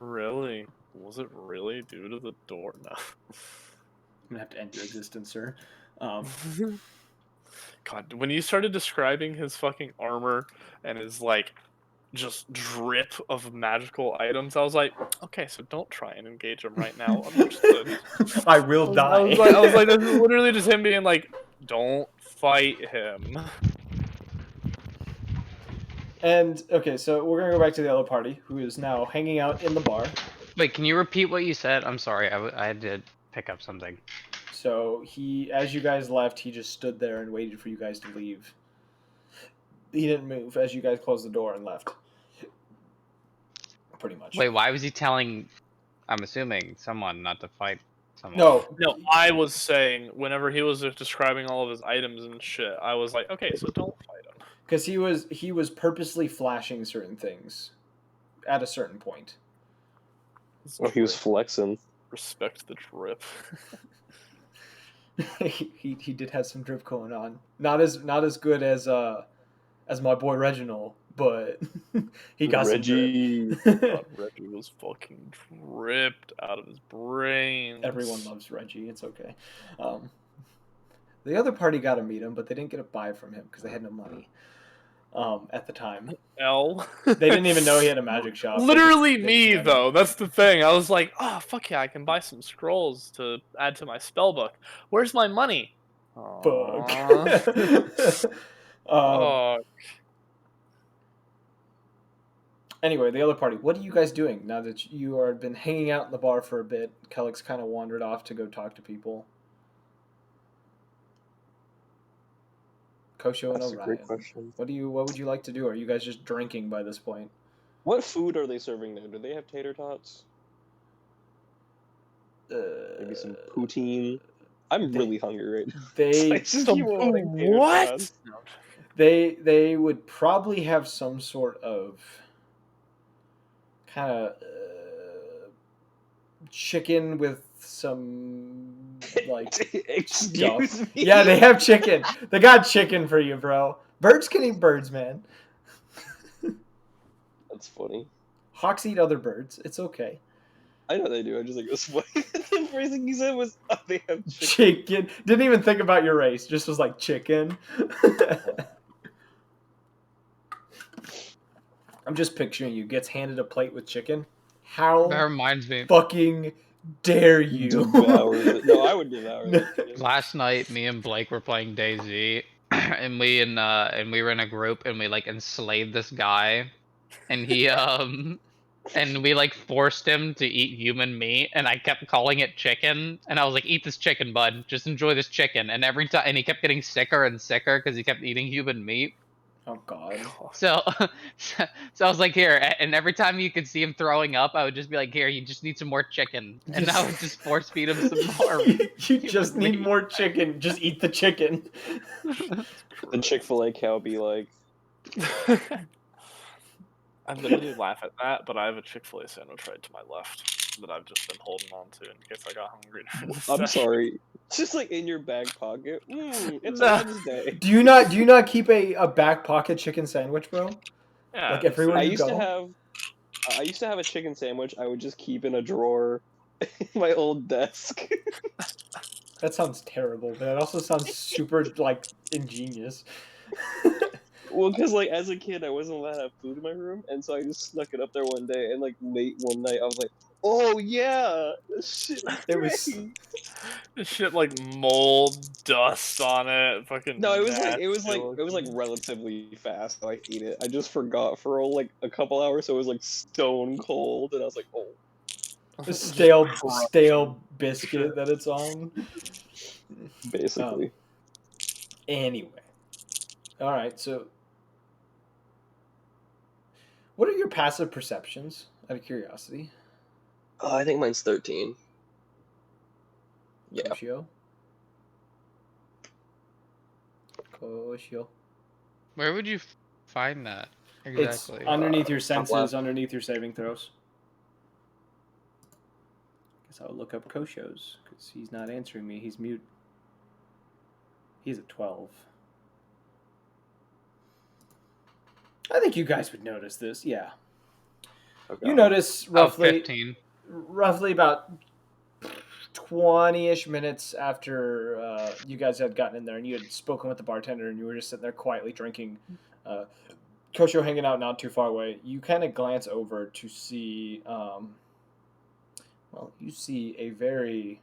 Really? Was it really due to the door? No. I'm gonna have to end your existence, sir. God, when you started describing his fucking armor and his like just drip of magical items, I was like, okay, so don't try and engage him right now. Understood. I will die. I was like, this is literally just him being like, don't fight him. And okay, so we're gonna go back to the other party, who is now hanging out in the bar. Wait, can you repeat what you said? I'm sorry, I had to pick up something. So he, as you guys left, he just stood there and waited for you guys to leave. He didn't move as you guys closed the door and left. Pretty much. Wait, why was he telling? I'm assuming someone not to fight someone. No, I was saying whenever he was describing all of his items and shit, I was like, okay, so don't fight him. because he was purposely flashing certain things at a certain point. Oh, he was flexing. Respect the drip. he did have some drip going on. Not as good as my boy Reginald, but he got Reggie. some drip. God, Reggie was fucking dripped out of his brains. Everyone loves Reggie. It's okay. The other party got to meet him, but they didn't get a buy from him because they had no money at the time. L. They didn't even know he had a magic shop. Literally They me, just- though. That's the thing. I was like, oh, fuck yeah, I can buy some scrolls to add to my spell book. Where's my money? Fuck. Fuck. Anyway, the other party. What are you guys doing now that you are been hanging out in the bar for a bit? Kellick's kind of wandered off to go talk to people. Kosho and That's a Orion. great question. What would you like to do? Are you guys just drinking by this point? What food are they serving there? Do they have tater tots? Maybe some poutine? I'm really hungry right now. They I just keep wanting tater What? tots. they would probably have some sort of kind of chicken with some like Excuse stuff. me? Yeah, they have chicken. They got chicken for you, bro. Birds can eat birds, man. That's funny. Hawks eat other birds. It's okay. I know they do. I just like this funny. The first thing you said was, oh, they have chicken. Chicken. Didn't even think about your race. Just was like chicken. I'm just picturing you. Gets handed a plate with chicken. How That reminds me. fucking dare you? Devour it. No, I would devour that chicken. Last night, me and Blake were playing DayZ, and we were in a group, and we like enslaved this guy, and he and we like forced him to eat human meat, and I kept calling it chicken, and I was like, "Eat this chicken, bud. Just enjoy this chicken." And every time, and he kept getting sicker and sicker because he kept eating human meat. Oh God. So, so I was like, "Here," and every time you could see him throwing up, I would just be like, "Here, you just need some more chicken," and I would just force feed him some more. You just need meat. more chicken. Just eat the chicken. The Chick-fil-A cow be like, I literally laugh at that, but I have a Chick-fil-A sandwich right to my left that I've just been holding on to in case I got hungry. I'm sorry. It's just like in your back pocket. It's Nah. Wednesday. Do you not keep a back pocket chicken sandwich, bro? Yeah, Like everywhere I you used go. to have a chicken sandwich I would just keep in a drawer my old desk. That sounds terrible, but it also sounds super like ingenious. Well, because like as a kid, I wasn't allowed to have food in my room, and so I just snuck it up there one day, and like late one night, I was like, "Oh yeah, this shit is It great." was This shit like mold, dust on it, fucking No, nasty it was like looking. relatively fast. So I ate it. I just forgot for like a couple hours, so it was like stone cold, and I was like, "Oh, a Just stale crushing. biscuit that it's on. basically." Anyway, all right. So, what are your passive perceptions? Out of curiosity, I think mine's 13. Yeah. Koshio. Koshio. Where would you find that It's exactly? underneath your Top senses, left. underneath your saving throws. Guess I'll look up Koshio's because he's not answering me. He's mute. He's at 12. I think you guys would notice this. Yeah, Okay. you notice Oh, roughly 15. about 20-ish minutes after you guys had gotten in there and you had spoken with the bartender and you were just sitting there quietly drinking. Kosho hanging out not too far away. You kind of glance over to see, you see a very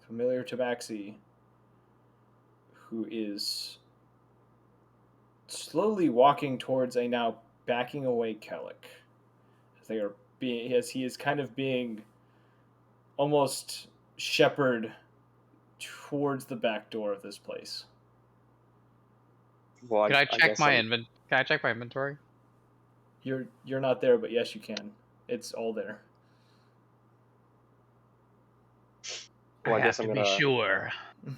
familiar tabaxi who is slowly walking towards a now backing away Kellic. As he is kind of being almost shepherded towards the back door of this place. Well, Can I check guess my I'm- Can I check my inventory? You're not there, but yes, you can. It's all there. Well, I I have guess to I'm be gonna sure.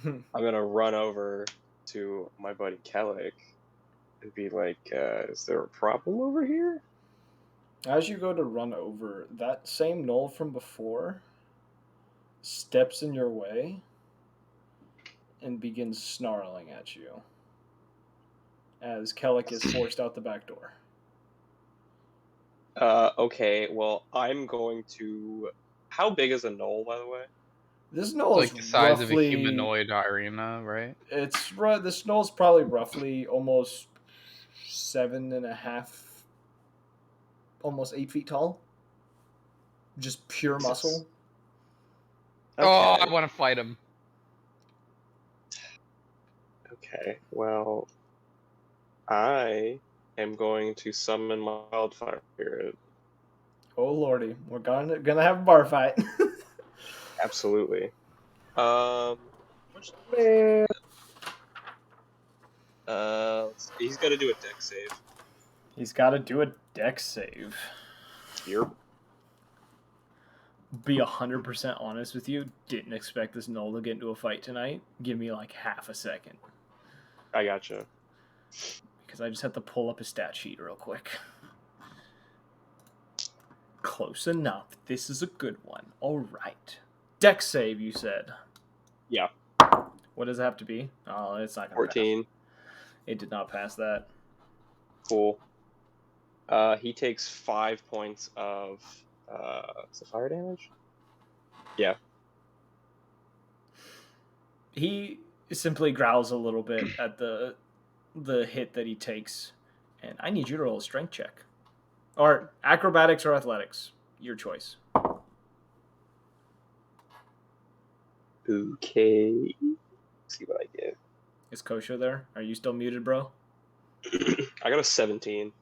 I'm gonna run over to my buddy Kellic and be like, "Is there a problem over here?" As you go to run over, that same knoll from before steps in your way and begins snarling at you as Kellic is forced out the back door. Okay. Well, I'm going to. How big is a knoll, by the way? This It's knoll like is the size of a roughly humanoid arena, right? this knoll is probably roughly almost 7.5, almost 8 feet tall. Just pure Jesus. muscle. Oh, Okay. I want to fight him. Okay. Well, I am going to summon my wildfire spirit. Oh lordy, we're gonna have a bar fight. Absolutely. Man. He's got to do a deck save. He's got to do a deck save. Yep. Be 100% honest with you. Didn't expect this Knoll to get into a fight tonight. Give me like half a second. I gotcha. Because I just have to pull up his stat sheet real quick. Close enough. This is a good one. All right. Deck save, you said. Yeah. What does it have to be? Oh, it's not going to pass. 14. It did not pass that. Cool. He takes 5 points of is it fire damage? Yeah. He simply growls a little bit at the hit that he takes. And I need you to roll a strength check. Or acrobatics or athletics. Your choice. Okay. Let's see what I get. Is Kosho there? Are you still muted, bro? I got a 17.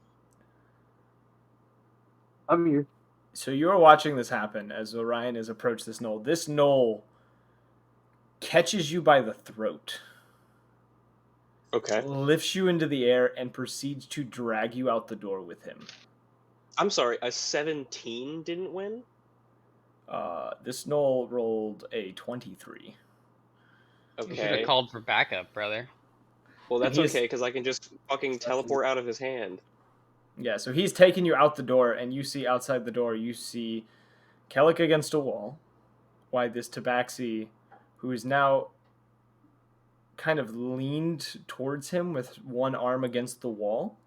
I'm here. So you are watching this happen as Orion has approached this knoll. This knoll catches you by the throat, Okay. lifts you into the air, and proceeds to drag you out the door with him. I'm sorry, a 17 didn't win? This knoll rolled a 23. You should Okay. have called for backup, brother. Well, that's He is- okay, because I can just fucking teleport out of his hand. Yeah, so he's taking you out the door, and you see outside the door, you see Kellic against a wall, while this tabaxi, who is now kind of leaned towards him with one arm against the wall,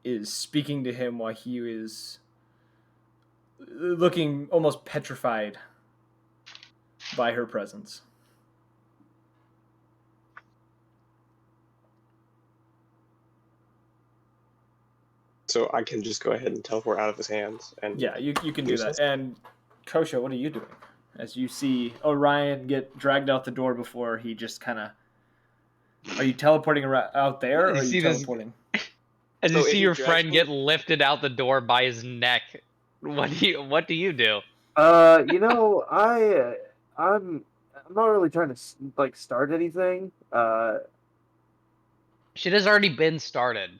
is speaking to him while he is looking almost petrified by her presence. So I can just go ahead and teleport out of his hands. And Yeah, you can do that. And Kosha, what are you doing? As you see Orion get dragged out the door before he just kind of... Are you teleporting out there, or You are you see this- teleporting? As So you if see he your drags friend me- get lifted out the door by his neck, what do you do? You know, I'm not really trying to like start anything. Shit has already been started.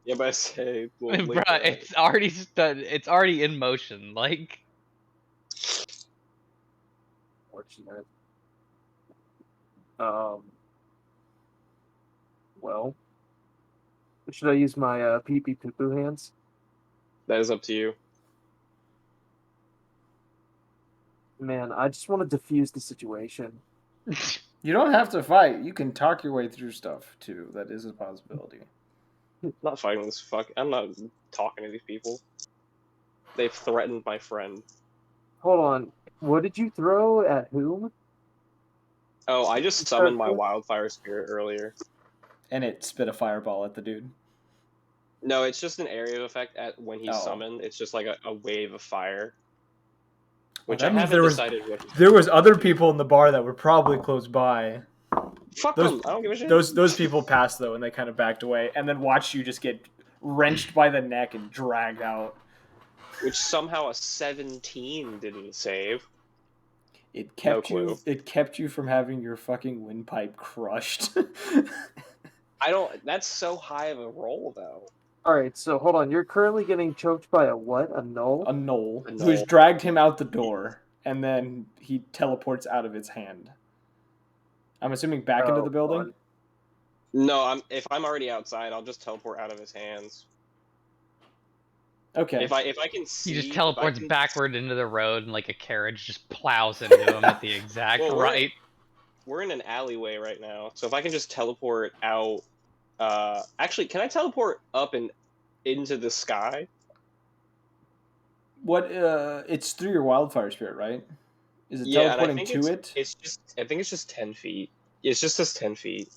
Yeah, but I say, well, Bruh, later, right? it's already it's already in motion. Like, Fortunate. Well, should I use my pee pee poo poo hands? That is up to you. Man, I just want to diffuse the situation. You don't have to fight. You can talk your way through stuff too. That is a possibility. I'm not fighting this fuck. I'm not talking to these people. They've threatened my friend. Hold on. What did you throw at whom? Oh, I just summoned my wildfire spirit earlier. And it spit a fireball at the dude. No, it's just an area of effect at when he's Oh. summoned. It's just like a wave of fire. Which that I means haven't there was- decided what. There was other people in the bar that were probably close by. Fuck Those- them! I don't give a shit. Those people passed though, and they kind of backed away, and then watched you just get wrenched by the neck and dragged out. Which somehow a 17 didn't save. It kept No you. clue. It kept you from having your fucking windpipe crushed. I don't. That's so high of a roll, though. Alright, so hold on. You're currently getting choked by a what? A knoll? A knoll A who's knoll. dragged him out the door, and then he teleports out of its hand. I'm assuming back into Oh, the building. God. No, if I'm already outside, I'll just teleport out of his hands. Okay. If I can see, he just if I teleports can- backward into the road, and like a carriage just plows into him at the exact Well, right. We're in an alleyway right now, so if I can just teleport out. Actually, can I teleport up and into the sky? What? It's through your wildfire spirit, right? Is it Yeah, and I teleporting think to it? I think it's just 10 feet. It's just says 10 feet.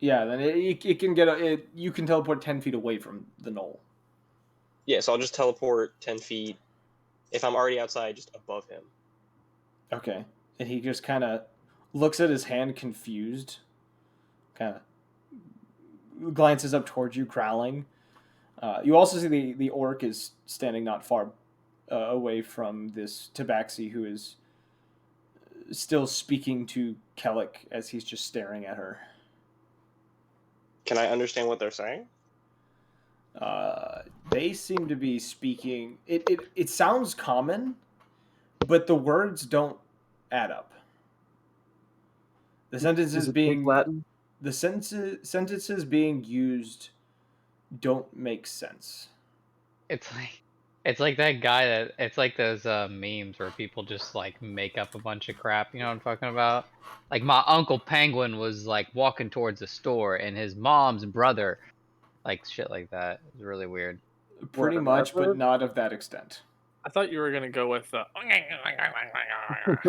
Yeah, then it can get it. You can teleport 10 feet away from the knoll. Yeah, so I'll just teleport 10 feet. If I'm already outside, just above him. Okay, and he just kind of looks at his hand, confused. Kind of glances up towards you, growling. You also see the orc is standing not far away from this tabaxi, who is still speaking to Kellic as he's just staring at her. Can I understand what they're saying? They seem to be speaking. It sounds common, but the words don't add up. The sentences Is it being Pig Latin? the sentences being used don't make sense. It's like that guy that it's like those memes where people just like make up a bunch of crap. You know what I'm talking about? Like my uncle Penguin was like walking towards the store, and his mom's brother, like shit like that. It's really weird. Pretty What, much, but adverb? not of that extent. I thought you were gonna go with the.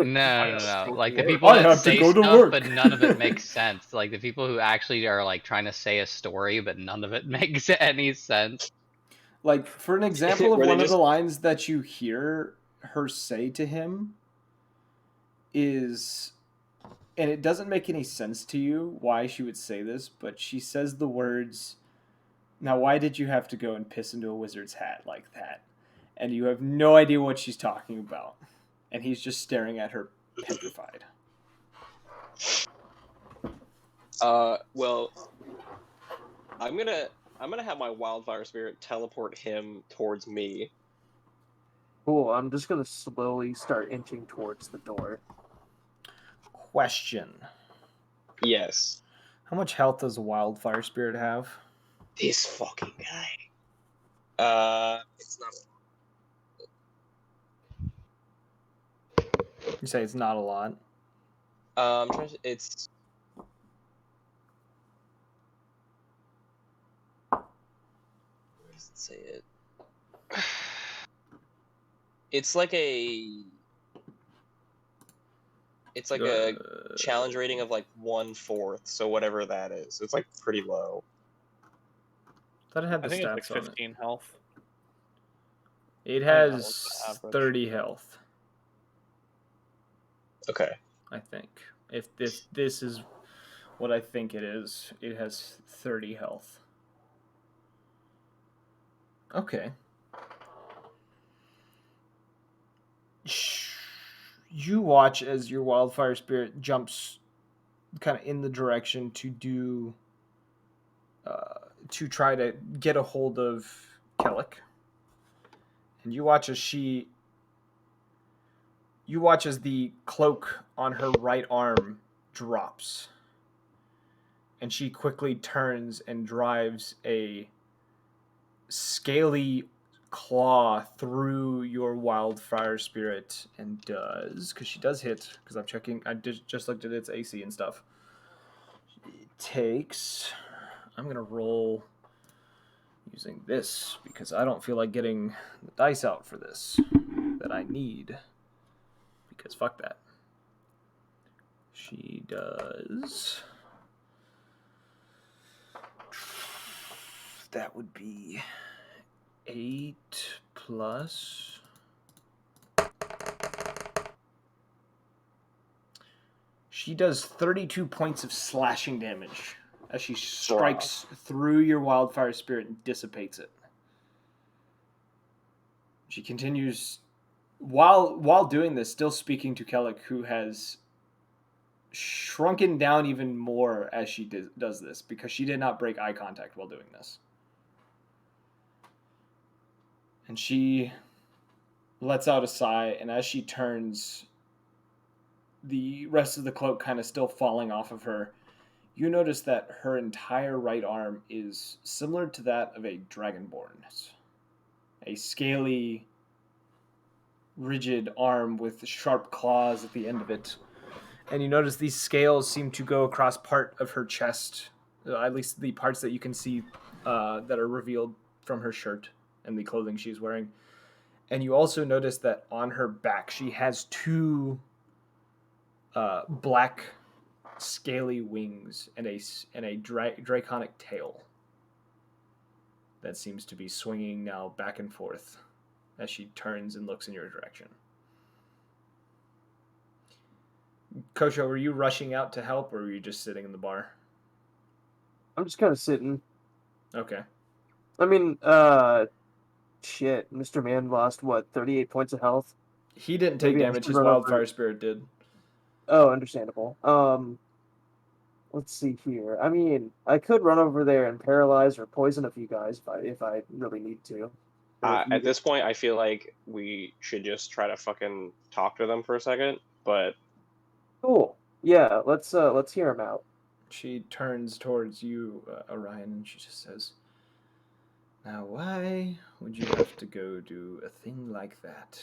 No. Like the Work. people I that have to say go to stuff, work. but none of it makes sense. Like the people who actually are like trying to say a story, but none of it makes any sense. Like, for an example of Where they one of just- the lines that you hear her say to him is, and it doesn't make any sense to you why she would say this, but she says the words, "Now, why did you have to go and piss into a wizard's hat like that?" And you have no idea what she's talking about. And he's just staring at her, petrified. Well, I'm gonna have my wildfire spirit teleport him towards me. Cool. I'm just gonna slowly start inching towards the door. Question. Yes. How much health does a wildfire spirit have? This fucking guy. It's not. You say it's not a lot. I'm trying to. It's. Where does it say it? It's like a challenge rating of like 1/4, so whatever that is. It's like pretty low. Thought it had the I think it's like stats on it. 15 health. It I think that was has the average. 30 health, Okay. I think. If this is what I think it is, it has 30 health. Okay. You watch as your wildfire spirit jumps kind of in the direction to do to try to get a hold of Kellic. And you watch as the cloak on her right arm drops. And she quickly turns and drives a scaly claw through your wildfire spirit and does, because she does hit, because I'm checking, I just looked at its AC and stuff. It takes, I'm going to roll using this, because I don't feel like getting the dice out for this that I need, because fuck that. She does, that would be 8 plus. She does 32 points of slashing damage as she strikes through your wildfire spirit and dissipates it. She continues while doing this, still speaking to Kellic, who has shrunken down even more as she does this, because she did not break eye contact while doing this. And she lets out a sigh, and as she turns, the rest of the cloak kind of still falling off of her, you notice that her entire right arm is similar to that of a dragonborn. A scaly, rigid arm with sharp claws at the end of it. And you notice these scales seem to go across part of her chest, at least the parts that you can see that are revealed from her shirt and the clothing she's wearing. And you also notice that on her back she has two black scaly wings and a draconic tail that seems to be swinging now back and forth as she turns and looks in your direction. Kosho, were you rushing out to help, or were you just sitting in the bar? I'm just kind of sitting. Okay. I mean, shit. Mr. Man lost, what, 38 points of health? He didn't take Maybe I damage. should His run wildfire over- spirit did. Oh, understandable. Let's see here. I mean, I could run over there and paralyze or poison a few guys if I really need to. At this point, I feel like we should just try to fucking talk to them for a second, but Cool. Yeah, let's hear him out. She turns towards you, Orion, and she just says, "Now, why would you have to go do a thing like that?"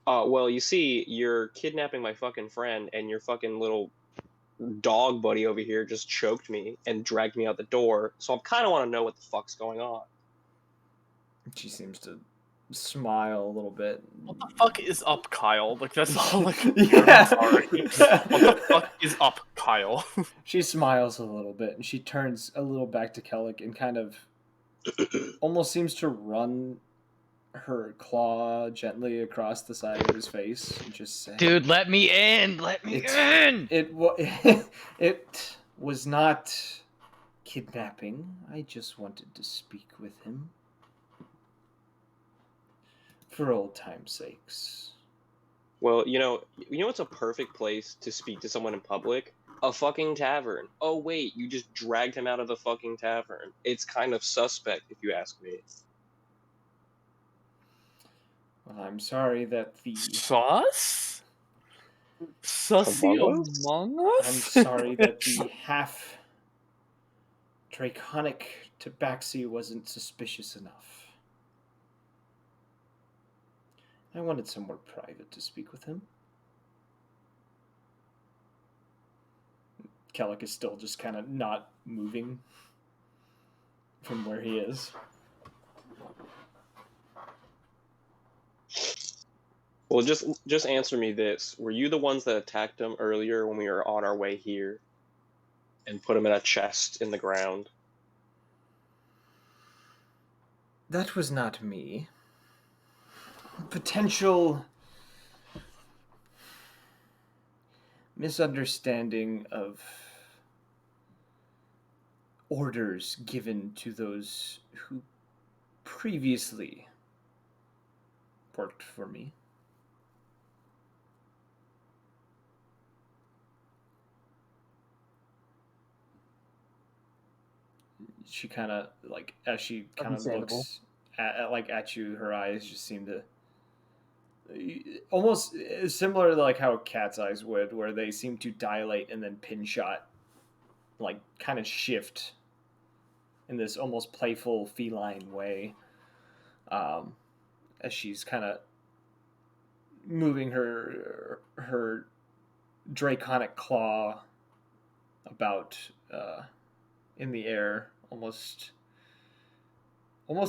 well, you see, you're kidnapping my fucking friend, and your fucking little dog buddy over here just choked me and dragged me out the door, so I kind of want to know what the fuck's going on. She seems to smile a little bit. What the fuck is up, Kyle? Like, that's all. Like, Yeah. I'm sorry. What the fuck is up, Kyle? She smiles a little bit, and she turns a little back to Kellic and kind of almost seems to run her claw gently across the side of his face and just say, Dude, let me in! Let me in! It was not kidnapping. I just wanted to speak with him. For old time's sakes. Well, you know what's a perfect place to speak to someone in public? A fucking tavern. Oh wait, you just dragged him out of the fucking tavern. It's kind of suspect, if you ask me. Well, I'm sorry that the... Sus? Sussy among us? I'm sorry that the half draconic tabaxi wasn't suspicious enough. I wanted somewhere private to speak with him. Kellic is still just kind of not moving from where he is. Well, just answer me this: were you the ones that attacked him earlier when we were on our way here, and put him in a chest in the ground? That was not me. Potential misunderstanding of orders given to those who previously worked for me. She kind of like, as she kind of Understandable. looks at you, her eyes just seem to almost similar to like how cat's eyes would, where they seem to dilate and then pin shot, like kind of shift in this almost playful feline way, as she's kind of moving her draconic claw about in the air, almost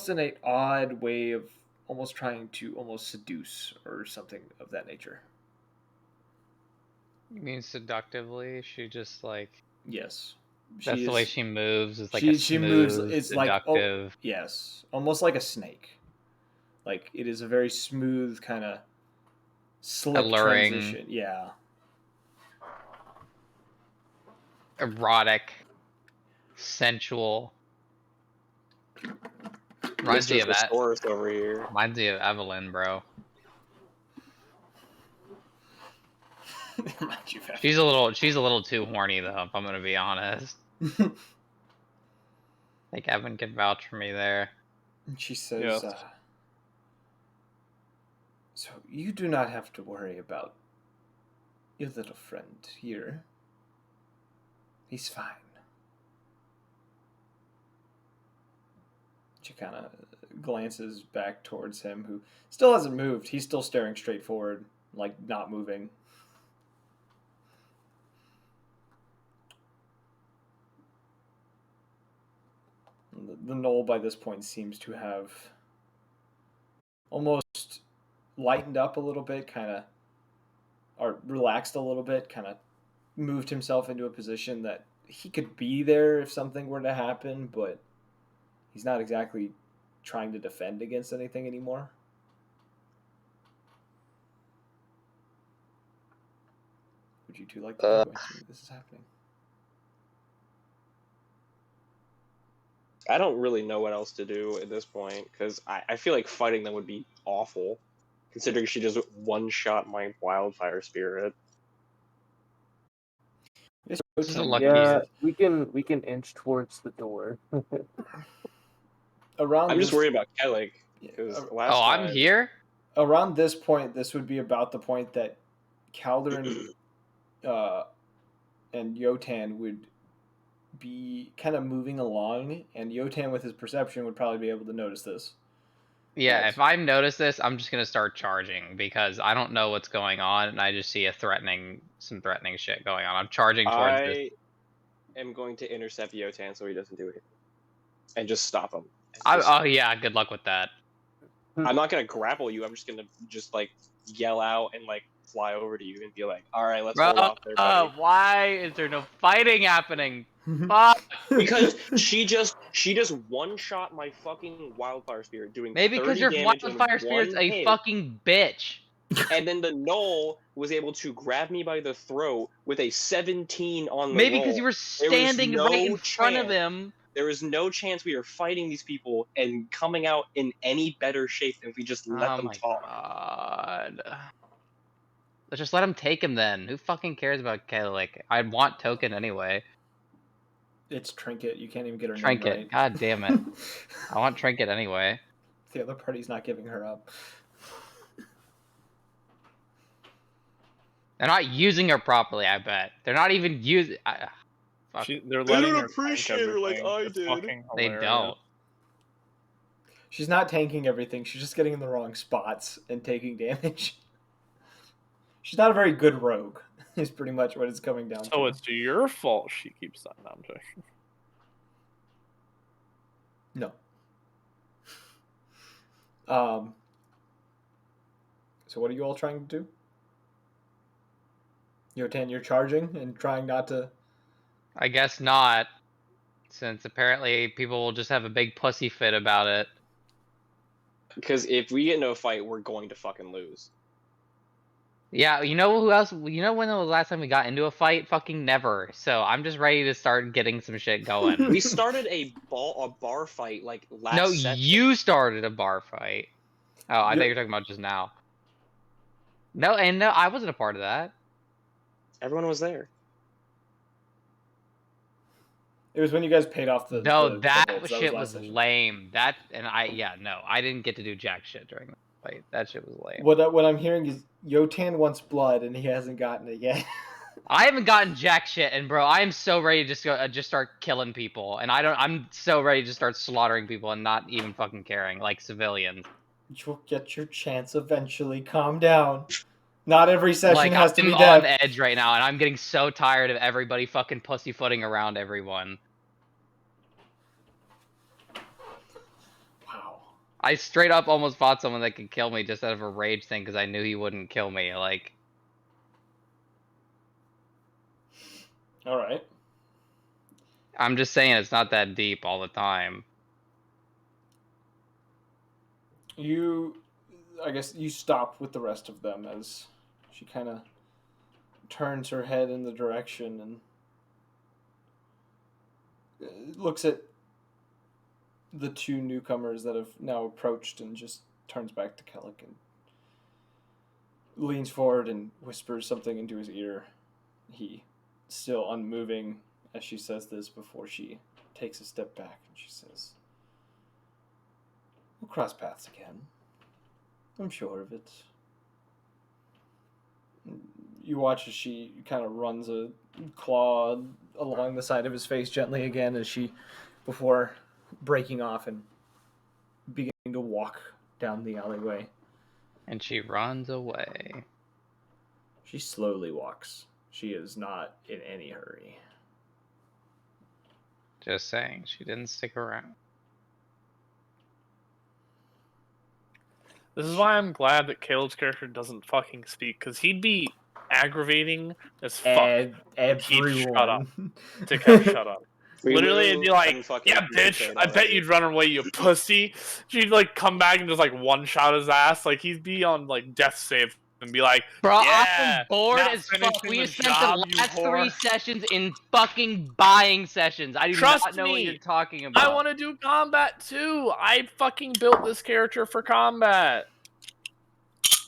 in a odd way of almost trying to almost seduce or something of that nature. You mean seductively? She just like Yes, that's the way she moves. It's like a she moves. smooth, It's like, oh seductive. yes, almost like a snake. Like it is a very smooth kind of slick Alluring. transition. Yeah. Erotic, sensual. Reminds me Mr. of that. Thesaurus over here. Reminds me of Evelyn, bro. She's a little too horny though, if I'm gonna be honest. I think Evan can vouch for me there. She says, Yes. so you do not have to worry about your little friend here. He's fine. She kind of glances back towards him, who still hasn't moved. He's still staring straight forward, like not moving. The knoll by this point seems to have almost lightened up a little bit, kind of, or relaxed a little bit, kind of moved himself into a position that he could be there if something were to happen, but he's not exactly trying to defend against anything anymore. Would you two like to do when this is happening? I don't really know what else to do at this point, because I feel like fighting them would be awful, considering she just one-shot my Wildfire Spirit. This is a lucky. Yeah, we can inch towards the door. Around I'm just this, worried about Kellic, because last Oh, time... I'm here? around this point, this would be about the point that Calder and Yotan would be kind of moving along, and Yotan with his perception would probably be able to notice this. Yeah, But if I notice this, I'm just gonna start charging because I don't know what's going on, and I just see some threatening shit going on. I'm charging towards this. I am going to intercept Yotan so he doesn't do anything. And just stop him. Oh yeah, good luck with that. I'm not gonna grapple you, I'm just gonna like yell out and like fly over to you and be like, alright, let's Bro, hold off there, buddy. why is there no fighting happening? Fuck. Because she just one-shot my fucking Wildfire Spirit, doing Maybe 30 because your damage in Wildfire Spirit's one a hit. fucking bitch. And then the Knoll was able to grab me by the throat with a 17 on the Maybe roll. because you were standing no right in front of chance. him. There is no chance we are fighting these people and coming out in any better shape than if we just let them talk. God. Let's just let him take him then. Who fucking cares about Kellic? I want Token anyway. it's Trinket. You can't even get her Trinket. name right. God damn it. I want Trinket anyway. The other party's not giving her up. They're not using her properly, I bet. They're not even using... Fuck. They're They letting don't her tank appreciate her like everything. I It's did. fucking They hilarious. don't. She's not tanking everything. She's just getting in the wrong spots and taking damage. She's not a very good rogue, is pretty much what it's coming down to. So it's your fault she keeps that. No, I'm joking. No. So what are you all trying to do? Yotan, you're charging and trying not to... I guess not, since apparently people will just have a big pussy fit about it. Because if we get into a fight, we're going to fucking lose. Yeah, you know who else? You know when was the last time we got into a fight? Fucking never. So I'm just ready to start getting some shit going. We started a bar fight like last No, session. you started a bar fight. Oh, I thought you were talking about just now. No, I wasn't a part of that. Everyone was there. It was when you guys paid off the... No, that kobolds. shit last was session. lame. I didn't get to do jack shit during that fight. That shit was lame. What I'm hearing is Yotan wants blood and he hasn't gotten it yet. I haven't gotten jack shit, and bro, I am so ready to just start killing people, and I'm so ready to start slaughtering people and not even fucking caring, like civilians. You'll get your chance eventually. Calm down. Not every session Like, has to I'm be on death. edge right now, and I'm getting so tired of everybody fucking pussyfooting around everyone. Wow. I straight up almost fought someone that could kill me just out of a rage thing because I knew he wouldn't kill me. Like, All right. I'm just saying it's not that deep all the time. I guess you stop with the rest of them as she kind of turns her head in the direction and looks at the two newcomers that have now approached and just turns back to Kellic and leans forward and whispers something into his ear. He, still unmoving as she says this before she takes a step back and she says, "We'll cross paths again. I'm sure of it." You watch as she kind of runs a claw along the side of his face gently again as she, before breaking off and beginning to walk down the alleyway. And she runs away. She slowly walks. She is not in any hurry. Just saying, she didn't stick around. This is why I'm glad that Caleb's character doesn't fucking speak, because he'd be aggravating as fuck. Everyone. To Kev shut up. We Literally, it'd be like, been fucking "Yeah, bitch, communicating I bet already. you'd run away, you pussy." She'd like come back and just like one shot his ass. Like he'd be on like death save and be like, Bro, "Yeah, I'm bored not as fuck. finishing We the have spent job, the you last 3 whore." sessions in fucking buying sessions. I do Trust not know what me, you're talking I about. want to do combat too. I fucking built this character for combat.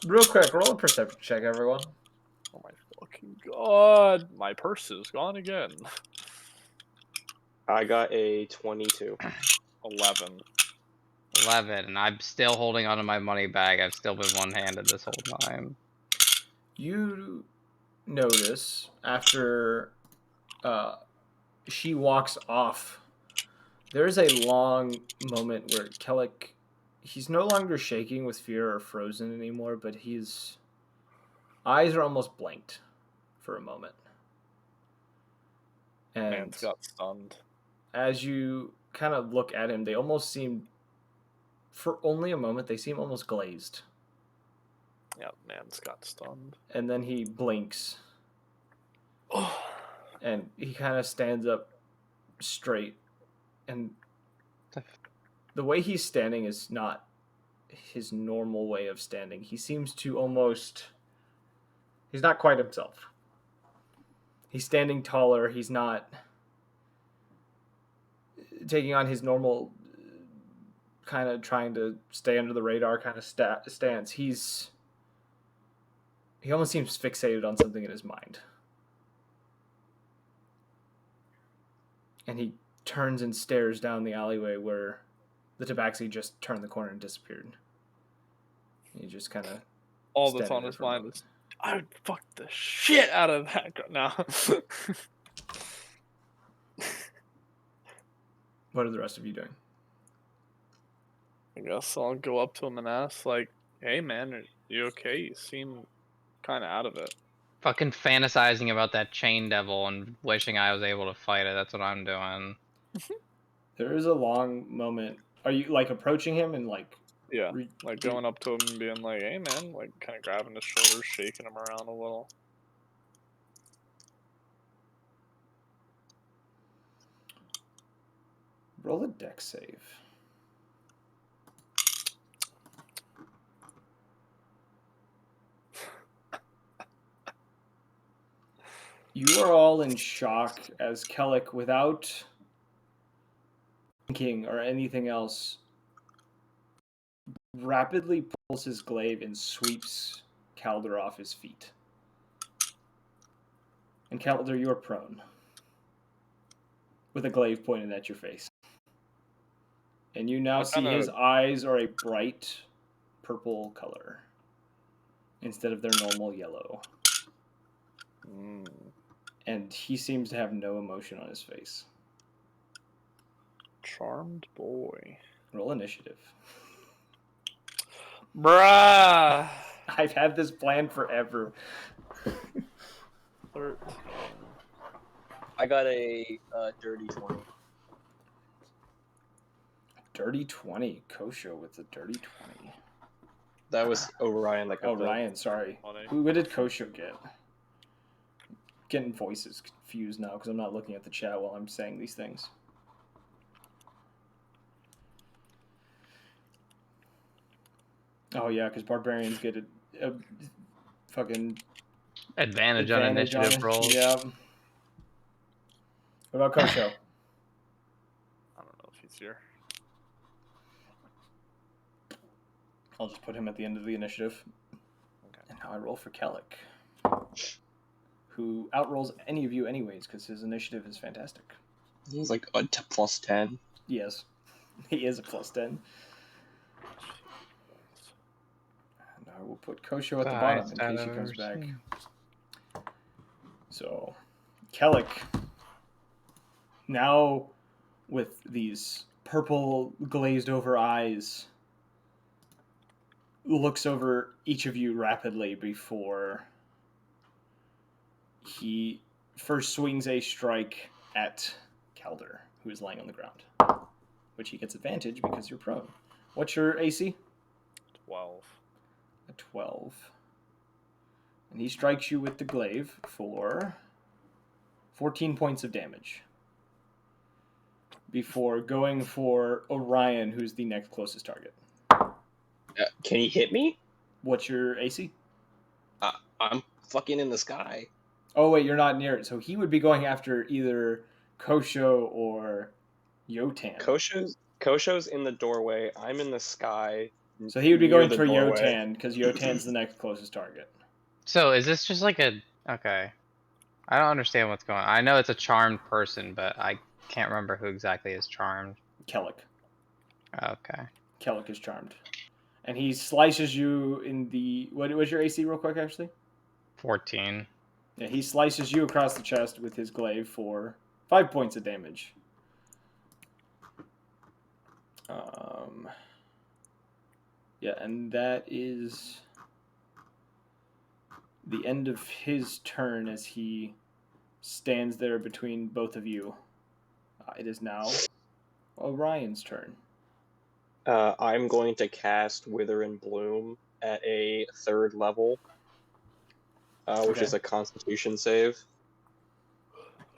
Real quick, roll a perception check, everyone. Oh my fucking god, my purse is gone again. I got a 22. 11. 11, and I'm still holding onto my money bag. I've still been one-handed this whole time. You notice after she walks off, there's a long moment where Kellic, he's no longer shaking with fear or frozen anymore, but his eyes are almost blanked for a moment. And Man's got stunned. as you kind of look at him, they almost seem, for only a moment, they seem almost glazed. Yeah, man's got stunned. And then he blinks. And he kind of stands up straight. And the way he's standing is not his normal way of standing. He seems to almost... He's not quite himself. He's standing taller. He's not taking on his normal kind of trying to stay under the radar kind of stance. He almost seems fixated on something in his mind. And he turns and stares down the alleyway where the tabaxi just turned the corner and disappeared. And he just kind of... All that's on his mind is, I would fuck the shit out of that girl now. What are the rest of you doing? I guess I'll go up to him and ask, like, "Hey man, are you okay? You seem kind of out of it." Fucking fantasizing about that chain devil and wishing I was able to fight it. That's what I'm doing. There is a long moment. Are you like approaching him and like Yeah, like going up to him and being like, "Hey, man," like kind of grabbing his shoulders, shaking him around a little. Roll a dex save. You are all in shock as Kellic, without thinking or anything else, rapidly pulls his glaive and sweeps Calder off his feet. And Calder, you're prone, with a glaive pointed at your face. And you now see his eyes are a bright purple color instead of their normal yellow. And he seems to have no emotion on his face. Charmed boy. Roll initiative. Bruh. I've had this plan forever. 13. I got a dirty 20. Dirty 20. Kosho with the dirty 20. That was Orion that got Oh, Ryan, sorry. 20. What did Kosho get? Getting voices confused now because I'm not looking at the chat while I'm saying these things. Oh, yeah, because barbarians get a fucking Advantage on initiative rolls. Yeah. What about Kosho? I don't know if he's here. I'll just put him at the end of the initiative. Okay. And now I roll for Kellic, who outrolls any of you anyways because his initiative is fantastic. He's like a plus 10. Yes, he is a plus 10. And I will put Kosho at the bottom in case he comes back. So, Kellic, now with these purple glazed over eyes, looks over each of you rapidly before he first swings a strike at Calder, who is lying on the ground, which he gets advantage because you're prone. What's your AC? 12. A 12. And he strikes you with the glaive for 14 points of damage before going for Orion, who's the next closest target. Can he hit me? What's your AC? I'm fucking in the sky. Oh, wait, you're not near it. So he would be going after either Kosho or Yotan. Kosho's in the doorway. I'm in the sky. So he would be going the for doorway. Yotan, because Yotan's the next closest target. So is this just like a... Okay. I don't understand what's going on. I know it's a charmed person, but I can't remember who exactly is charmed. Kellic. Okay. Kellic is charmed. And he slices you in the... What was your AC real quick, actually? 14. Yeah, he slices you across the chest with his glaive for 5 points of damage. Yeah, and that is the end of his turn as he stands there between both of you. It is now Orion's turn. I'm going to cast Wither and Bloom at a 3rd level, which is a Constitution save.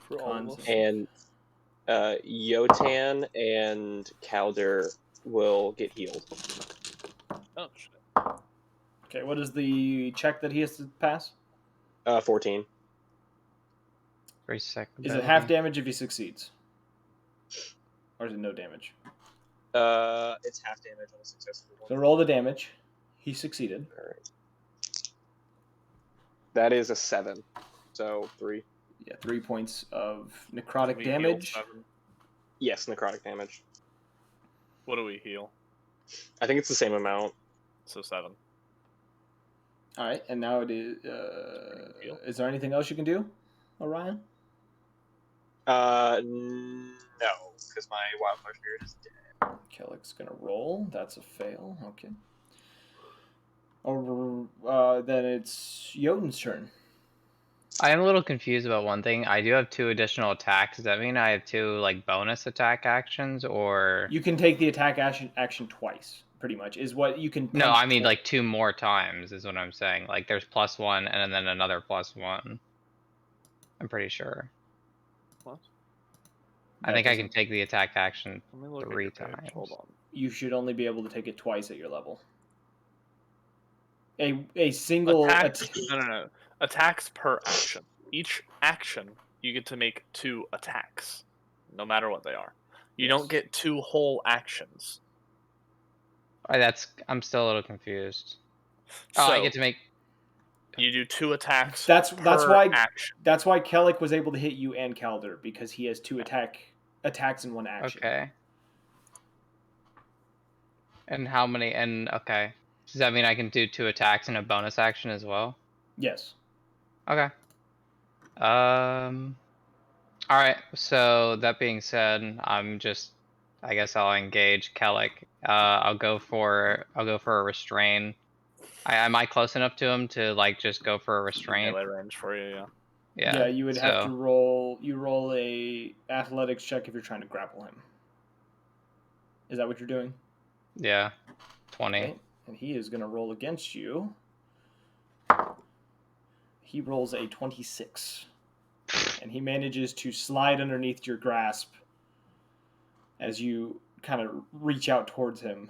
For all of us. And Yotan and Calder will get healed. Oh, shit. Okay, what is the check that he has to pass? 14. Very sick. Is it half damage if he succeeds? Or is it no damage? It's half damage on a successful one. So roll the damage. He succeeded. All right. That is a 7. So 3. Yeah, 3 points of necrotic We damage. heal 7. Yes, necrotic damage. What do we heal? I think it's the same amount. So 7. All right, and now it is. Is there anything else you can do, Orion? No, because my Wildfire Spirit is dead. Kellic's gonna roll. That's a fail. Okay. Then it's Jotun's turn. I am a little confused about one thing. I do have 2 additional attacks. Does that mean I have 2 like bonus attack actions, or You can take the attack action twice, pretty much, is what you can. no? punch I mean twice. like 2 more times is what I'm saying. Like there's +1 and then another +1. I'm pretty sure. What? I That think I can doesn't- take the attack action Let me look 3 at your page. times. Hold on. You should only be able to take it twice at your level. A single Attacks. No. Attacks per action. Each action you get to make 2 attacks, no matter what they are. You Yes. don't get 2 whole actions. I'm still a little confused. So Oh, I get to make. you do 2 attacks. That's per why action. that's why Kellic was able to hit you and Calder, because he has 2 attacks in one action. Okay. And how many? And okay. Does that mean I can do 2 attacks and a bonus action as well? Yes. Okay. All right. So that being said, I guess I'll engage Kellic. I'll go for a restrain. Am I close enough to him to like just go for a restraint? Melee range for you, yeah. Yeah. You would have to roll. You roll a athletics check if you're trying to grapple him. Is that what you're doing? Yeah. 20. Okay. And he is going to roll against you. He rolls a 26. And he manages to slide underneath your grasp as you kind of reach out towards him.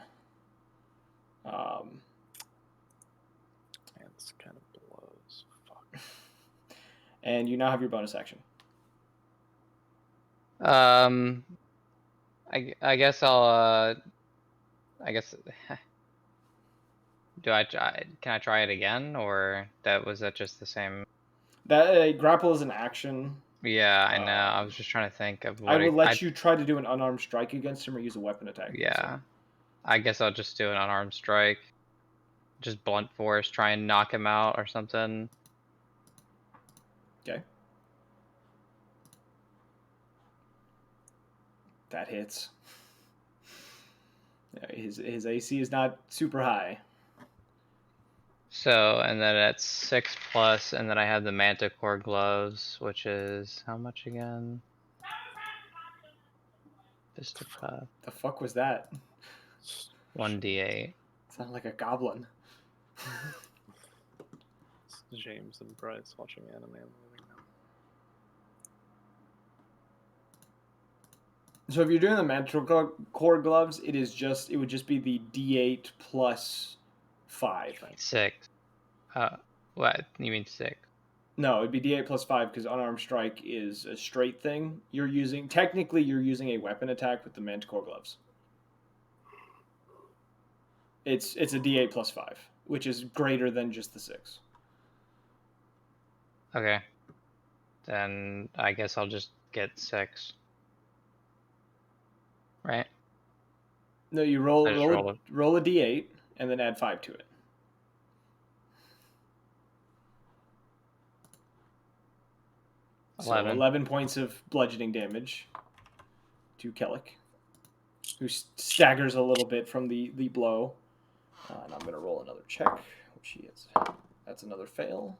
Man, this kind of blows. Fuck. And you now have your bonus action. I guess I'll I guess can I try it again, or was that just the same? That grapple is an action. Yeah, I know. I was just trying to think of what I will let you try to do an unarmed strike against him or use a weapon attack. Yeah. I guess I'll just do an unarmed strike. Just blunt force, try and knock him out or something. Okay. That hits. Yeah, his AC is not super high. So, and then it's 6+, and then I have the Manticore gloves, which is how much again? Fisticuff. The fuck was that? 1d8. Sounded like a goblin. It's James and Bryce watching anime and leaving now. So if you're doing the Manticore gloves, it would just be the D8 plus 5. 6. What? You mean 6? No, it'd be D8 plus 5 because unarmed strike is a straight thing. Technically you're using a weapon attack with the Manticore gloves. It's a D8 plus 5, which is greater than just the 6. Okay. Then I guess I'll just get 6. Right? No, you roll a D8 and then add 5 to it. So 11 points of bludgeoning damage to Kellic, who staggers a little bit from the blow. And I'm going to roll another check, which he is. That's another fail.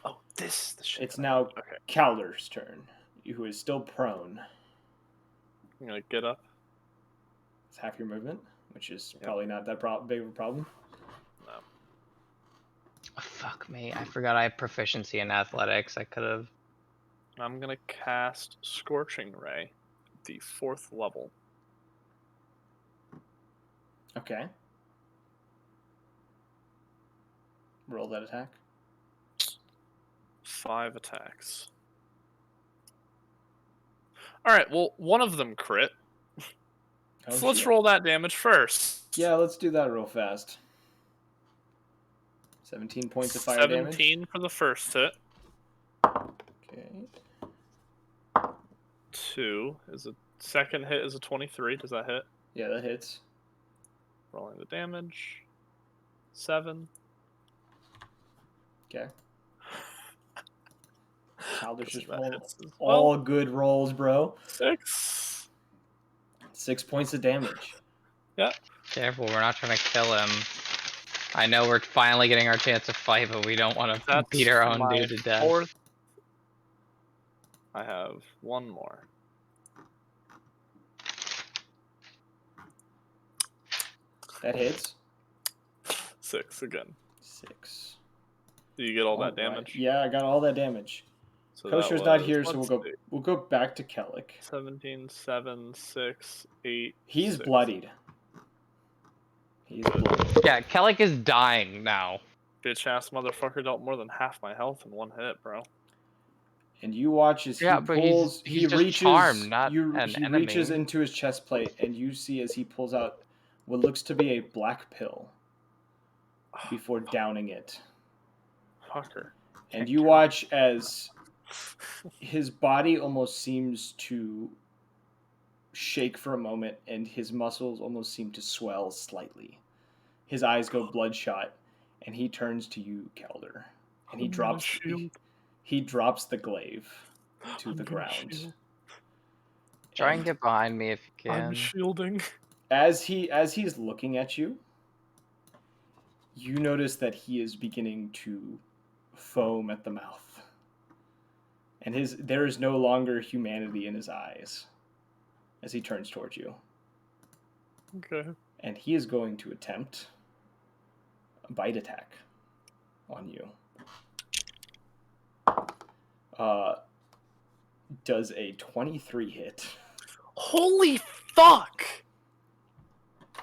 Oh, this the shit. It's now Calder's turn, who is still prone. I'm gonna get up. It's half your movement, which is probably not that big of a problem. No. Oh, fuck me. I forgot I have proficiency in athletics. I could have. I'm gonna cast Scorching Ray, the 4th level. Okay. Roll that attack. 5 attacks. Alright, well, one of them crit. So let's roll that damage first. Yeah, let's do that real fast. 17 points of fire damage. 17 for the first hit. Okay. 2 is a second hit is a 23. Does that hit? Yeah, that hits. Rolling the damage. 7. Okay. Calder's just That rolling hits as all good rolls, bro. 6. 6 points of damage. Yeah. Careful, we're not trying to kill him. I know we're finally getting our chance to fight, but we don't want to beat our own dude to death. 4th I have one more. That hits. 6 again. 6. Do you get all that Alright. damage? Yeah, I got all that damage. So Kosher's that not was, here, so let's see, we'll go back to Kellic. 17, 7, 6, 8. He's 6. bloodied. He's bloodied. Yeah, Kellic is dying now. Bitch ass motherfucker dealt more than half my health in one hit, bro. And you watch as Yeah, he but pulls. he's he just reaches. charmed, not an he reaches enemy. into his chest plate, and you see as he pulls out what looks to be a black pill before downing it. Fucker. And you watch as his body almost seems to shake for a moment, and his muscles almost seem to swell slightly. His eyes go bloodshot, and he turns to you, Kelder, and he drops the glaive to the ground. Try and get behind me if you I'm can. shielding. As he's looking at you, you notice that he is beginning to foam at the mouth, and there is no longer humanity in his eyes as he turns towards you. Okay. And he is going to attempt a bite attack on you. Does a 23 hit? Holy fuck!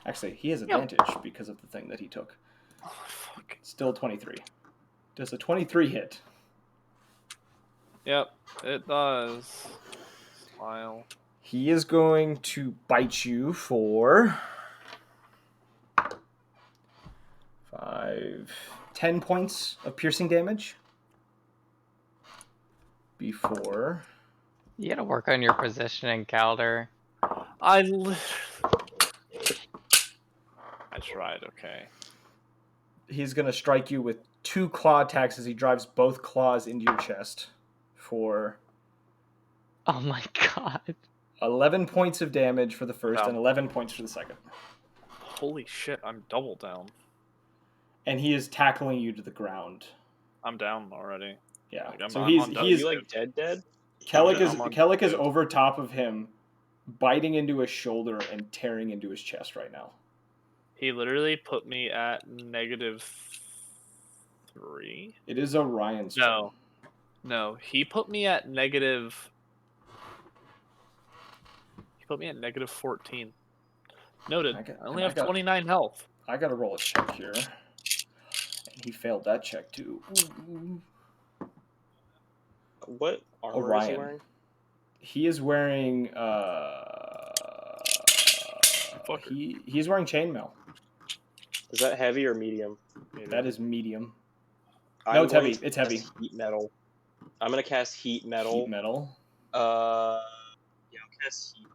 Actually, he has advantage because of the thing that he took. Oh, fuck. Still 23. Does a 23 hit? Yep, it does. Smile. He is going to bite you for 10 points of piercing damage before. You gotta work on your positioning, Calder. I tried, okay. He's going to strike you with 2 claw attacks as he drives both claws into your chest for Oh my god. 11 points of damage for the first Wow. and 11 points for the second. Holy shit, I'm double down. And he is tackling you to the ground. I'm down already. Yeah. Like, So I'm he's on Are you like dead? Kellic is over top of him, biting into his shoulder and tearing into his chest right now. He literally put me at -3. It is Orion's turn. No, he put me at negative. He put me at -14. Noted. I only have 29 health. I gotta roll a check here. And he failed that check too. What armor is he Orion. wearing? He is wearing he's wearing chainmail. Is that heavy or medium? That is medium. I'm No, it's going heavy. to It's heavy. cast Heat metal. I'm gonna cast heat metal. Heat metal. Yeah, I'll cast heat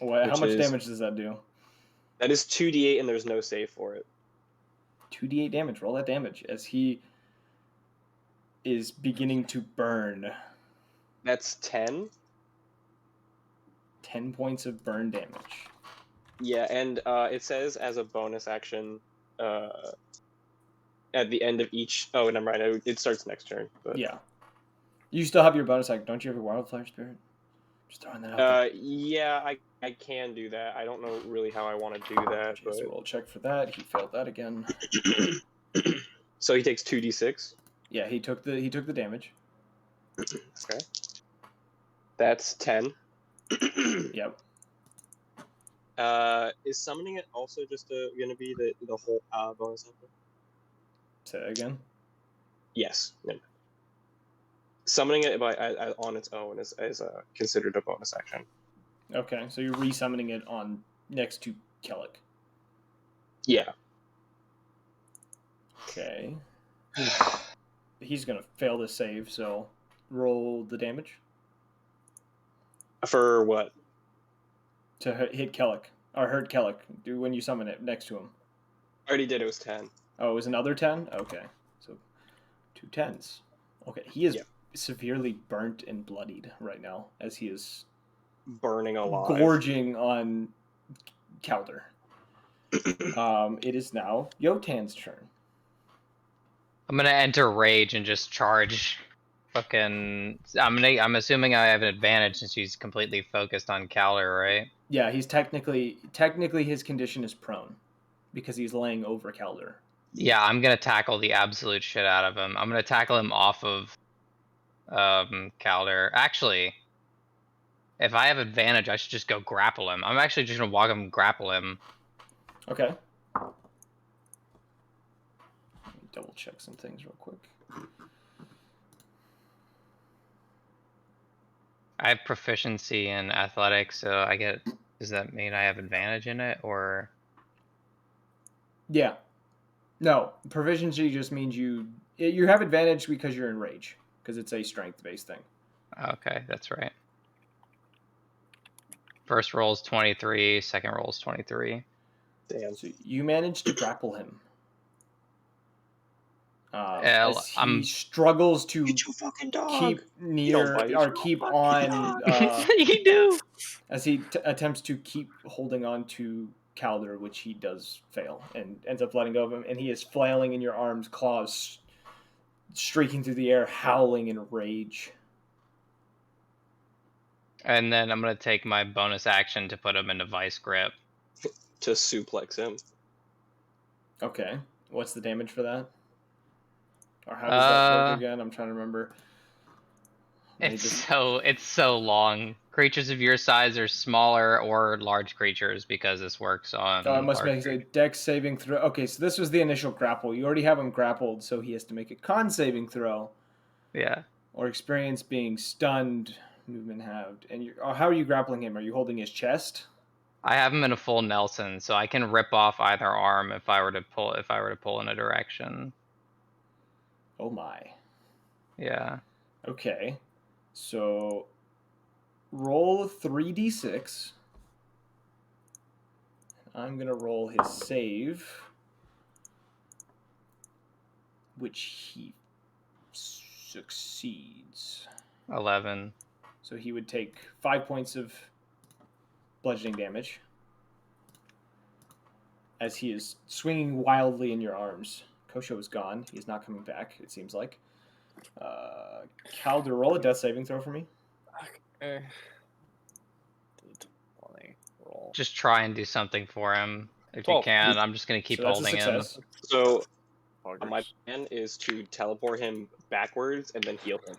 metal. How much damage does that do? That is 2d8 and there's no save for it. 2d8 damage. Roll that damage as he is beginning to burn. That's 10. 10 points of burn damage. Yeah, and it says as a bonus action at the end of each. Oh, never mind. It starts next turn. But... Yeah. You still have your bonus action. Don't you have your Wildfire Spirit? Just throwing that out there. Yeah, I can do that. I don't know really how I want to do that. Just roll a check for that. He failed that again. So he takes 2d6. Yeah, he took the damage. Okay. That's 10. Yep. Is summoning it also just going to be the whole bonus action? Say that again. Yes. No. Summoning it on its own is considered a bonus action. Okay, so you're resummoning it on next to Kellic. Yeah. Okay. He's gonna fail the save, so roll the damage For what? to hit Kellic or hurt Kellic. Do when you summon it next to him. I already did. It was 10. Oh, it was another 10. Okay, so 2 10s. Okay, he is severely burnt and bloodied right now as he is burning alive, gorging on Calder. It is now Yotan's turn. I'm gonna enter rage and just charge Fucking. I'm assuming I have an advantage since he's completely focused on Calder, right? Yeah, he's technically his condition is prone because he's laying over Calder. Yeah, I'm gonna tackle the absolute shit out of him. I'm gonna tackle him off of Calder. Actually, if I have advantage, I should just go grapple him. I'm actually just gonna walk him and grapple him. Okay. Let me double check some things real quick. I have proficiency in athletics, so I get. Does that mean I have advantage in it, or? Yeah. No, proficiency just means you have advantage because you're in rage because it's a strength based thing. Okay, that's right. First roll is 23. Second roll is 23. Damn. So you managed to grapple him. As he struggles to Get your fucking dog. keep near bite or your keep fucking on You do. as he attempts to keep holding on to Calder, which he does fail and ends up letting go of him, and he is flailing in your arms, claws streaking through the air, howling in rage. And then I'm gonna take my bonus action to put him in a vice grip. To suplex him. Okay, what's the damage for that? Or how does that work again? I'm trying to remember. It's so long. Creatures of your size are smaller or large creatures because this works on. Oh, I must make a dex saving throw. Okay, so this was the initial grapple. You already have him grappled, so he has to make a con saving throw. Yeah. Or experience being stunned, movement halved. And how are you grappling him? Are you holding his chest? I have him in a full Nelson, so I can rip off either arm if I were to pull in a direction. Oh my. Yeah. Okay. So roll 3d6. I'm going to roll his save, which he succeeds. 11. So he would take 5 points of bludgeoning damage as he is swinging wildly in your arms. Kosho is gone. He is not coming back, it seems like. Calder, roll a death saving throw for me. Okay. 20 roll. Just try and do something for him if you 12. can. I'm just gonna keep So that's holding a him. success. So Poggers. my plan is to teleport him backwards and then heal him.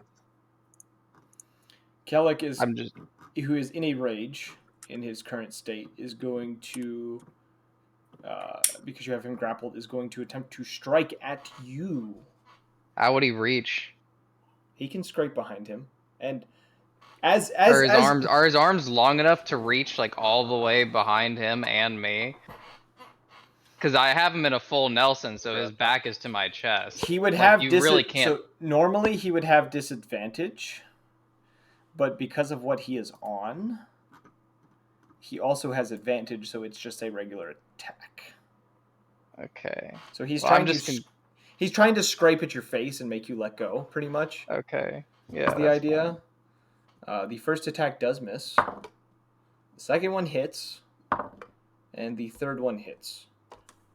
Kellic is, I'm just. who is in a rage in his current state, is going to, because you have him grappled, is going to attempt to strike at you. How would he reach? He can scrape behind him, and as are his arms long enough to reach like all the way behind him and me? Because I have him in a full Nelson, so his back is to my chest. he would Like, have you really can't. So normally he would have disadvantage, but because of what he is on, he also has advantage. So it's just a regular attack. Okay. So he's Well, he's trying to scrape at your face and make you let go, pretty much. Okay. Yeah. Is the idea. The first attack does miss. The second one hits, and the third one hits,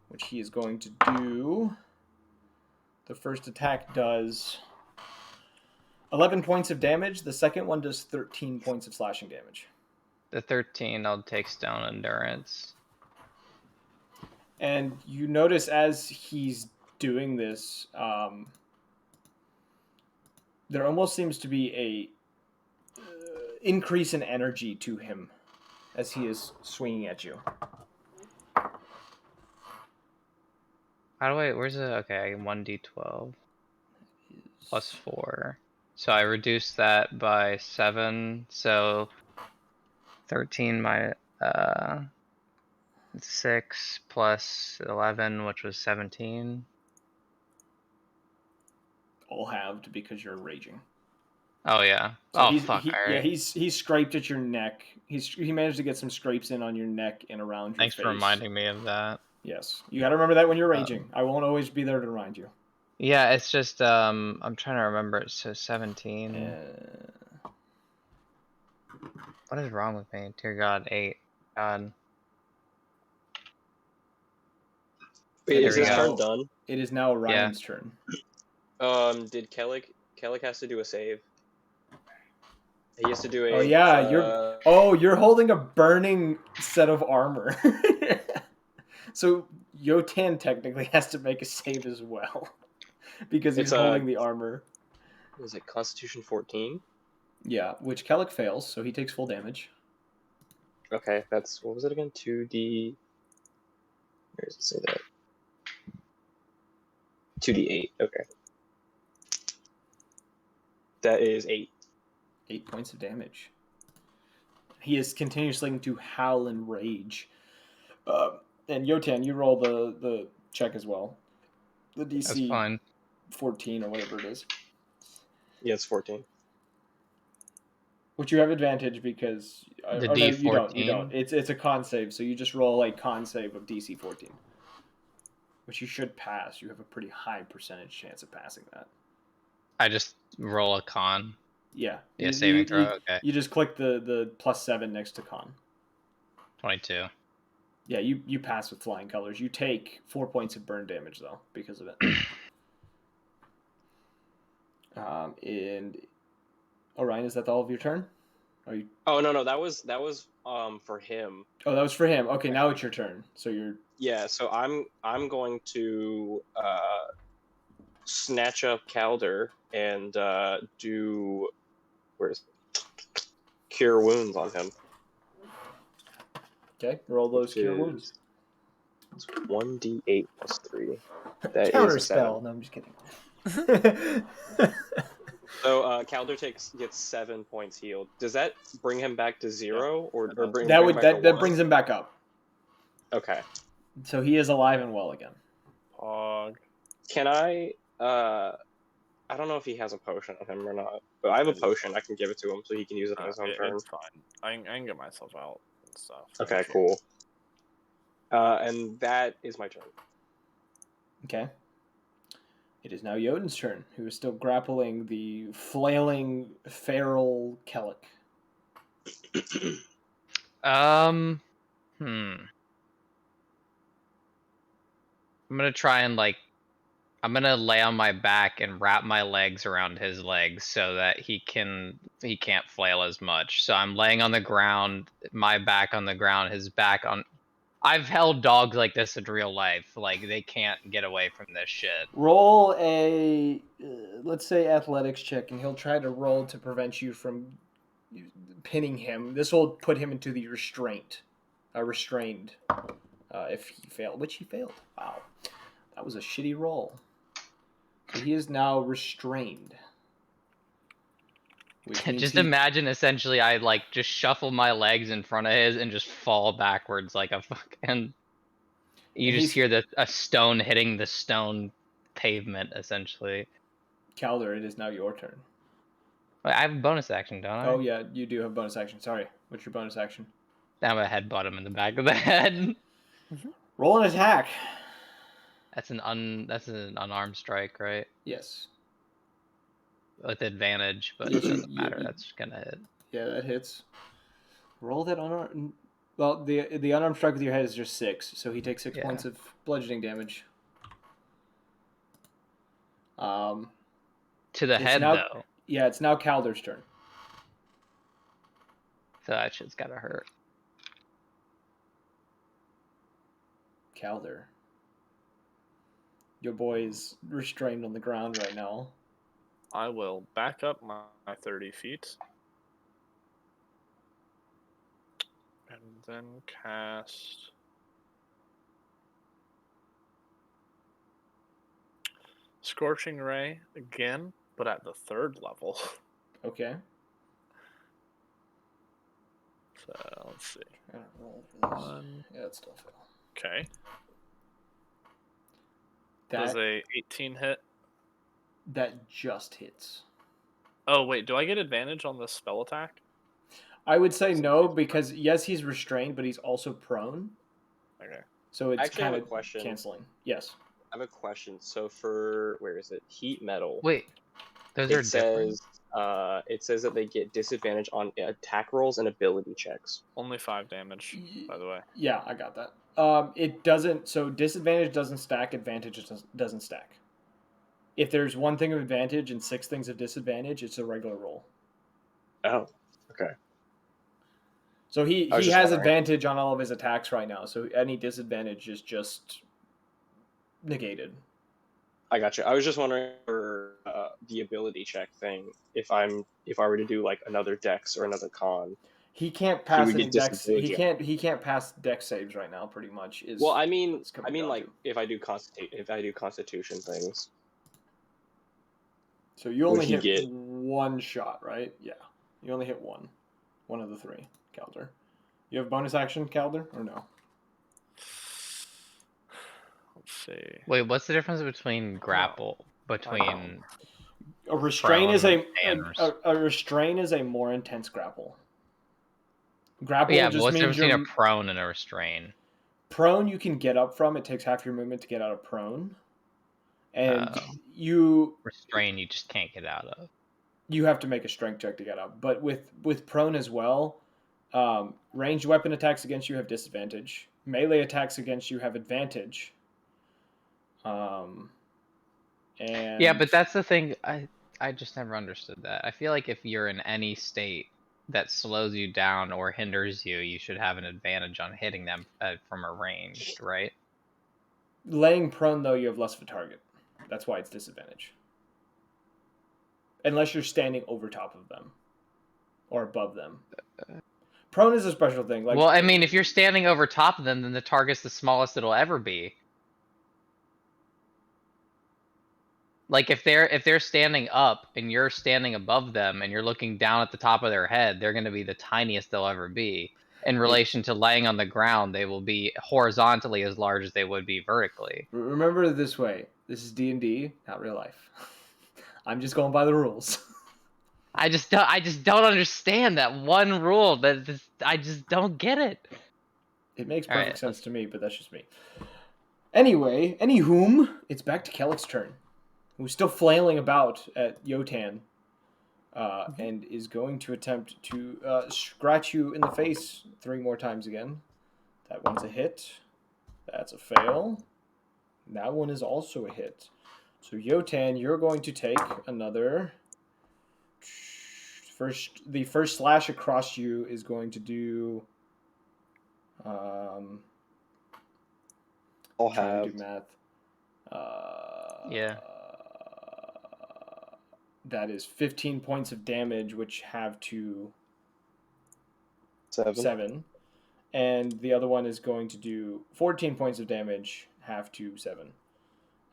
which he is going to do. The first attack does 11 points of damage. The second one does 13 points of slashing damage. The 13, I'll take stone endurance. And you notice as he's doing this, there almost seems to be a increase in energy to him as he is swinging at you. How do I? Where's it? Okay, 1d12 plus 4. So I reduced that by 7. So 13 minus 6 plus 11, which was 17. All halved because you're raging. Oh yeah. So fuck. Yeah, he's scraped at your neck. He managed to get some scrapes in on your neck and around your Thanks face. for reminding me of that. Yes, you got to remember that when you're raging. I won't always be there to remind you. Yeah, it's just I'm trying to remember. So 17. What is wrong with me? Dear God, 8. God. Wait, There is we this go. turn done? It is now Ryan's turn. Did Kellic Kellic has to do a save. He has to do a. Oh yeah, you're holding a burning set of armor. So Yotan technically has to make a save as well because he's It's holding the armor. Was it Constitution 14? Yeah, which Kellic fails, so he takes full damage. Okay, that's what was it again? 2d. Where does it say that? 2d8. Okay. That is 8. 8 points of damage. He is continuously to howl in rage. And Yotan, you roll the check as well. The That's DC fine. 14 or whatever it is. Yeah, it's 14. Which you have advantage because The or no, you don't. D14? It's a con save, so you just roll a con save of DC 14, which you should pass. You have a pretty high percentage chance of passing that. I just roll a con. Yeah. Yeah, saving throw. Okay. You just click the +7 next to con. 22. Yeah, you pass with flying colors. You take 4 points of burn damage though because of it. And Orion, is that all of your turn? Are you? Oh no, that was for him. Oh, that was for him. Okay, now it's your turn. So you're. Yeah, so I'm going to snatch up Calder and do cure wounds on him. Okay, roll those cure wounds. 1d8 plus 3. That Counter is a spell. 7. No, I'm just kidding. So Calder gets 7 points healed. Does that bring him back to 0 or bring that him would back to that 1? brings him back up. Okay. So he is alive and well again. Pog. Can I I don't know if he has a potion on him or not, but I have a potion. I can give it to him so he can use it on his own turn. It's fine. I can get myself out and stuff. Okay, cool. And that is my turn. Okay. It is now Jotun's turn, who is still grappling the flailing feral Kellic. I'm gonna try and I'm gonna lay on my back and wrap my legs around his legs so that he can't flail as much. So I'm laying on the ground, my back on the ground, his back on. I've held dogs like this in real life. Like they can't get away from this shit. Roll a, let's say, athletics check, and he'll try to roll to prevent you from pinning him. This will put him into the restrained. If he failed, which he failed. Wow, that was a shitty roll. So he is now restrained. Just imagine, essentially, I just shuffle my legs in front of his and just fall backwards like a fucking. You just hear a stone hitting the stone pavement, essentially. Calder, it is now your turn. I have a bonus action, don't I? Oh yeah, you do have bonus action. Sorry, what's your bonus action? I'm gonna headbutt him in the back of the head. Roll an attack. That's an unarmed strike, right? Yes. With advantage, but Yes, it doesn't matter. That's gonna hit. Yeah, that hits. Roll that unarmed. Well, the unarmed strike with your head is just 6, so he takes 6 points of bludgeoning damage. To the head, though. Yeah, it's now Calder's turn. So that shit's gotta hurt. Calder. Your boy is restrained on the ground right now. I will back up my 30 feet. And then cast... Scorching Ray again, but at the 3rd level. Okay. So, let's see. I don't roll for this. Yeah, it's still fail. Okay. Does a 18 hit? That just hits. Oh, wait, do I get advantage on this spell attack? I would say no, because yes, he's restrained, but he's also prone. Okay. So it's Actually, I kind have of a question. canceling. Yes. I have a question. So for where is it? Heat metal. Wait, those are different. It says that they get disadvantage on attack rolls and ability checks. Only 5 damage, by the way. Yeah, I got that. It doesn't. So disadvantage doesn't stack. Advantage doesn't stack. if there's one thing of advantage and 6 things of disadvantage, it's a regular roll. Oh, okay. So he I was just has wondering. advantage on all of his attacks right now, so any disadvantage is just negated. I got you. I was just wondering for the ability check thing. If I were to do like another Dex or another Con, He can't pass would any get dex. disadvantage. He can't pass dex saves right now. Pretty much is. Well, what it's coming down like to. if I do Constitution things. So you would only he hit get- one shot, right? Yeah, you only hit one of the 3, Calder. You have bonus action, Calder, or no? Let's see. Wait, what's the difference between grapple between A restrain is prone a and a restrain is a more intense grapple. Grapple yeah, but just what's the means difference between you're a prone and a restrain? prone. You can get up from. It takes half your movement to get out of prone, and Oh. you Restrain you just can't get out of. you have to make a strength check to get up. But with prone as well, ranged weapon attacks against you have disadvantage. Melee attacks against you have advantage. And Yeah, but that's the thing. I just never understood that. I feel like if you're in any state that slows you down or hinders you, you should have an advantage on hitting them from a ranged, right? laying prone though, you have less of a target. That's why it's disadvantage. Unless you're standing over top of them or above them. Prone is a special thing. Like, well, I mean, if you're standing over top of them, then the target's the smallest it'll ever be. Like if they're standing up and you're standing above them and you're looking down at the top of their head, they're going to be the tiniest they'll ever be. In relation to laying on the ground, they will be horizontally as large as they would be vertically. remember it this way: this is D&D, not real life. I'm just going by the rules. I just don't understand that one rule. I just don't get it. It makes All right, perfect sense to me, but that's just me. Anyway, it's back to Kellick's turn, who's still flailing about at Yotan, and is going to attempt to scratch you in the face 3 more times again. That one's a hit. That's a fail. That one is also a hit. So Yotan, you're going to take another. The first slash across you is going to do. I'll Trying have to do math. Yeah. That is 15 points of damage, which have to 7. 7. And the other one is going to do 14 points of damage, half to 7.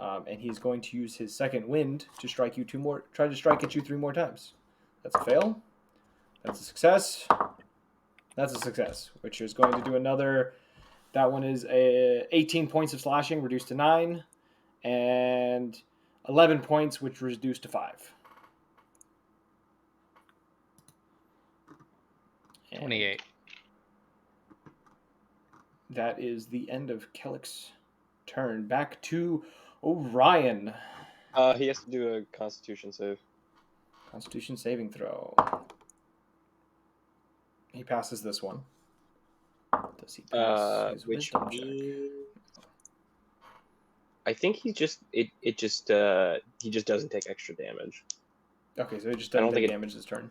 And he's going to use his second wind to strike you 2 more. Try to strike at you 3 more times. That's a fail. That's a success. That's a success, which is going to do another. That one is 18 points of slashing, reduced to 9, and 11 points, which reduced to 5. 28. That is the end of Kellick's turn. Back to Orion. He has to do a Constitution save. Constitution saving throw. He passes this one. Does he pass his Which wisdom check? I think he just doesn't take extra damage. Okay, so he just I doesn't don't take think damage this turn.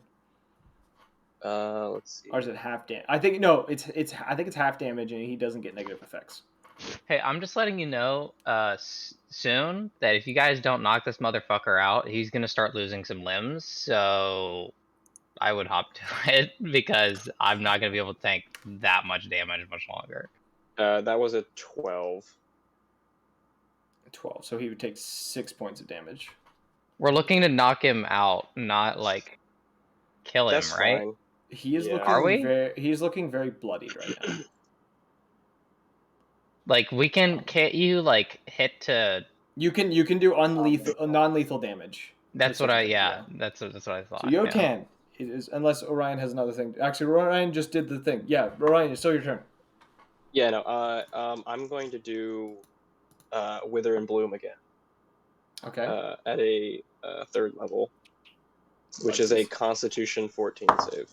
Let's see. Or is it half damage? I think no. I think it's half damage, and he doesn't get negative effects. Hey, I'm just letting you know soon that if you guys don't knock this motherfucker out, he's gonna start losing some limbs. So I would hop to it because I'm not gonna be able to tank that much damage much longer. That was a 12. 12. So he would take 6 points of damage. We're looking to knock him out, not like kill him, That's right? fine. He is Yeah. Are we? He's looking very bloodied right now. Like can't you like hit to? You can do non-lethal damage. That's to what certain I things, That's what I thought. So yeah. Yotan is, unless Orion has another thing. Actually, Orion just did the thing. Yeah, Orion, it's still your turn. Yeah, no. I'm going to do Wither and Bloom again. Okay. At a 3rd level, which is a Constitution 14 save.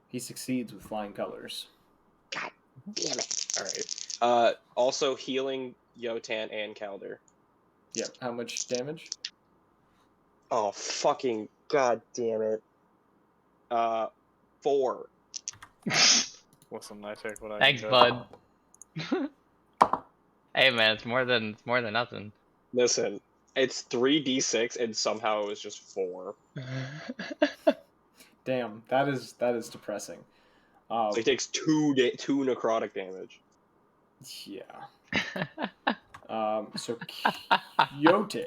He succeeds with flying colors. God damn it! All right. Also healing Yotan and Calder. Yep. How much damage? Oh, fucking god damn it. 4. With some nice air, what I Thanks, can bud. Hey man, it's more than nothing. Listen, it's 3d6 and somehow it was just 4. Damn, that is depressing. So he takes 2 necrotic damage. Yeah. So Kyote,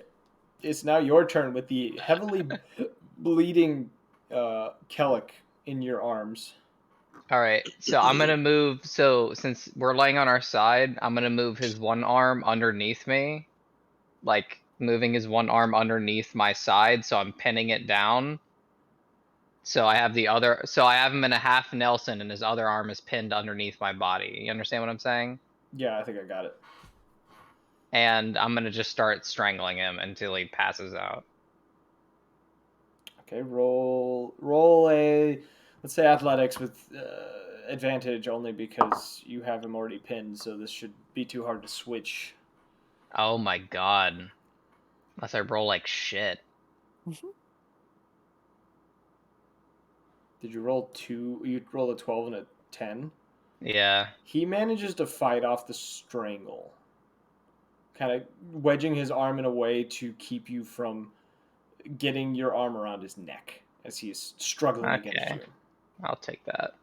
it's now your turn with the heavily bleeding Kellic in your arms. All right, so I'm gonna move. So since we're laying on our side, I'm gonna move his one arm underneath me, like moving his one arm underneath my side, so I'm pinning it down. So I have the other. So I have him in a half Nelson, and his other arm is pinned underneath my body. You understand what I'm saying? Yeah, I think I got it. And I'm gonna just start strangling him until he passes out. Okay, roll a, let's say athletics with advantage only because you have him already pinned, so this should be too hard to switch. Oh my god! Unless I roll like shit. Did you roll two? You rolled a 12 and a 10. Yeah. He manages to fight off the strangle, kind of wedging his arm in a way to keep you from getting your arm around his neck as he is struggling against Okay. you. I'll take that.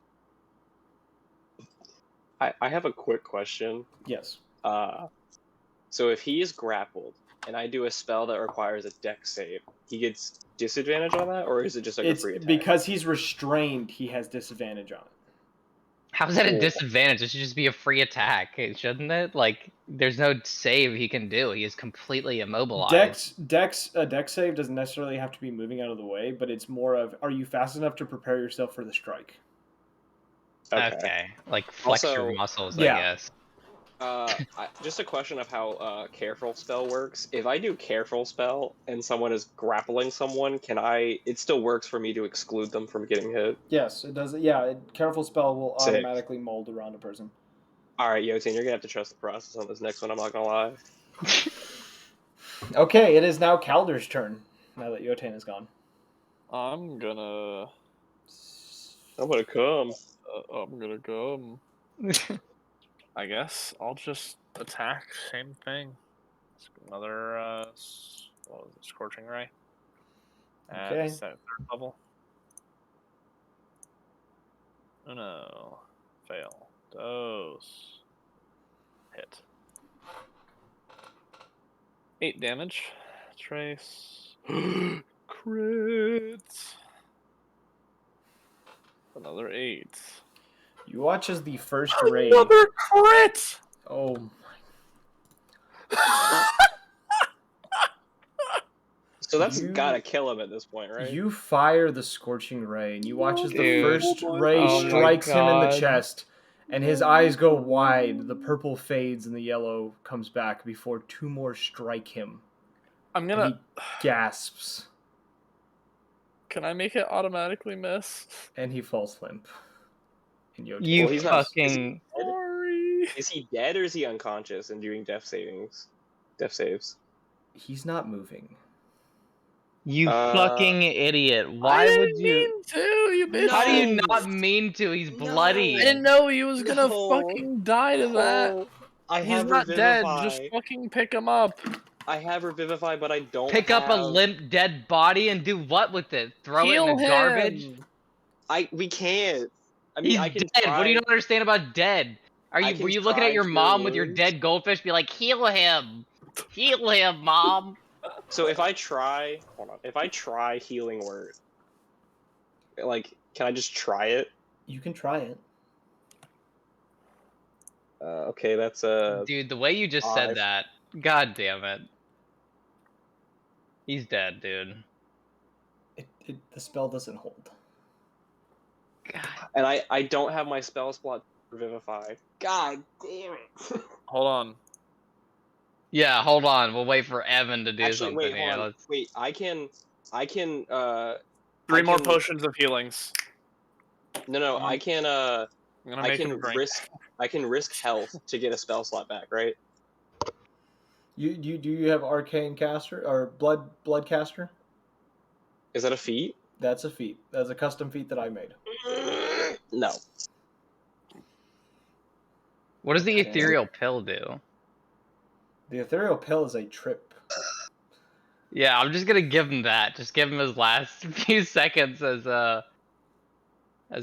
I have a quick question. Yes. So if he is grappled and I do a spell that requires a dex save, he gets disadvantage on that, or is it just like a free attack? Because he's restrained, he has disadvantage on it. How is that a Cool. disadvantage? It should just be a free attack, shouldn't it? Like, there's no save he can do. He is completely immobilized. A dex save doesn't necessarily have to be moving out of the way, but it's more of, are you fast enough to prepare yourself for the strike? Okay. Like, flex your Also, muscles, yeah. I guess. Just a question of how careful spell works. If I do careful spell and someone is grappling someone, it still works for me to exclude them from getting hit? Yes, it does. Yeah, careful spell will Sick. automatically mold around a person. Alright, Yotin, you're gonna have to trust the process on this next one, I'm not gonna lie. Okay, it is now Calder's turn, now that Yotain is gone. I'm gonna come. I guess I'll just attack. Same thing. Another what was it, Scorching Ray. At Okay. that 3rd level. Oh no. Fail. Dose. Hit. 8 damage. Trace. Crits. Another 8. You watch as the first ray. Another crit! Oh. So that's gotta kill him at this point, right? You fire the Scorching Ray, and you watch as the Dude. first ray Oh my strikes him in the God. chest, and his eyes go wide. The purple fades and the yellow comes back before 2 more strike him. I'm And gonna. he gasps, Can I make it automatically miss? and he falls limp. And Yotain. You Well, he's not- fucking... Sorry. Is he dead or is he unconscious and doing death saves? He's not moving. You fucking idiot. I Why didn't would you... mean to, you bitch. How do you No. not mean to? He's bloody. I didn't know he was gonna No. fucking die to that. I He's have not dead. Revivify. Just fucking pick him up. I have Revivify, but I don't Pick up a limp dead body and do what with it? Throw it in the garbage? We can't. I mean, He's I can dead. try. What do you not understand about dead? I Were can you looking at try your cure mom with your wounds. dead goldfish? Be like, heal him, mom. So if I try, hold on. If I try healing word, like, can I just try it? You can try it. Okay, that's Dude, the way you just 5. said that, god damn it. He's dead, dude. The spell doesn't hold. God. And I don't have my spell slot Revivify. God damn it. Hold on. Yeah, hold on. We'll wait for Evan to do Actually, something wait, here. hold on. Let's... Wait, I can 3 I more can- potions of healings. No, I can I'm gonna I make him can drink. risk health to get a spell slot back, right? Do you have Arcane Caster or Blood Caster? Is that a feat? That's a feat. That's a custom feat that I made. No. What does the Okay. ethereal pill do? The ethereal pill is a trip. Yeah, I'm just gonna give him that. Just give him his last few seconds as a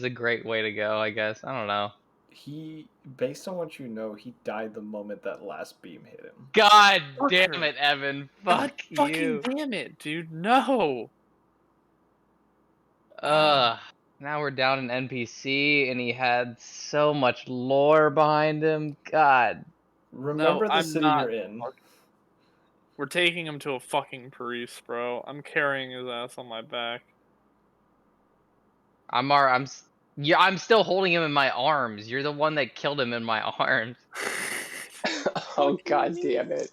great way to go, I guess. I don't know. He, based on what you know, he died the moment that last beam hit him. God damn Fucker. it, Evan. God Fuck fucking you. damn it, dude. No. Now we're down an NPC, and he had so much lore behind him. God. Remember the I'm city not you're in. We're taking him to a fucking priest, bro. I'm carrying his ass on my back. I'm still holding him in my arms. You're the one that killed him in my arms. Oh god damn it.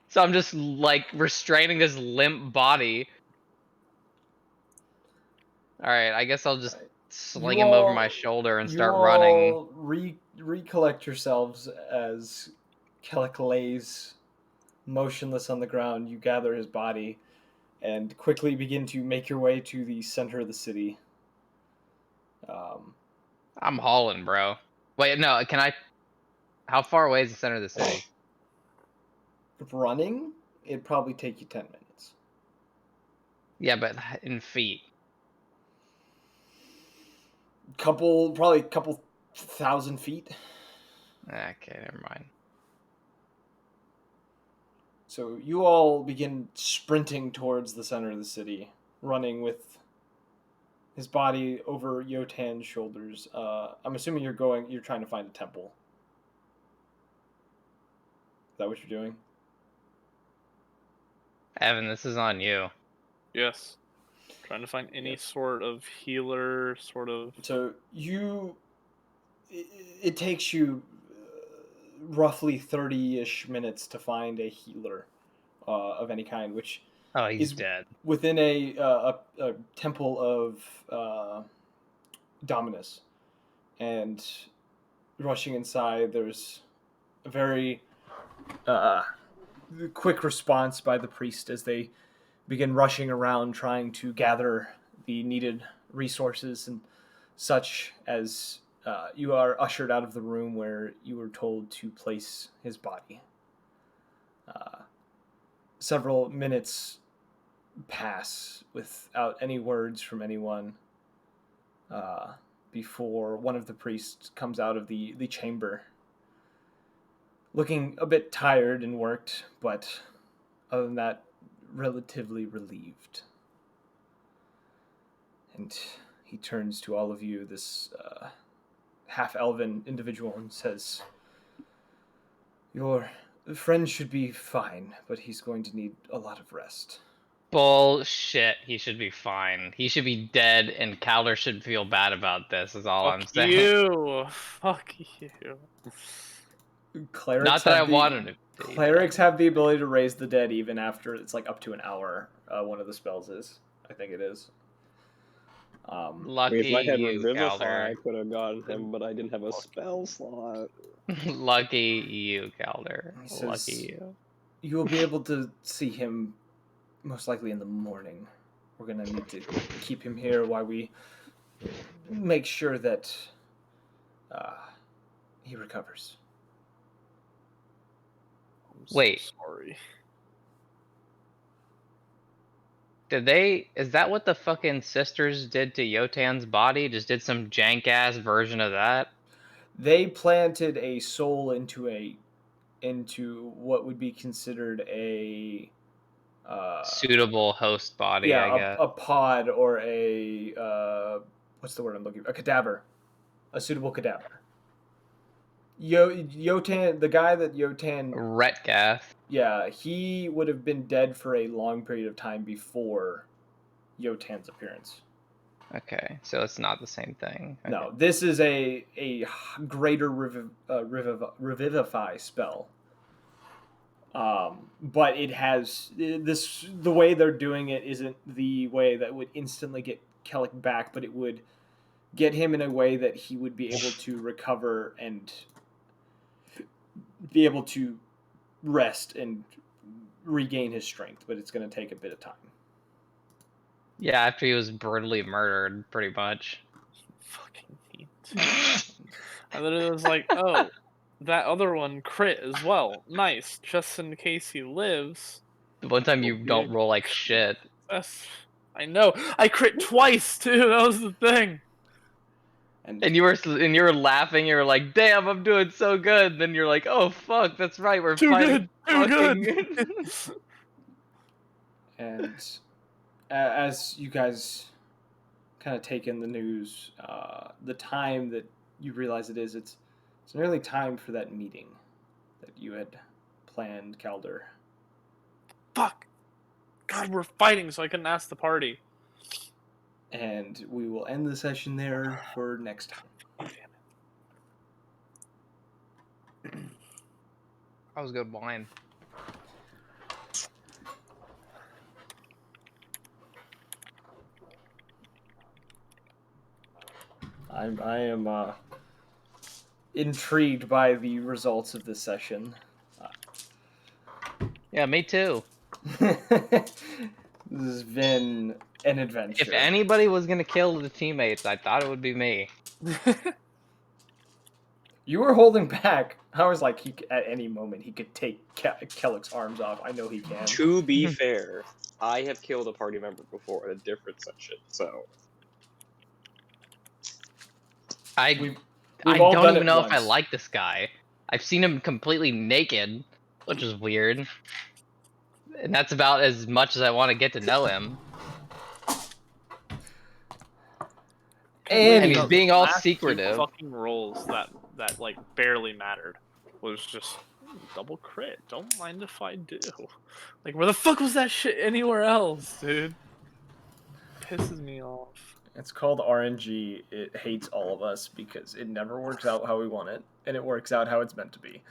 So I'm just like restraining this limp body. Alright, I guess I'll just sling him over my shoulder and start running. Recollect yourselves as Kellic lays motionless on the ground. You gather his body and quickly begin to make your way to the center of the city. I'm hauling, bro. Wait, no, can I... How far away is the center of the city? Running, it'd probably take you 10 minutes. Yeah, but in feet. Probably a couple thousand feet. Okay, never mind. So you all begin sprinting towards the center of the city, running with his body over Yotan's shoulders. I'm assuming you're trying to find a temple. Is that what you're doing? Evan, this is on you. Yes. Trying to find any sort of healer, sort of. So it takes you roughly 30-ish minutes to find a healer of any kind, which Oh, he's is dead. within a temple of Dominus. And rushing inside, there's a very quick response by the priest as they begin rushing around trying to gather the needed resources and such as you are ushered out of the room where you were told to place his body. Several minutes pass without any words from anyone before one of the priests comes out of the chamber looking a bit tired and worked, but other than that, relatively relieved. And he turns to all of you, this half-elven individual, and says, "Your friend should be fine, but he's going to need a lot of rest." Bullshit. He should be fine. He should be dead, and Calder should feel bad about this, is all I'm Fuck saying. you. Fuck you. Not that I wanted to. Clerics have the ability to raise the dead even after it's like up to an hour. One of the spells is, I think it is. Lucky If I had you, Revivify, Calder. I could have gotten him, but I didn't have a spell slot. Lucky you, Calder. He says, Lucky you. "You will be able to see him most likely in the morning. We're going to need to keep him here while we make sure that he recovers." I'm so Wait. sorry. Is that what the fucking sisters did to Yotan's body? Just did some jank ass version of that? They planted a soul into what would be considered a suitable host body, I guess. a pod or what's the word I'm looking for? A cadaver, a suitable cadaver. Yotan, the guy that Yotan, Retgath. yeah, he would have been dead for a long period of time before Yotan's appearance. Okay, so it's not the same thing. Okay. No, this is a greater revivify spell. But it has this. The way they're doing it isn't the way that would instantly get Kellic back, but it would get him in a way that he would be able to recover and be able to rest and regain his strength. But it's going to take a bit of time. Yeah, after he was brutally murdered, pretty much. Fucking me too. And then it was like, oh, that other one crit as well. Nice. Just in case he lives. The one time will you be don't able roll to like crit shit. success. I know. I crit twice too. That was the thing. And And you were laughing. You were like, "Damn, I'm doing so good." Then you're like, "Oh fuck, that's right. We're Too fighting good. Too fucking." good. and as you guys kind of take in the news, the time that you realize it's nearly time for that meeting that you had planned, Calder. Fuck. God, we're fighting, so I couldn't ask the party. And we will end the session there for next time. That was good wine. I am intrigued by the results of this session. Yeah, me too. This has been an adventure. If anybody was gonna kill the teammates, I thought it would be me. You were holding back. I was like, at any moment he could take Kellick's arms off. I know he can. To be fair, I have killed a party member before in a different session, so We've I all don't done even it know once. if I like this guy. I've seen him completely naked, which is weird. And that's about as much as I want to get to know him. And And he's the being all last 2 secretive. fucking rolls that like barely mattered was just double crit. Don't mind if I do. Like, where the fuck was that shit anywhere else, dude? Pisses me off. It's called RNG. It hates all of us because it never works out how we want it, and it works out how it's meant to be.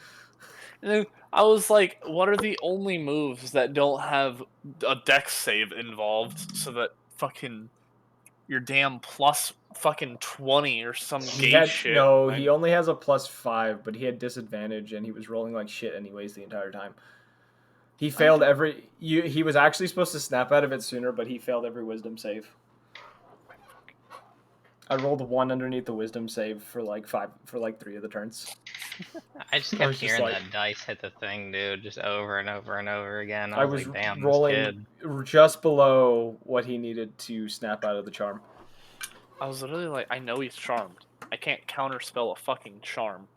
And then I was like, what are the only moves that don't have a dex save involved so that fucking your damn plus fucking 20 or some gay shit? He only has a +5, but he had disadvantage, and he was rolling like shit anyways the entire time. He failed every. He was actually supposed to snap out of it sooner, but he failed every wisdom save. I rolled a 1 underneath the wisdom save for like 3 of the turns. I just I kept was just hearing like- that dice hit the thing, dude, just over and over and over again. I I was was like, damn, rolling this kid. just below what he needed to snap out of the charm. I was literally like, I know he's charmed. I can't counterspell a fucking charm.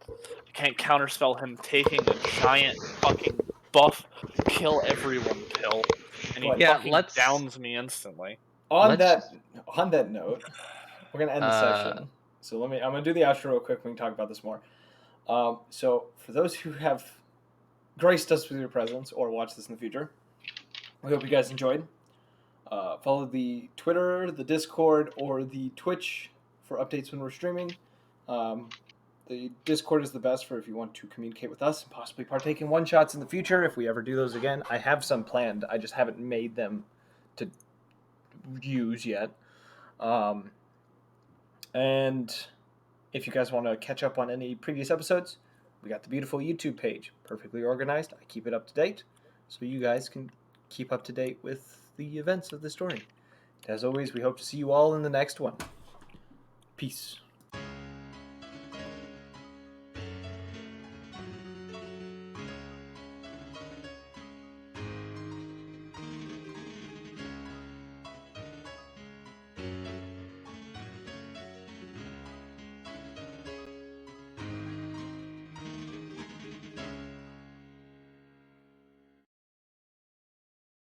I can't counterspell him taking a giant fucking buff, kill everyone pill, and he But- Yeah, fucking let's- downs me instantly. On Let's- that note, we're gonna end the session. So I'm gonna do the outro real quick. We can talk about this more. So for those who have graced us with your presence or watch this in the future, we hope you guys enjoyed. Follow the Twitter, the Discord, or the Twitch for updates when we're streaming. The Discord is the best for if you want to communicate with us and possibly partake in one-shots in the future if we ever do those again. I have some planned. I just haven't made them to use yet. And if you guys want to catch up on any previous episodes, we got the beautiful YouTube page, perfectly organized. I keep it up to date, so you guys can keep up to date with the events of the story. As always, we hope to see you all in the next one. Peace.